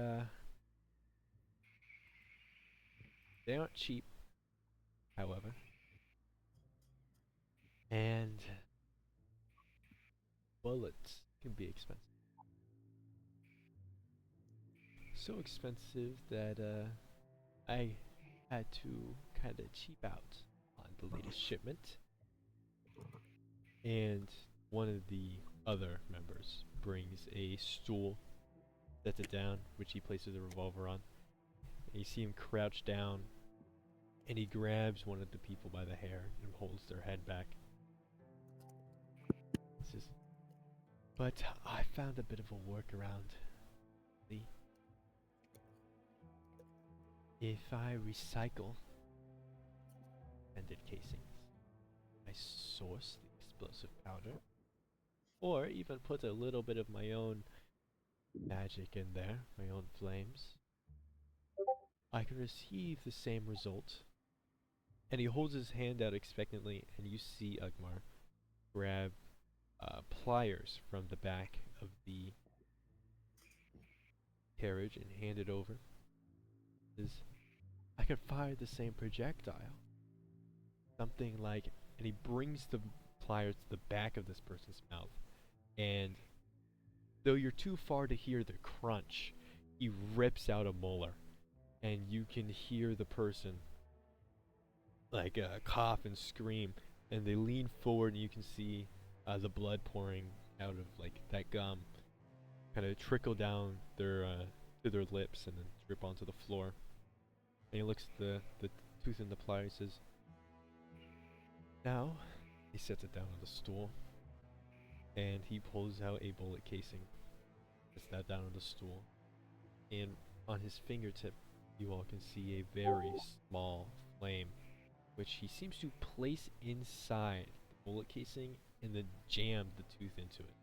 aren't cheap, however, and bullets can be expensive. So expensive that I had to kind of cheap out on the latest shipment." And one of the other members brings a stool, sets it down, which he places a revolver on. And you see him crouch down, and he grabs one of the people by the hair and holds their head back. He says, "But I found a bit of a workaround, Lee. If I recycle extended casings, I source the explosive powder, or even put a little bit of my own magic in there, my own flames, I can receive the same result." And he holds his hand out expectantly, and you see Ugmar grab pliers from the back of the carriage and hand it over. He says, "I can fire the same projectile. Something like," and he brings the pliers to the back of this person's mouth. And though you're too far to hear the crunch, he rips out a molar, and you can hear the person like cough and scream, and they lean forward, and you can see the blood pouring out of like that gum, kind of trickle down their to their lips and then drip onto the floor. And he looks at the tooth in the plier and says, "Now," he sets it down on the stool, and he pulls out a bullet casing, sets that down on the stool, and on his fingertip, you all can see a very small flame, which he seems to place inside the bullet casing and then jam the tooth into it.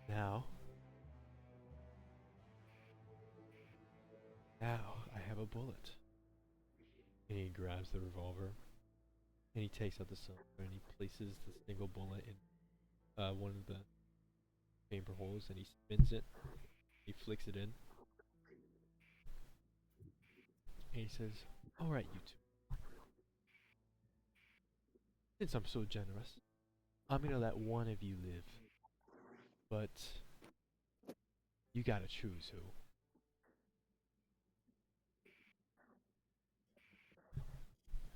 Now I have a bullet." And he grabs the revolver, and he takes out the cylinder, and he places the single bullet in one of the chamber holes, and he spins it, he flicks it in, and he says, "Alright, you two. Since I'm so generous, I'm gonna let one of you live. But you gotta choose who."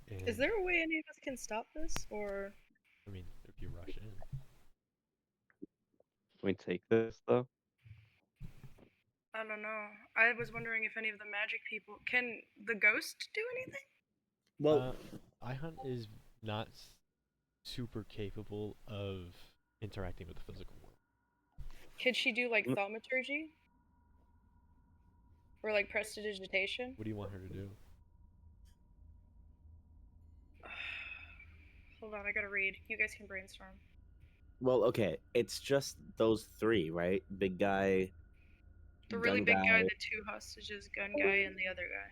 And,
Is there a way any of us can stop this, or
I mean, if you rush in.
Can we take this though?
I don't know. I was wondering if any of the magic people can the ghost do anything?
Well,
iHunt is not super capable of interacting with the physical world.
Could she do like
Mm.
thaumaturgy? Or like prestidigitation?
What do you want her to do?
Hold on, I gotta read. You guys can brainstorm.
well, okay. It's just those three, right? Big guy,
The really
gun
big guy,
guy.
the two hostages, gun guy, and the other guy.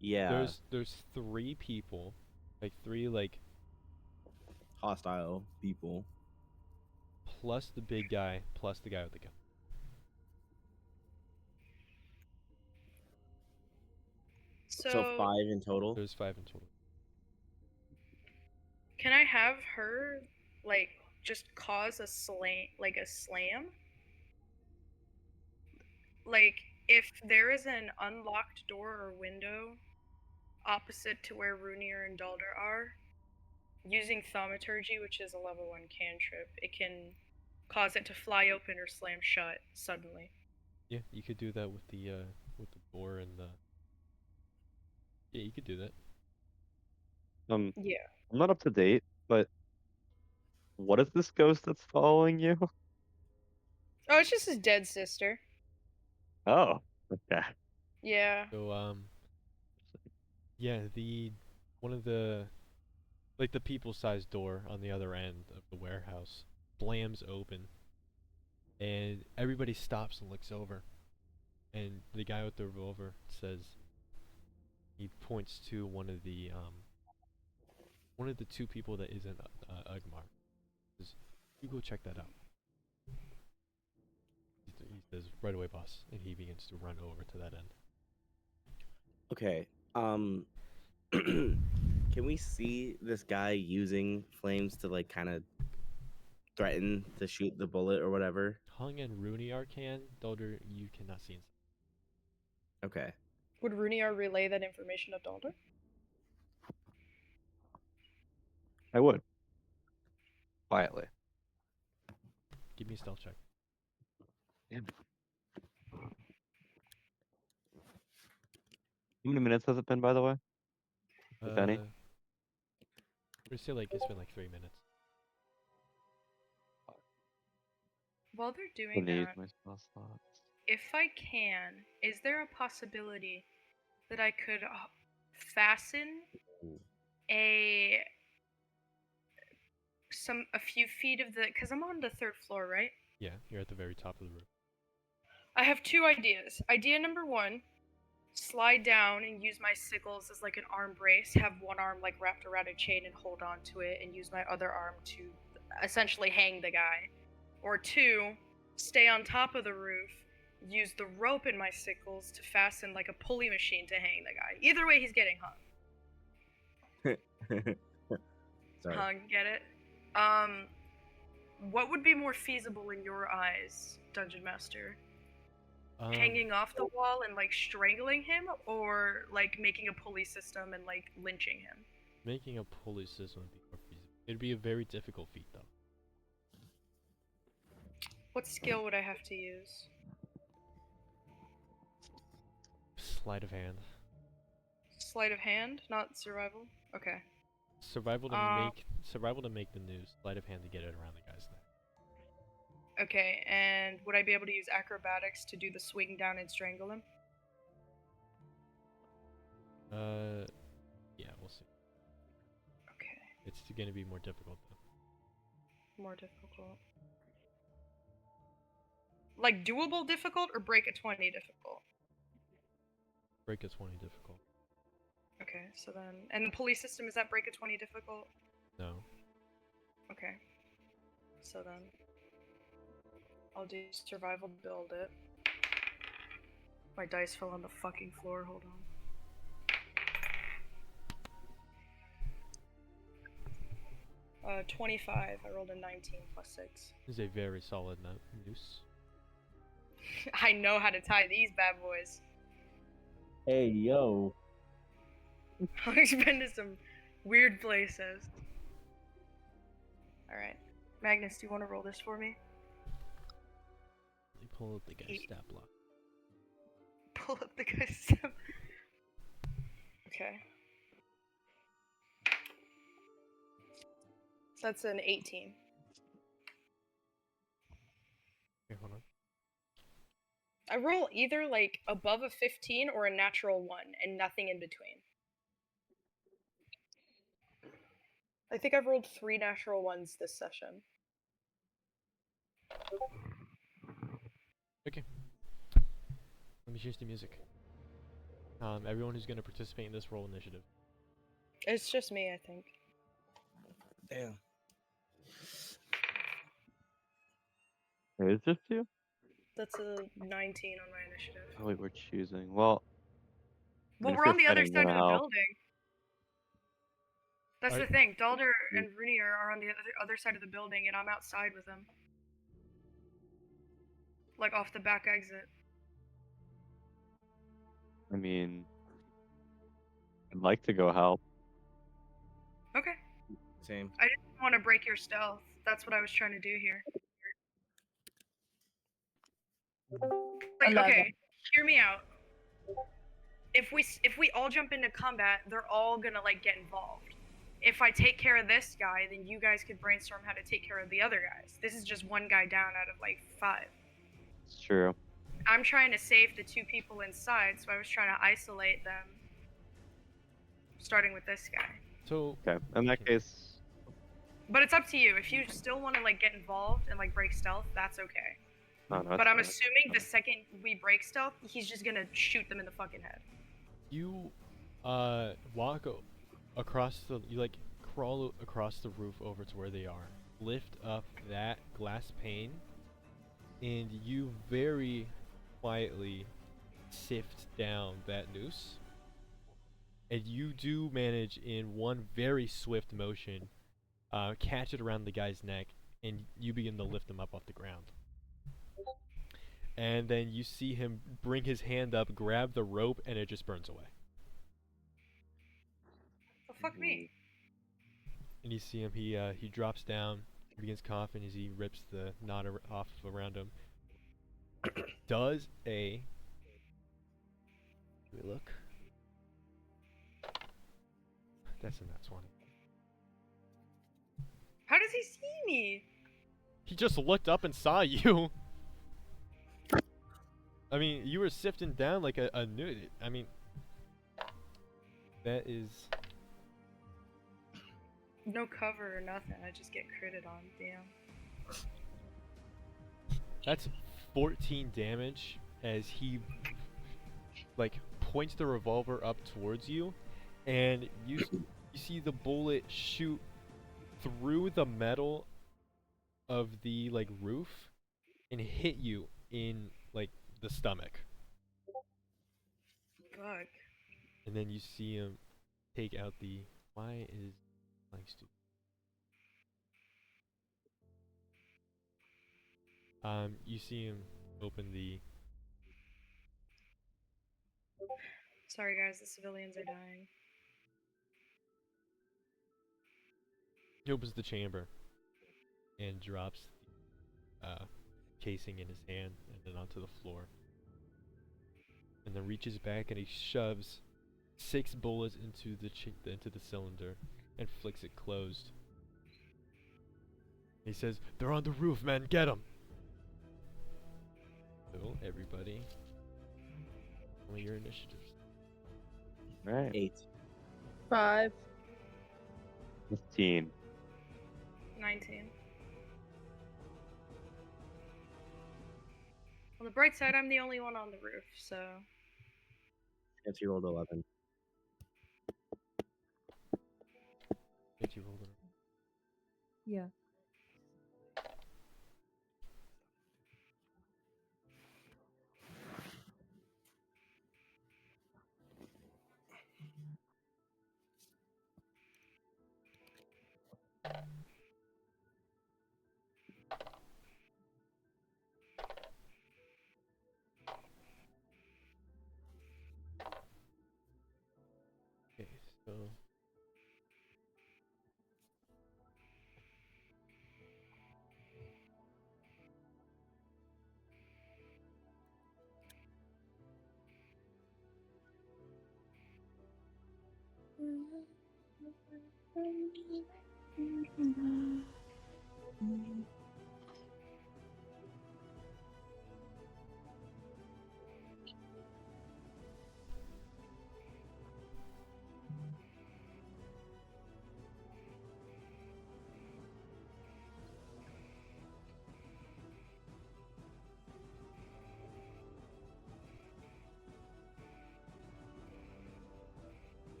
Yeah,
There's three people, like three like
hostile people.
plus the big guy plus the guy with the gun.
So 5 in total.
There's 5 in total.
Can I have her like just cause a slam? Like if there is an unlocked door or window opposite to where Runir and Dalder are, using thaumaturgy, which is a level 1 cantrip, it can cause it to fly open or slam shut suddenly.
Yeah, you could do that with the door and the. Yeah, you could do that.
Yeah.
I'm not up to date, but what is this ghost that's following you?
Oh, it's just his dead sister.
Oh, okay.
Yeah.
So yeah, the one of the like the people-sized door on the other end of the warehouse slams open, and everybody stops and looks over, and the guy with the revolver says, he points to one of the two people that isn't Ugmar. Says, "You go check that out." He says, "Right away, boss," and he begins to run over to that end.
Okay. Can we see this guy using flames to like kind of threaten to shoot the bullet or whatever?
Hung and Runiar can, Dolder, you cannot see inside.
Okay.
Would Runiar relay that information to Dalder?
I would. Quietly.
Give me a stealth check.
Damn it. How many minutes has it been, by the way? If any?
We say like it's been like 3 minutes.
While they're doing
Didn't use
that,
my spell slots.
if I can, is there a possibility that I could fasten a few feet of the, because I'm on the 3rd floor, right?
Yeah, you're at the very top of the roof.
I have 2 ideas. Idea number 1, slide down and use my sickles as like an arm brace, have one arm like wrapped around a chain and hold on to it, and use my other arm to essentially hang the guy. Or 2, stay on top of the roof, use the rope in my sickles to fasten like a pulley machine to hang the guy. Either way, he's getting hung.
Sorry.
Hung, get it? What would be more feasible in your eyes, Dungeon Master? Hanging off the wall and like strangling him, or like making a pulley system and like lynching him?
Making a pulley system would be more feasible. It'd be a very difficult feat, though.
What skill would I have to use?
Sleight of hand.
Sleight of hand, not survival? Okay.
Survival to make the news. Sleight of hand to get it around the guy's neck.
Okay, and would I be able to use acrobatics to do the swing down and strangle him?
Yeah, we'll see.
Okay,
It's gonna be more difficult though.
more difficult. Like doable difficult or break a 20 difficult?
Break a 20 difficult.
Okay, so then, and the pulley system, is that break a 20 difficult?
No.
Okay. So then, I'll do survival to build it. My dice fell on the fucking floor, hold on. Uh, 25, I rolled a 19 plus 6.
This is a very solid noose.
I know how to tie these bad boys.
Hey, yo.
I've been to some weird places. Alright. Magnus, do you want to roll this for me?
They pull up the guy's stat block.
Pull up the guy's stuff. Okay. So that's an 18.
Okay, hold on.
I roll either like above a 15 or a natural 1 and nothing in between. I think I've rolled 3 natural 1s this session.
Okay. Let me change the music. Everyone who's gonna participate in this roll initiative.
It's just me, I think.
Damn.
Wait, is this you?
That's a 19 on my initiative.
Oh wait, we're choosing. Well,
Well,
if
we're
you're
on the other
fighting,
side
gonna
of the
help.
building. That's the thing. Dalder and Runier are on the other side of the building, and I'm outside with them. Like off the back exit.
I mean, I'd like to go help.
Okay.
Same.
I didn't want to break your stealth. That's what I was trying to do here. Like,
11.
okay, hear me out. If we all jump into combat, they're all gonna like get involved. If I take care of this guy, then you guys could brainstorm how to take care of the other guys. This is just one guy down out of like 5.
It's true.
I'm trying to save the 2 people inside, so I was trying to isolate them. Starting with this guy.
So
Okay. In that case,
But it's up to you. If you still want to like get involved and like break stealth, that's okay.
no,
But I'm assuming the second we break stealth, he's just gonna shoot them in the fucking head.
you walk across you like crawl across the roof over to where they are, lift up that glass pane, and you very quietly sift down that noose. And you do manage in one very swift motion catch it around the guy's neck, and you begin to lift him up off the ground. And then you see him bring his hand up, grab the rope, and it just burns away.
Well, fuck me.
And you see him, he drops down, begins coughing as he rips the knot off around him. Does a... Let me look. That's a nat 20.
How does he see me?
He just looked up and saw you. I mean, you were sifting down like a nude. I mean, that is...
No cover or nothing. I just get critted on. Damn.
That's 14 damage as he like points the revolver up towards you, and you see the bullet shoot through the metal of the like roof and hit you in like the stomach.
Fuck.
And then you see him take out the... Why is like stupid? You see him open the...
Sorry guys, the civilians are dying.
He opens the chamber and drops the casing in his hand and then onto the floor. And then reaches back and he shoves 6 bullets into the cylinder and flicks it closed. He says, "They're on the roof, man. Get them!" So everybody, only your initiatives.
Right.
8.
5.
15.
19. On the bright side, I'm the only one on the roof, so...
Yes, you rolled 11.
Did you roll it?
Yeah.
Okay, so...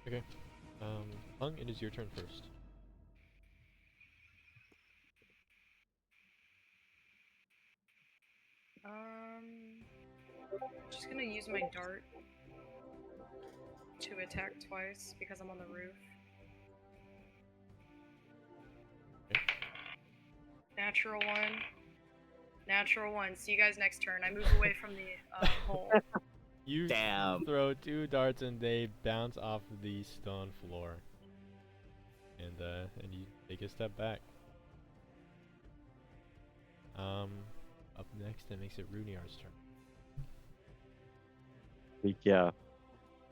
Okay. Hung, it is your turn first.
Just gonna use my dart to attack twice because I'm on the roof.
Okay.
Natural 1. Natural 1. See you guys next turn. I move away from the hole.
You
Damn.
throw 2 darts and they bounce off the stone floor. And you take a step back. Up next, that makes it Runiar's turn.
Yeah.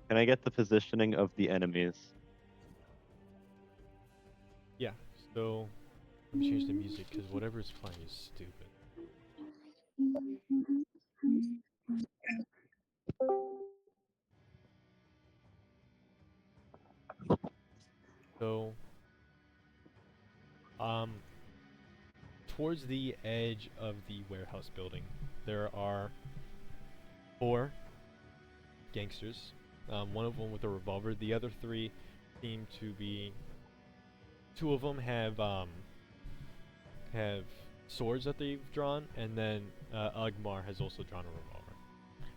Can I get the positioning of the enemies?
Yeah, so let me change the music because whatever is playing is stupid. So, towards the edge of the warehouse building, there are 4 gangsters. One of them with a revolver. The other 3 seem to be. 2 of them have swords that they've drawn, and then Ugmar has also drawn a revolver.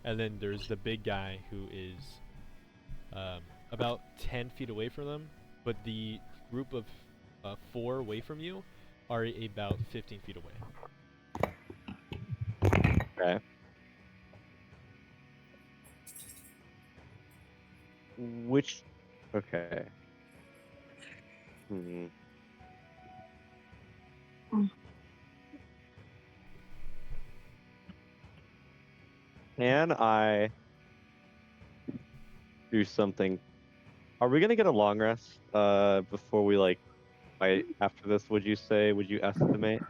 And then there's the big guy who is about 10 feet away from them, but the group of 4 away from you are about 15 feet away.
Okay. Which? Okay. Hmm. Can I do something? Are we gonna get a long rest before we like fight after this? Would you say? Would you estimate?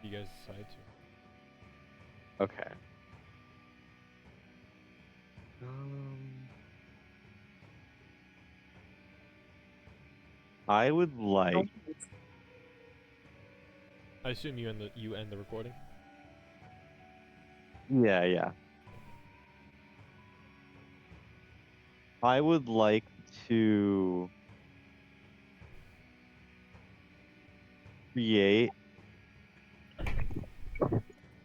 You guys decide to.
Okay. I would like.
I assume you end the recording.
Yeah, yeah. I would like to create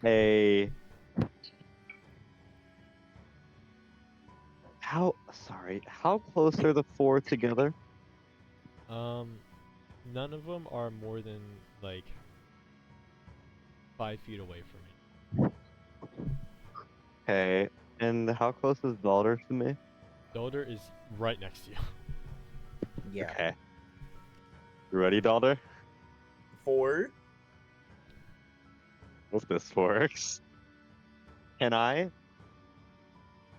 a how close are the 4 together?
None of them are more than like 5 feet away from me.
Okay. And how close is Balder to me?
Dolder is right next to you.
Yeah.
Okay. You ready, Balder?
4.
Hope this works. Can I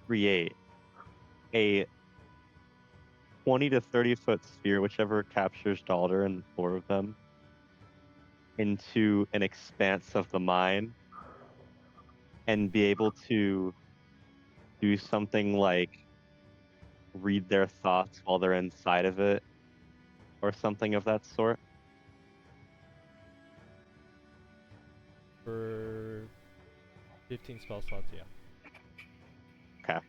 create a 20 to 30-foot sphere, whichever captures Dalder and 4 of them, into an expanse of the mine and be able to do something like read their thoughts while they're inside of it or something of that sort?
For 15 spell slots, yeah.
Okay.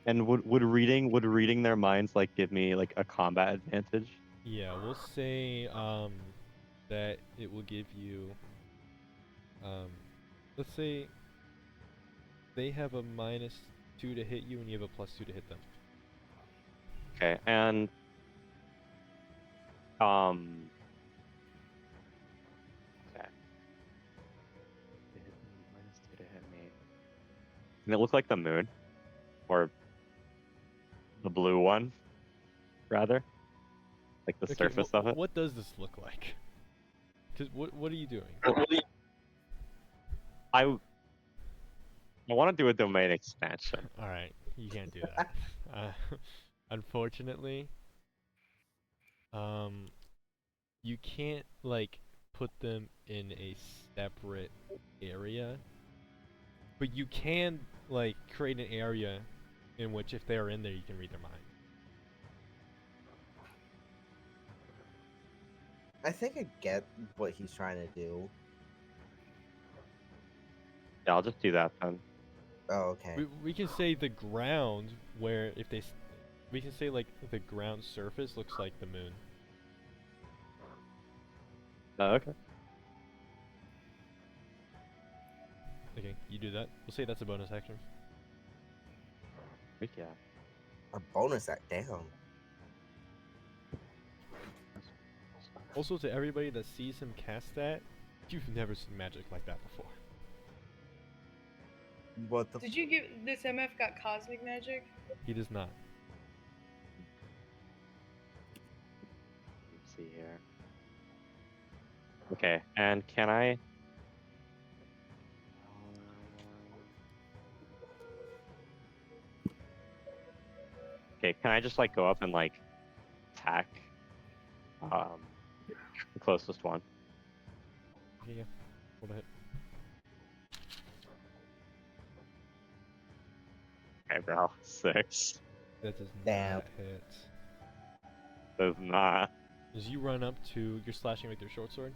And would reading their minds like give me like a combat advantage?
Yeah, we'll say that it will give you let's say they have a -2 to hit you and you have a +2 to hit them.
Okay, and okay. They hit me, -2 to hit me. And it looks like the moon, or the blue one, rather, like the
Okay,
surface of it.
what does this look like? Cause what are you doing?
I want to do a domain expansion.
All right, you can't do that. Unfortunately, you can't like put them in a separate area, but you can like create an area in which if they are in there, you can read their mind.
I think I get what he's trying to do.
Yeah, I'll just do that then.
Oh, okay.
We can say the ground where if they, we can say like the ground surface looks like the moon.
Oh, okay.
Okay, you do that. We'll say that's a bonus action.
Yeah.
A bonus act. Damn.
Also, to everybody that sees him cast that, you've never seen magic like that before.
What the?
Did you give this MF got cosmic magic?
He does not.
Let's see here. Okay, and can I? Okay, can I just like go up and like attack the closest one?
Yeah. Hold it.
Okay, bro. 6.
That does
Damn.
not hit.
Does not.
As you run up to, you're slashing with your short sword.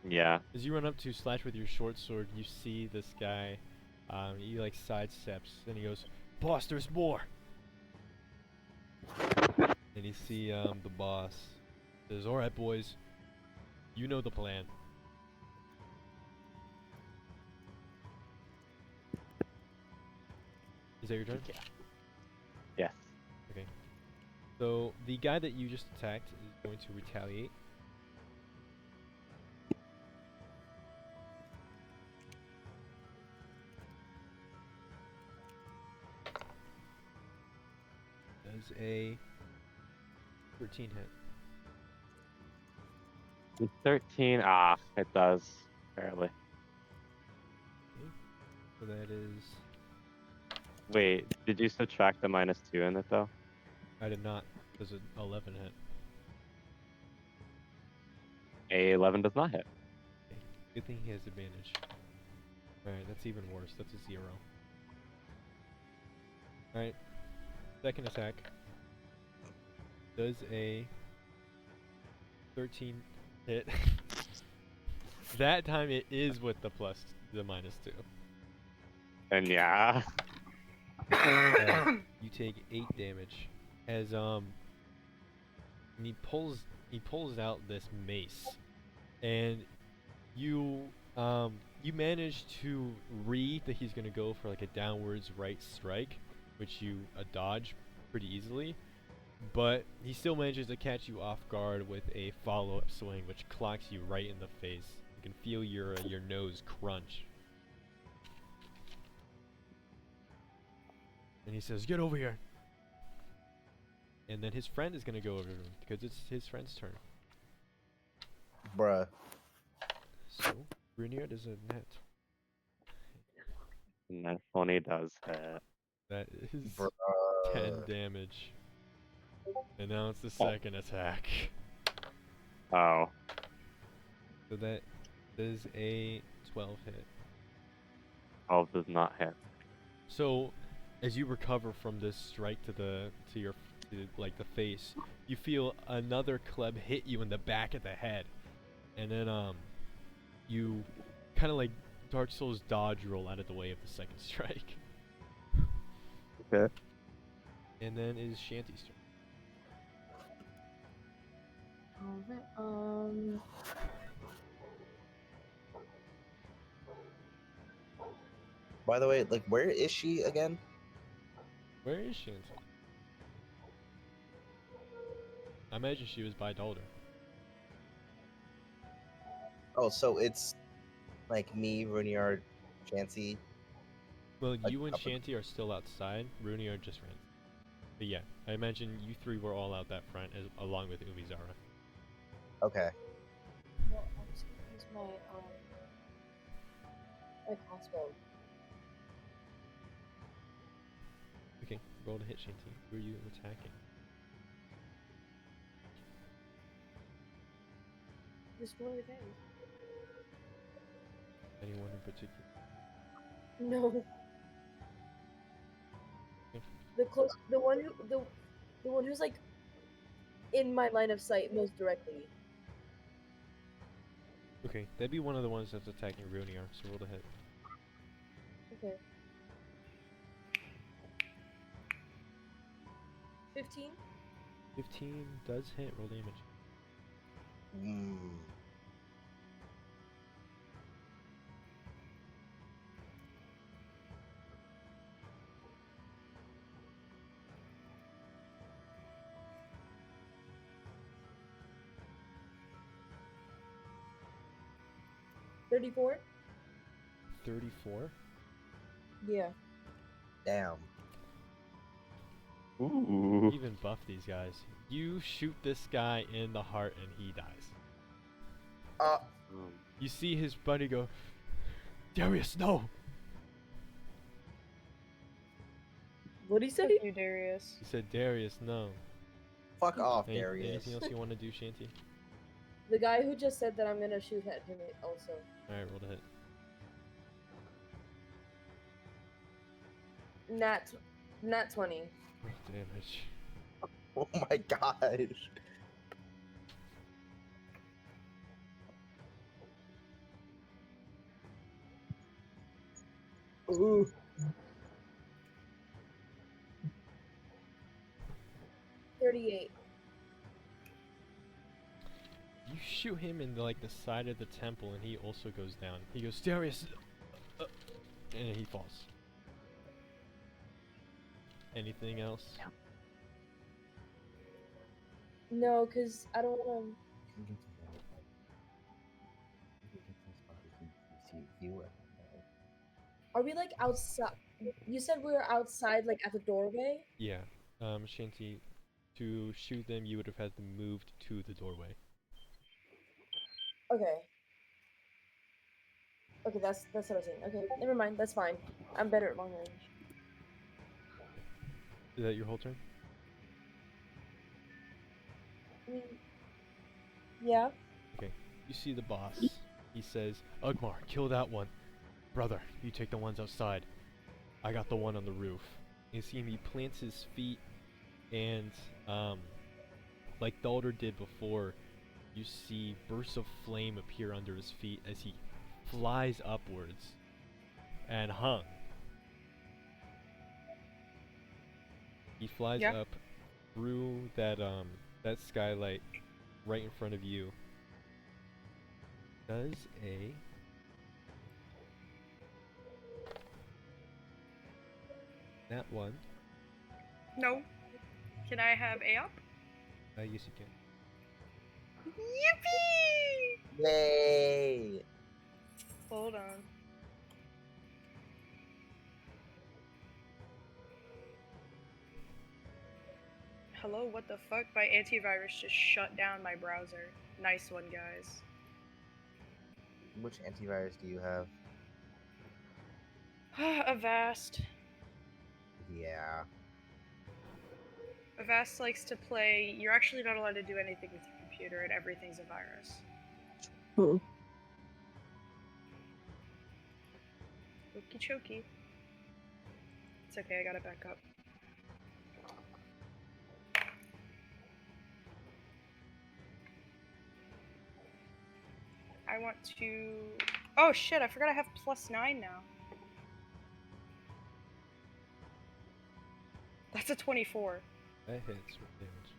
Yeah.
As you run up to slash with your short sword, you see this guy. He like sidesteps and he goes, "Boss, there's more." And you see the boss says, "All right, boys, you know the plan." Is that your turn?
Yeah. Yes.
Okay. So the guy that you just attacked is going to retaliate. Does a 13 hit?
13. Ah, it does. Barely.
Okay. So that is.
Wait, did you subtract the -2 in it though?
I did not. Does an 11 hit?
A 11 does not hit.
Okay. Good thing he has advantage. Alright, that's even worse. That's a 0. Alright. Second attack. Does a 13 hit? That time it is with the the -2.
And yeah.
Alright, you take 8 damage. As and he pulls out this mace, and you manage to read that he's gonna go for like a downwards right strike, which you dodge pretty easily, but he still manages to catch you off guard with a follow-up swing, which clocks you right in the face. You can feel your nose crunch. And he says, "Get over here." And then his friend is gonna go over to him because it's his friend's turn.
Bruh.
So, Brunier does a net.
And that 20 does hit.
That is
Bruh.
10 damage. And now it's the
Oh.
second attack.
Oh.
So that is a 12 hit.
12 does not hit.
So, as you recover from this strike to like the face, you feel another club hit you in the back of the head, and then you kind of like Dark Souls dodge roll out of the way of the second strike.
Okay.
And then is Shanty's turn.
Alright,
By the way, like, where is she again?
Where is Shanty? I imagine she was by Dalder.
Oh, so it's like me, Runyard, Chancy.
Well,
Like,
you and
up in-
Shanty are still outside. Rooney just ran. But yeah, I imagine you three were all out that front along with Umizara.
Okay.
well, I'm just gonna use my crossbow.
Okay, roll to hit Shanty. Who are you attacking?
Just one of the guys.
Anyone in particular?
No.
Okay.
The one who's like in my line of sight most directly.
Okay, that'd be one of the ones that's attacking Runiar, so roll to hit.
Okay. 15?
15 does hit, roll damage.
Mm.
$34?
34?
Yeah.
Damn.
Ooh.
Even buff these guys. You shoot this guy in the heart and he dies. You see his buddy go, Darius, no!
What did he say?
Fuck you, Darius.
He said, Darius, no.
Fuck off,
Any-
Darius.
Anything else you want to do, Shanty?
The guy who just said that I'm gonna shoot at him also.
Alright, roll to hit.
Nat 20.
Roll damage.
Oh my gosh. Ooh.
38.
You shoot him in like the side of the temple and he also goes down. He goes, Darius! And he falls. Anything else?
No, because I don't want to. Are we like outside? You said we were outside, like at the doorway?
Yeah. Shanty, to shoot them, you would have had to move to the doorway.
Okay. Okay, that's what I was saying. Okay, never mind. That's fine. I'm better at long range.
Is that your whole turn?
I mean, yeah.
Okay. You see the boss. He says, Ugmar, kill that one. Brother, you take the ones outside. I got the one on the roof. You see him, he plants his feet and, like Dalder did before, you see bursts of flame appear under his feet as he flies upwards and hung. He flies
Yeah.
up through that skylight right in front of you. Does a Nat 1.
No. Can I have A up?
Yes, you can.
Yippee!
Yay!
Hold on. Hello, what the fuck? My antivirus just shut down my browser. Nice one, guys.
Which antivirus do you have?
Avast.
Yeah.
Avast likes to play. You're actually not allowed to do anything with your computer, and everything's a virus.
Hmm.
Okie chokie. It's okay, I got it back up. I want to. Oh shit, I forgot I have +9 now. That's a 24.
That hits with damage.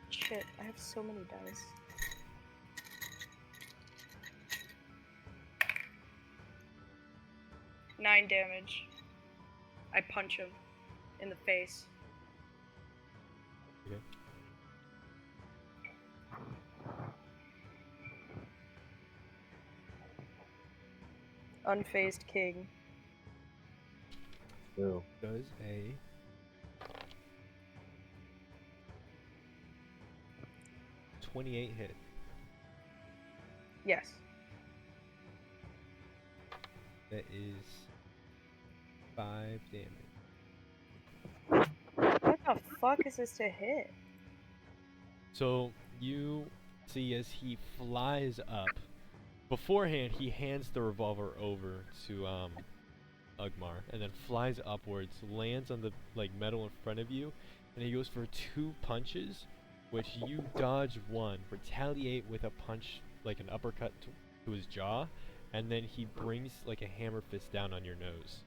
Shit, I have so many dice. Nine damage. I punch him in the face.
Okay.
Unfazed king.
Ooh.
Does a 28 hit?
Yes.
That is 5 damage.
What the fuck is this to hit?
So you see as he flies up. Beforehand, he hands the revolver over to Ugmar, and then flies upwards, lands on the metal in front of you, and he goes for 2 punches, which you dodge one, retaliate with a punch, like an uppercut to his jaw, and then he brings like a hammer fist down on your nose.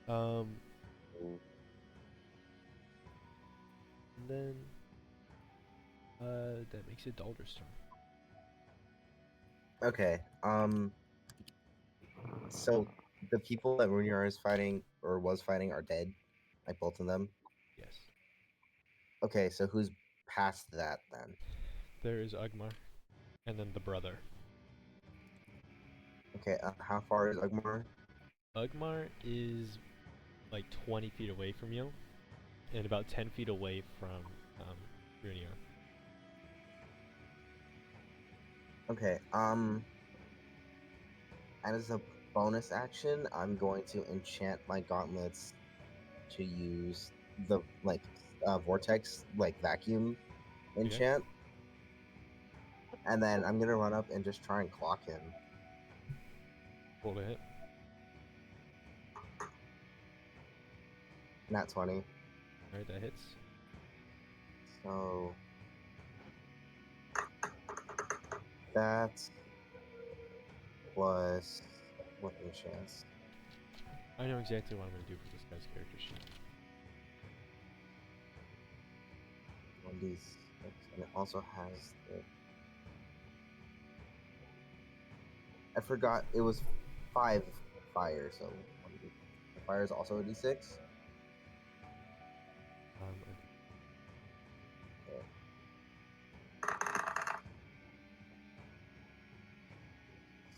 And then that makes it Dalder's turn.
Okay. So the people that Runyar is fighting or was fighting are dead, like both of them.
Yes.
Okay, so who's past that then?
There is Ugmar, and then the brother.
Okay, how far is Ugmar?
Ugmar is like 20 feet away from you, and about 10 feet away from Brunio.
Okay, as a bonus action, I'm going to enchant my gauntlets to use the vortex vacuum enchant. And then I'm gonna run up and just try and clock him.
Roll to hit.
Nat 20.
Alright, that hits.
So that's plus what enchants?
I know exactly what I'm going to do for this guy's character sheet.
1d6, and it also has the. I forgot it was 5 fire, so the fire is also a d6.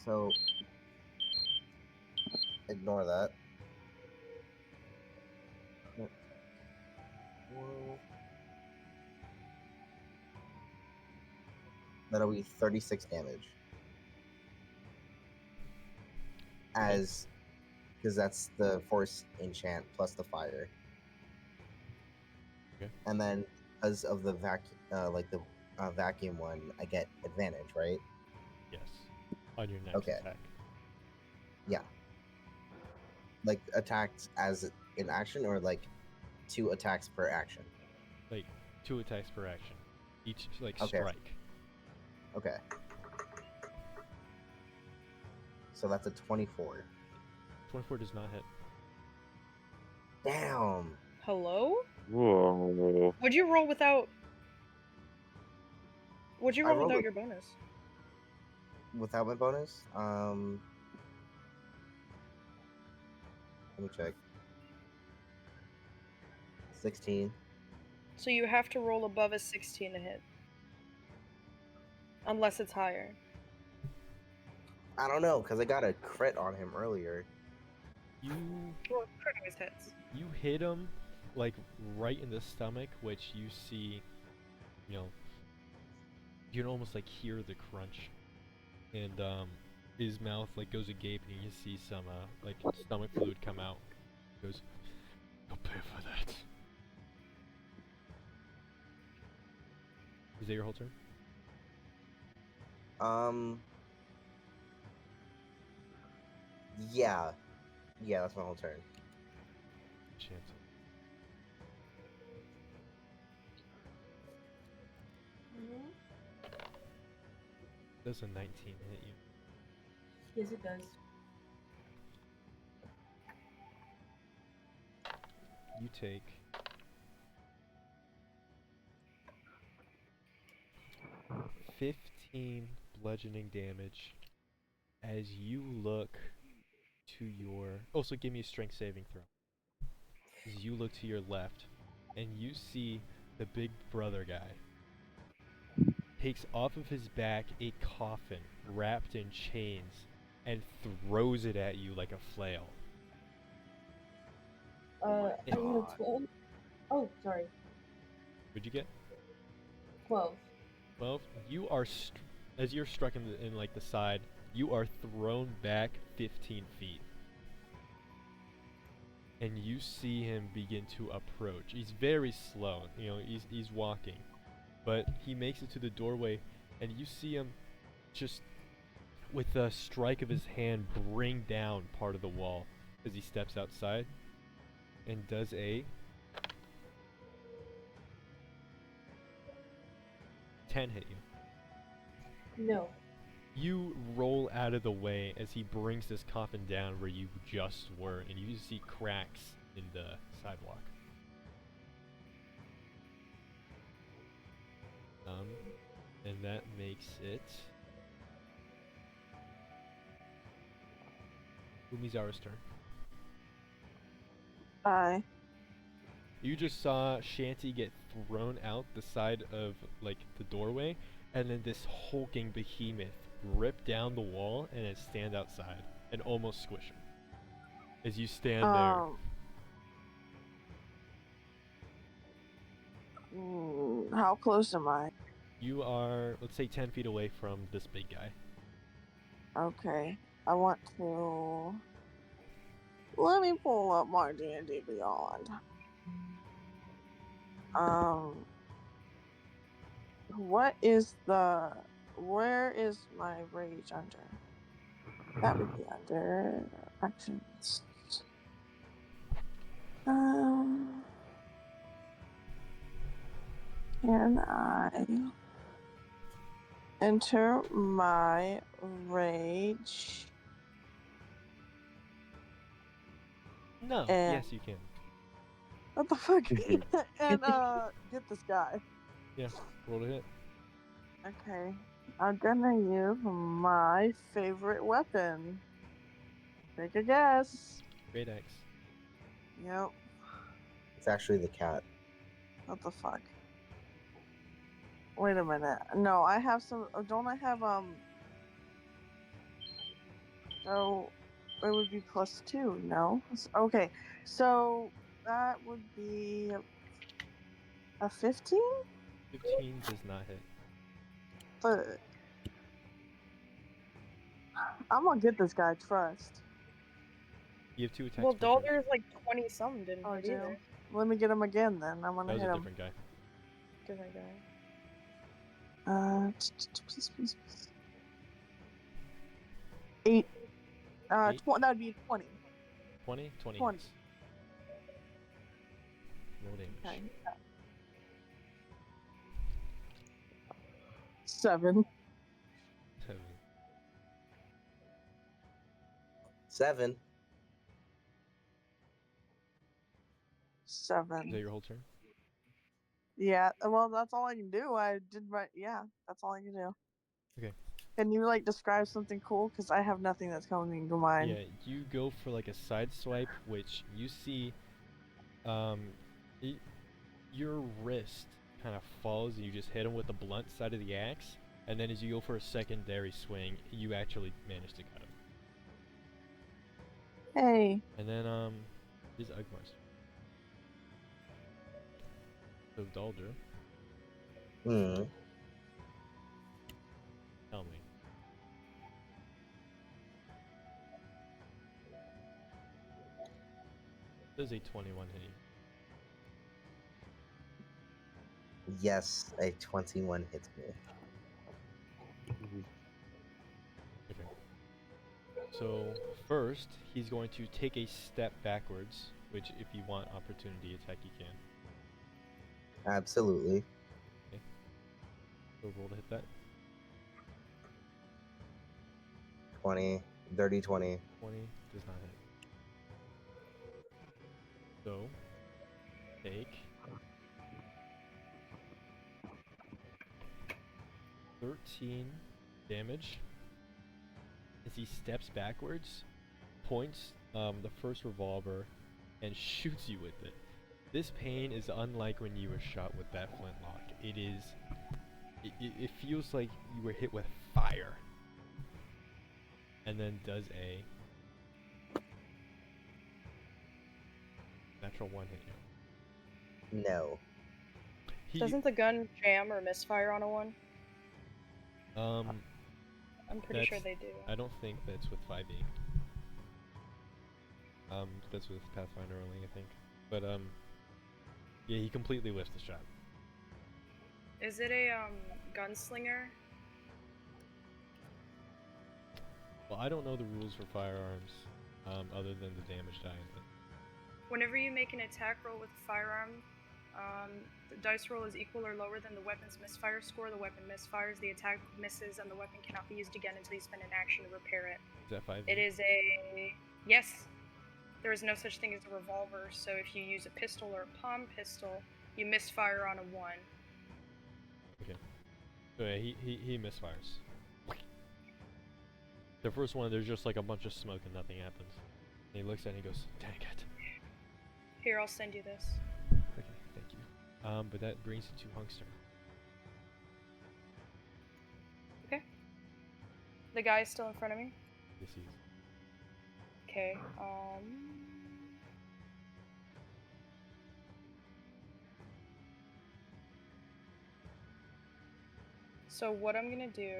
So ignore that. That'll be 36 damage. As because that's the force enchant plus the fire.
Okay.
And then because of the vacuum one, I get advantage, right?
Yes. On your next
Okay.
attack.
Yeah. Like attacked as an action, or like 2 attacks per action.
Like 2 attacks per action. Each
Okay.
strike.
Okay. So that's a 24.
24 does not hit.
Damn.
Hello?
Whoa.
What'd you roll without? What'd you
I
roll
rolled
without
a-
your bonus?
Without my bonus, let me check. 16.
So you have to roll above a 16 to hit. Unless it's higher.
I don't know, because I got a crit on him earlier.
Well, crit always hits.
You hit him like right in the stomach, which you see, you can almost like hear the crunch, and his mouth like goes agape, and you see some like stomach fluid come out. He goes, "You'll pay for that." Is that your whole turn?
Yeah. Yeah, that's my whole turn.
Chance. Does a 19 hit you?
Yes, it does.
You take 15 bludgeoning damage as you look to your. Also, give me a strength saving throw. As you look to your left, and you see the big brother guy takes off of his back a coffin wrapped in chains and throws it at you like a flail.
I need a 12. Oh, sorry.
What'd you get?
12.
12. You are, as you're struck in like the side, you are thrown back 15 feet. And you see him begin to approach. He's very slow, he's walking. But he makes it to the doorway, and you see him just, with a strike of his hand, bring down part of the wall as he steps outside and does a 10 hit you.
No.
You roll out of the way as he brings this coffin down where you just were, and you see cracks in the sidewalk. And that makes it Umizara's turn.
Bye.
You just saw Shanty get thrown out the side of like the doorway, and then this hulking behemoth rip down the wall and then stand outside and almost squish him. As you stand there,
How close am I?
you are, let's say, 10 feet away from this big guy.
Okay. I want to. Let me pull up my D&D Beyond. What is the. Where is my rage under? That would be under actions. Can I enter my rage?
No,
And
yes, you can.
what the fuck? And get this guy.
Yeah, roll to hit.
Okay. I'm gonna use my favorite weapon. Take a guess.
Great Axe.
Yep.
It's actually the cat.
What the fuck? Wait a minute. No, I have some. Don't I have So it would be +2. No. Okay. So that would be a 15.
15 does not hit.
But I'm gonna get this guy. Trust.
You have 2 attacks.
Well,
per turn.
Dalder's like 20 something didn't
Oh,
hit
do.
either.
Let me get him again. Then I'm gonna
That was
hit
a
him.
different guy.
Different guy.
Please. 8.
Eight?
That'd be 20.
20? 20.
20.
hits. Roll damage.
Okay. 7.
7.
7.
7.
Is that your whole turn?
Yeah. Well, that's all I can do. I did right. Yeah, that's all I can do.
Okay.
Can you like describe something cool? Because I have nothing that's coming to mind.
Yeah, you go for like a side swipe, which you see, your wrist kind of falls and you just hit him with the blunt side of the axe, and then as you go for a secondary swing, you actually manage to cut him.
Hey.
And then, is Ugmar's. So Dalder, tell me. Does a 21 hit you?
Yes, a 21 hits me.
Okay. So first, he's going to take a step backwards, which if you want opportunity attack, you can.
Absolutely.
Okay. So roll to hit that.
20. Dirty 20.
20 does not hit. So take 13 damage as he steps backwards, points the first revolver, and shoots you with it. This pain is unlike when you were shot with that flintlock. It feels like you were hit with fire. And then does a natural 1 hit you.
No.
Doesn't the gun jam or misfire on a 1? I'm pretty sure they do.
I don't think that's with 5e. That's with Pathfinder only, I think. But yeah, he completely whiffed the shot.
Is it a gunslinger?
Well, I don't know the rules for firearms, other than the damage die.
Whenever you make an attack roll with a firearm, the dice roll is equal or lower than the weapon's misfire score. The weapon misfires, the attack misses, and the weapon cannot be used again until you spend an action to repair it.
Is that 5e?
It is a... Yes! There is no such thing as a revolver, so if you use a pistol or a palm pistol, you misfire on a 1.
Okay. So yeah, he misfires. The first one, there's just like a bunch of smoke and nothing happens. And he looks at it and he goes, "Dang it."
Here, I'll send you this.
Okay, thank you. But that brings you to Hunk's turn.
Okay. The guy is still in front of me.
Yes, he is.
Okay. So what I'm gonna do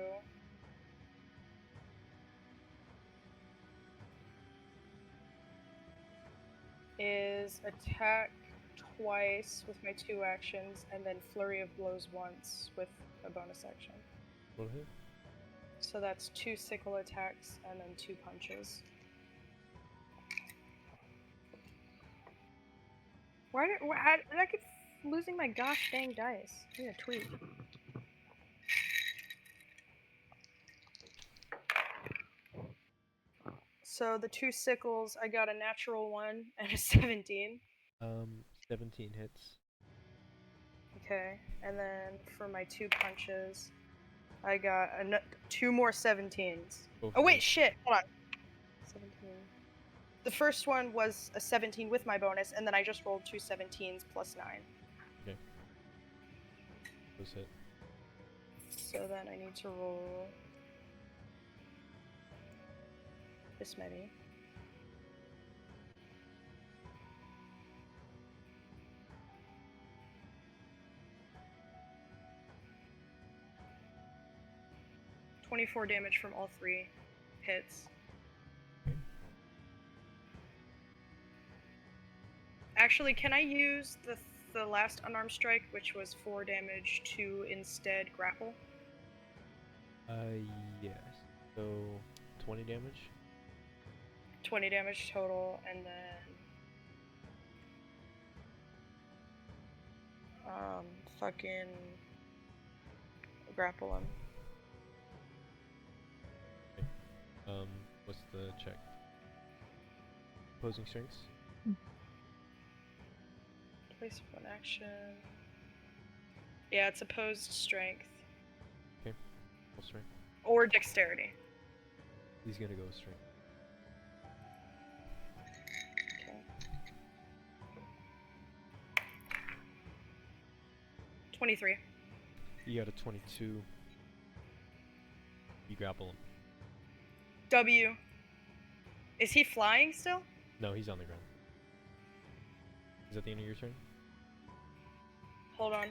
is attack twice with my 2 actions, and then flurry of blows once with a bonus action.
Roll hit.
So that's 2 sickle attacks and then 2 punches. Why did I keep losing my gosh dang dice? I need a tweet. So the 2 sickles, I got a natural 1 and a 17.
17 hits.
Okay, and then for my 2 punches, I got 2 more 17s.
Both
Oh wait,
hit.
shit! Hold on. 17. The first one was a 17 with my bonus, and then I just rolled 2 17s plus 9.
Okay. Those hit.
So then I need to roll this many. .24 damage from all 3 hits.
Okay.
Actually, can I use the last unarmed strike, which was 4 damage, to instead grapple?
Yes. So 20 damage.
20 damage total, and then fucking grapple him.
Okay. What's the check? Opposing strengths.
Place of 1 action. Yeah, it's opposed strength.
Okay. Full strength.
Or dexterity.
He's gonna go strength.
Okay. 23.
You got a 22. You grapple him.
W. Is he flying still?
No, he's on the ground. Is that the end of your turn?
Hold on.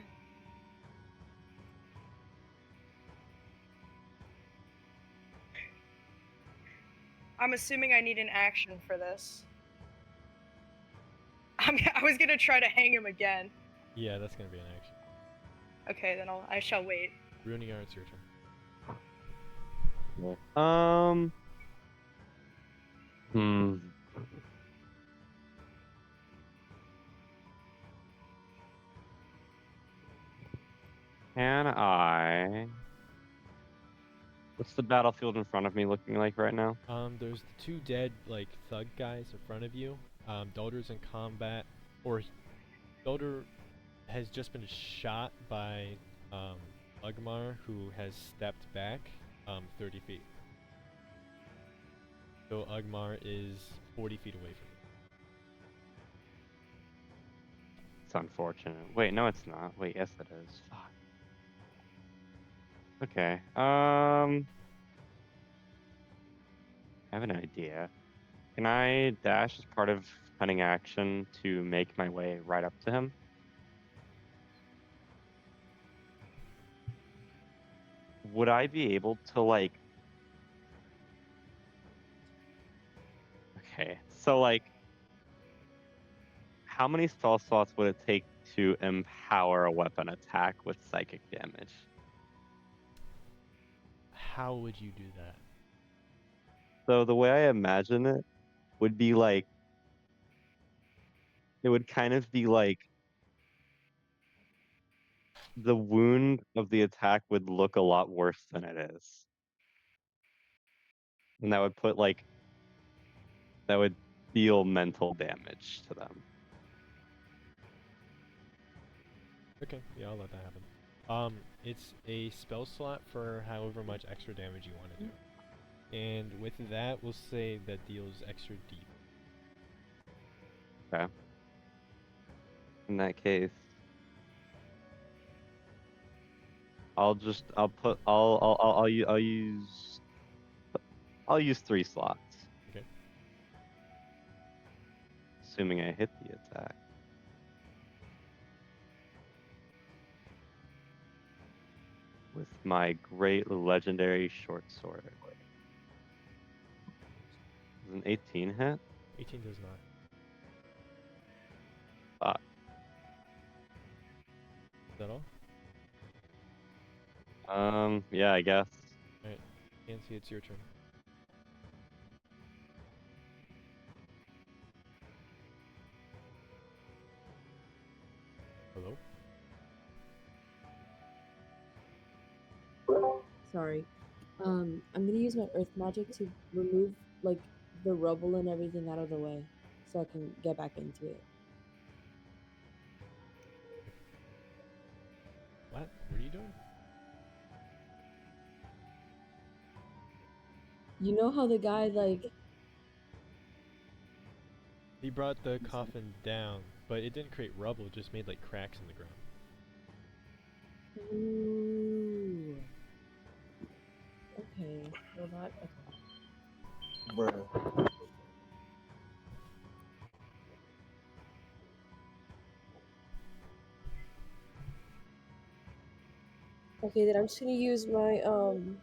I'm assuming I need an action for this. I was gonna try to hang him again.
Yeah, that's gonna be an action.
Okay, then I shall wait.
Ruinyar, it's your turn.
Can I? What's the battlefield in front of me looking like right now?
There's the 2 dead, like, thug guys in front of you. Dalder's in combat, or Dalder has just been shot by, Ugmar, who has stepped back, 30 feet. So Ugmar is 40 feet away from you.
It's unfortunate. Wait, no, it's not. Wait, yes, it is. Fuck. Okay. I have an idea. Can I dash as part of cunning action to make my way right up to him? Would I be able to, like... Okay, so, like... How many spell slots would it take to empower a weapon attack with psychic damage?
How would you do that?
So the way I imagine it would be like... It would kind of be like... The wound of the attack would look a lot worse than it is. And that would put, like... That would deal mental damage to them.
Okay, yeah, I'll let that happen. It's a spell slot for however much extra damage you want to do. And with that, we'll say that deals extra deep.
Okay. In that case... I'll use 3 slots.
Okay.
Assuming I hit the attack. With my great legendary short sword. Does an 18 hit?
18 does not.
Fuck.
Is that all?
Yeah, I guess.
Alright. Nancy, it's your turn. Hello?
Sorry. I'm gonna use my earth magic to remove like the rubble and everything out of the way, so I can get back into it.
What? What are you doing?
You know how the guy like
He brought the coffin down, but it didn't create rubble, it just made like cracks in the ground.
Ooh. Okay. Well, not okay.
Bruh.
Okay, then I'm just gonna use my I'm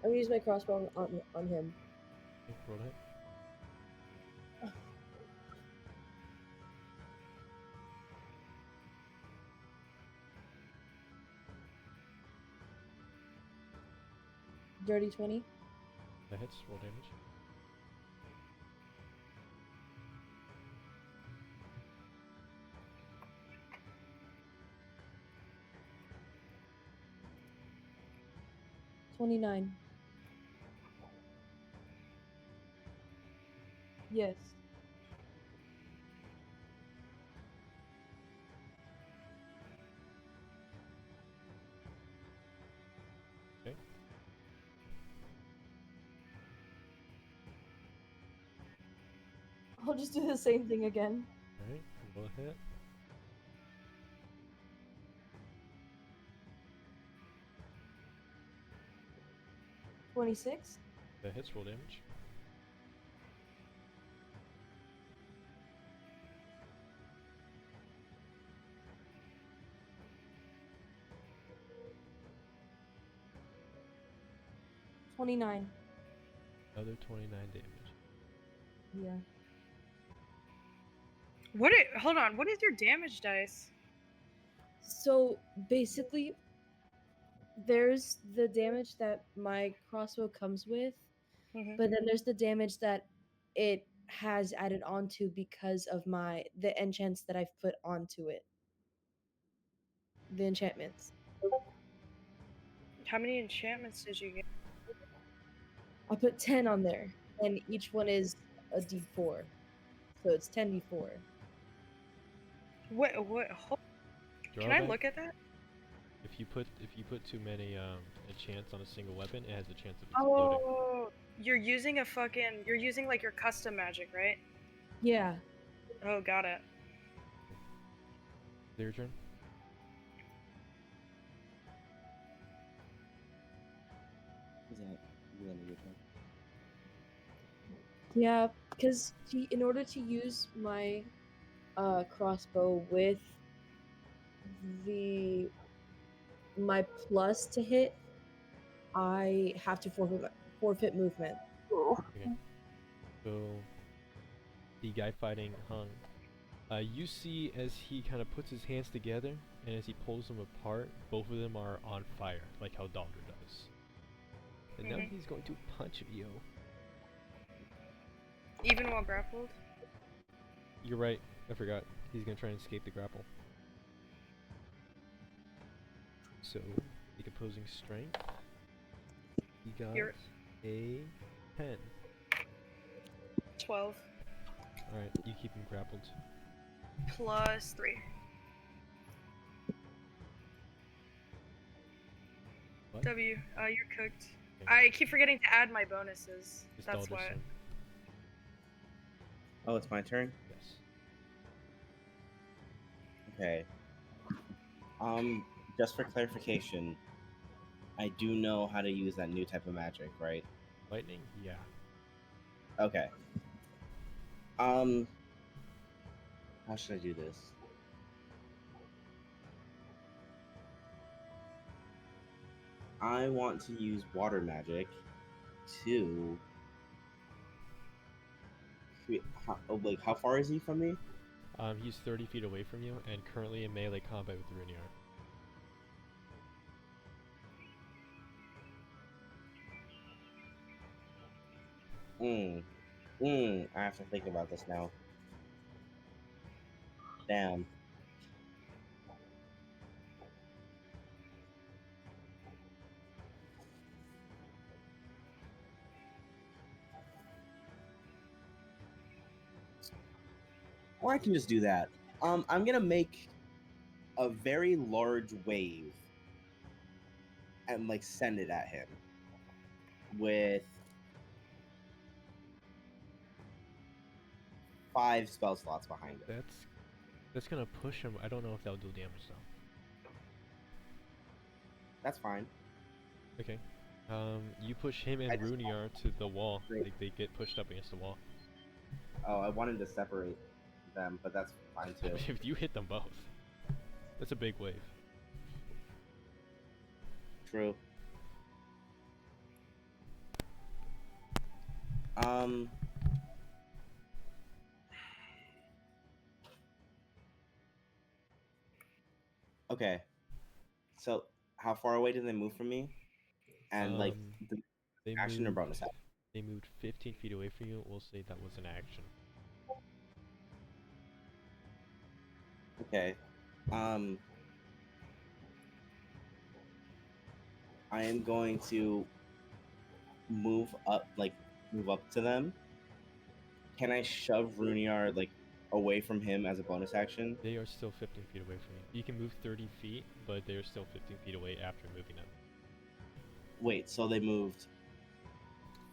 gonna use my crossbow on him.
Okay, roll it.
Dirty 20.
That hits, roll damage.
$29. Yes.
Okay.
I'll just do the same thing again.
Alright, roll a hit.
26.
That hits, roll damage.
$29.
Another 29 damage.
Yeah.
Hold on. What is your damage dice?
So basically, there's the damage that my crossbow comes with,
Mhm.
but then there's the damage that it has added onto because of the enchants that I've put onto it. The enchantments.
How many enchantments did you get?
I put 10 on there, and each one is a d4. So it's 10d4.
What? Can I
Drawback,
look at that?
if you put too many enchants on a single weapon, it has a chance of exploding.
Oh, you're using like your custom magic, right?
Yeah.
Oh, got it.
Your turn.
Is that your turn?
Yeah, because in order to use my crossbow with my plus to hit, I have to forfeit movement.
Okay. So the guy fighting Hung, you see as he kind of puts his hands together, and as he pulls them apart, both of them are on fire, like how Dalder does. And now
Mhm.
he's going to punch you.
Even while grappled?
You're right. I forgot. He's gonna try and escape the grapple. So, the opposing strength. He got
You're
a 10.
12
Alright, you keep him grappled.
plus 3.
What?
W, you're cooked.
Okay.
I keep forgetting to add my bonuses.
It's
That's
Dalder's
why.
turn.
Oh, it's my turn?
Yes.
Okay. just for clarification, I do know how to use that new type of magic, right?
Lightning? Yeah.
Okay. How should I do this? I want to use water magic to create. How far is he from me?
He's 30 feet away from you and currently in melee combat with Runiar.
I have to think about this now. Damn. Or I can just do that. I'm gonna make a very large wave and like send it at him with 5 spell slots behind it.
That's gonna push him. I don't know if that'll do damage though.
That's fine.
Okay. You push him and Runiar to the wall. They get pushed up against the wall.
Oh, I wanted to separate them, but that's fine too.
If you hit them both, that's a big wave.
True. Okay. So, how far away did they move from me? And like the action or bonus action?
They moved 15 feet away from you. We'll say that was an action.
Okay. I am going to move up to them. Can I shove Runiar like away from him as a bonus action?
They are still 15 feet away from you. You can move 30 feet, but they are still 15 feet away after moving them.
Wait, so they moved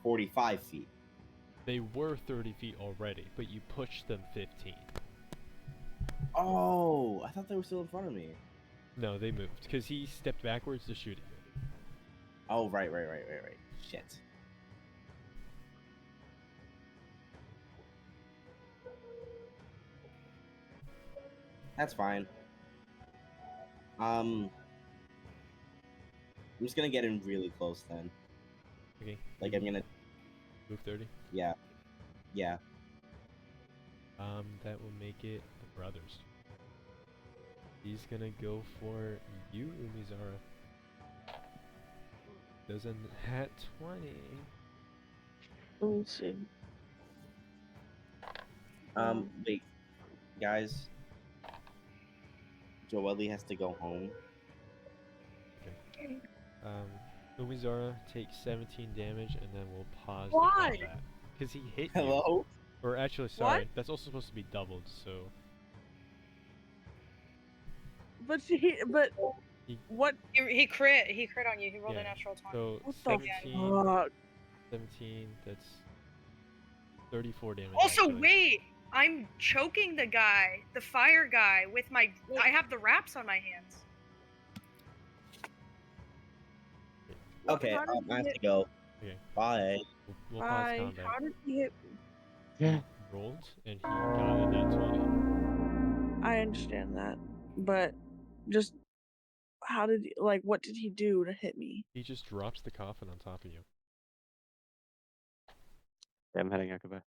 45 feet.
They were 30 feet already, but you pushed them 15.
Oh, I thought they were still in front of me.
No, they moved, because he stepped backwards to shoot you.
Oh, right. Shit. That's fine. I'm just gonna get in really close then.
Okay.
Like I'm gonna
move 30?
Yeah.
That will make it the brothers. He's gonna go for you, Umizara. Does a hat 20.
Let me see.
Wait, guys. Joelle has to go home.
Okay. Umizara takes 17 damage, and then we'll pause
Why?
the combat. Because he hit you.
Hello?
Or actually, sorry, that's also supposed to be doubled, so...
But what?
He crit on you. He rolled a
Yeah,
natural 20.
So
What
17,
the fuck?
17, that's 34 damage.
Also,
actually.
wait! I'm choking the guy, the fire guy, with my. I have the wraps on my hands.
Okay,
How did
I have
he
to go.
Okay.
Bye.
We'll pause
Bye.
combat.
How did he hit me?
Yeah.
Rolled, and he got a nat 20.
I understand that, but just how did what did he do to hit me?
He just drops the coffin on top of you.
Yeah, I'm heading out. Goodbye.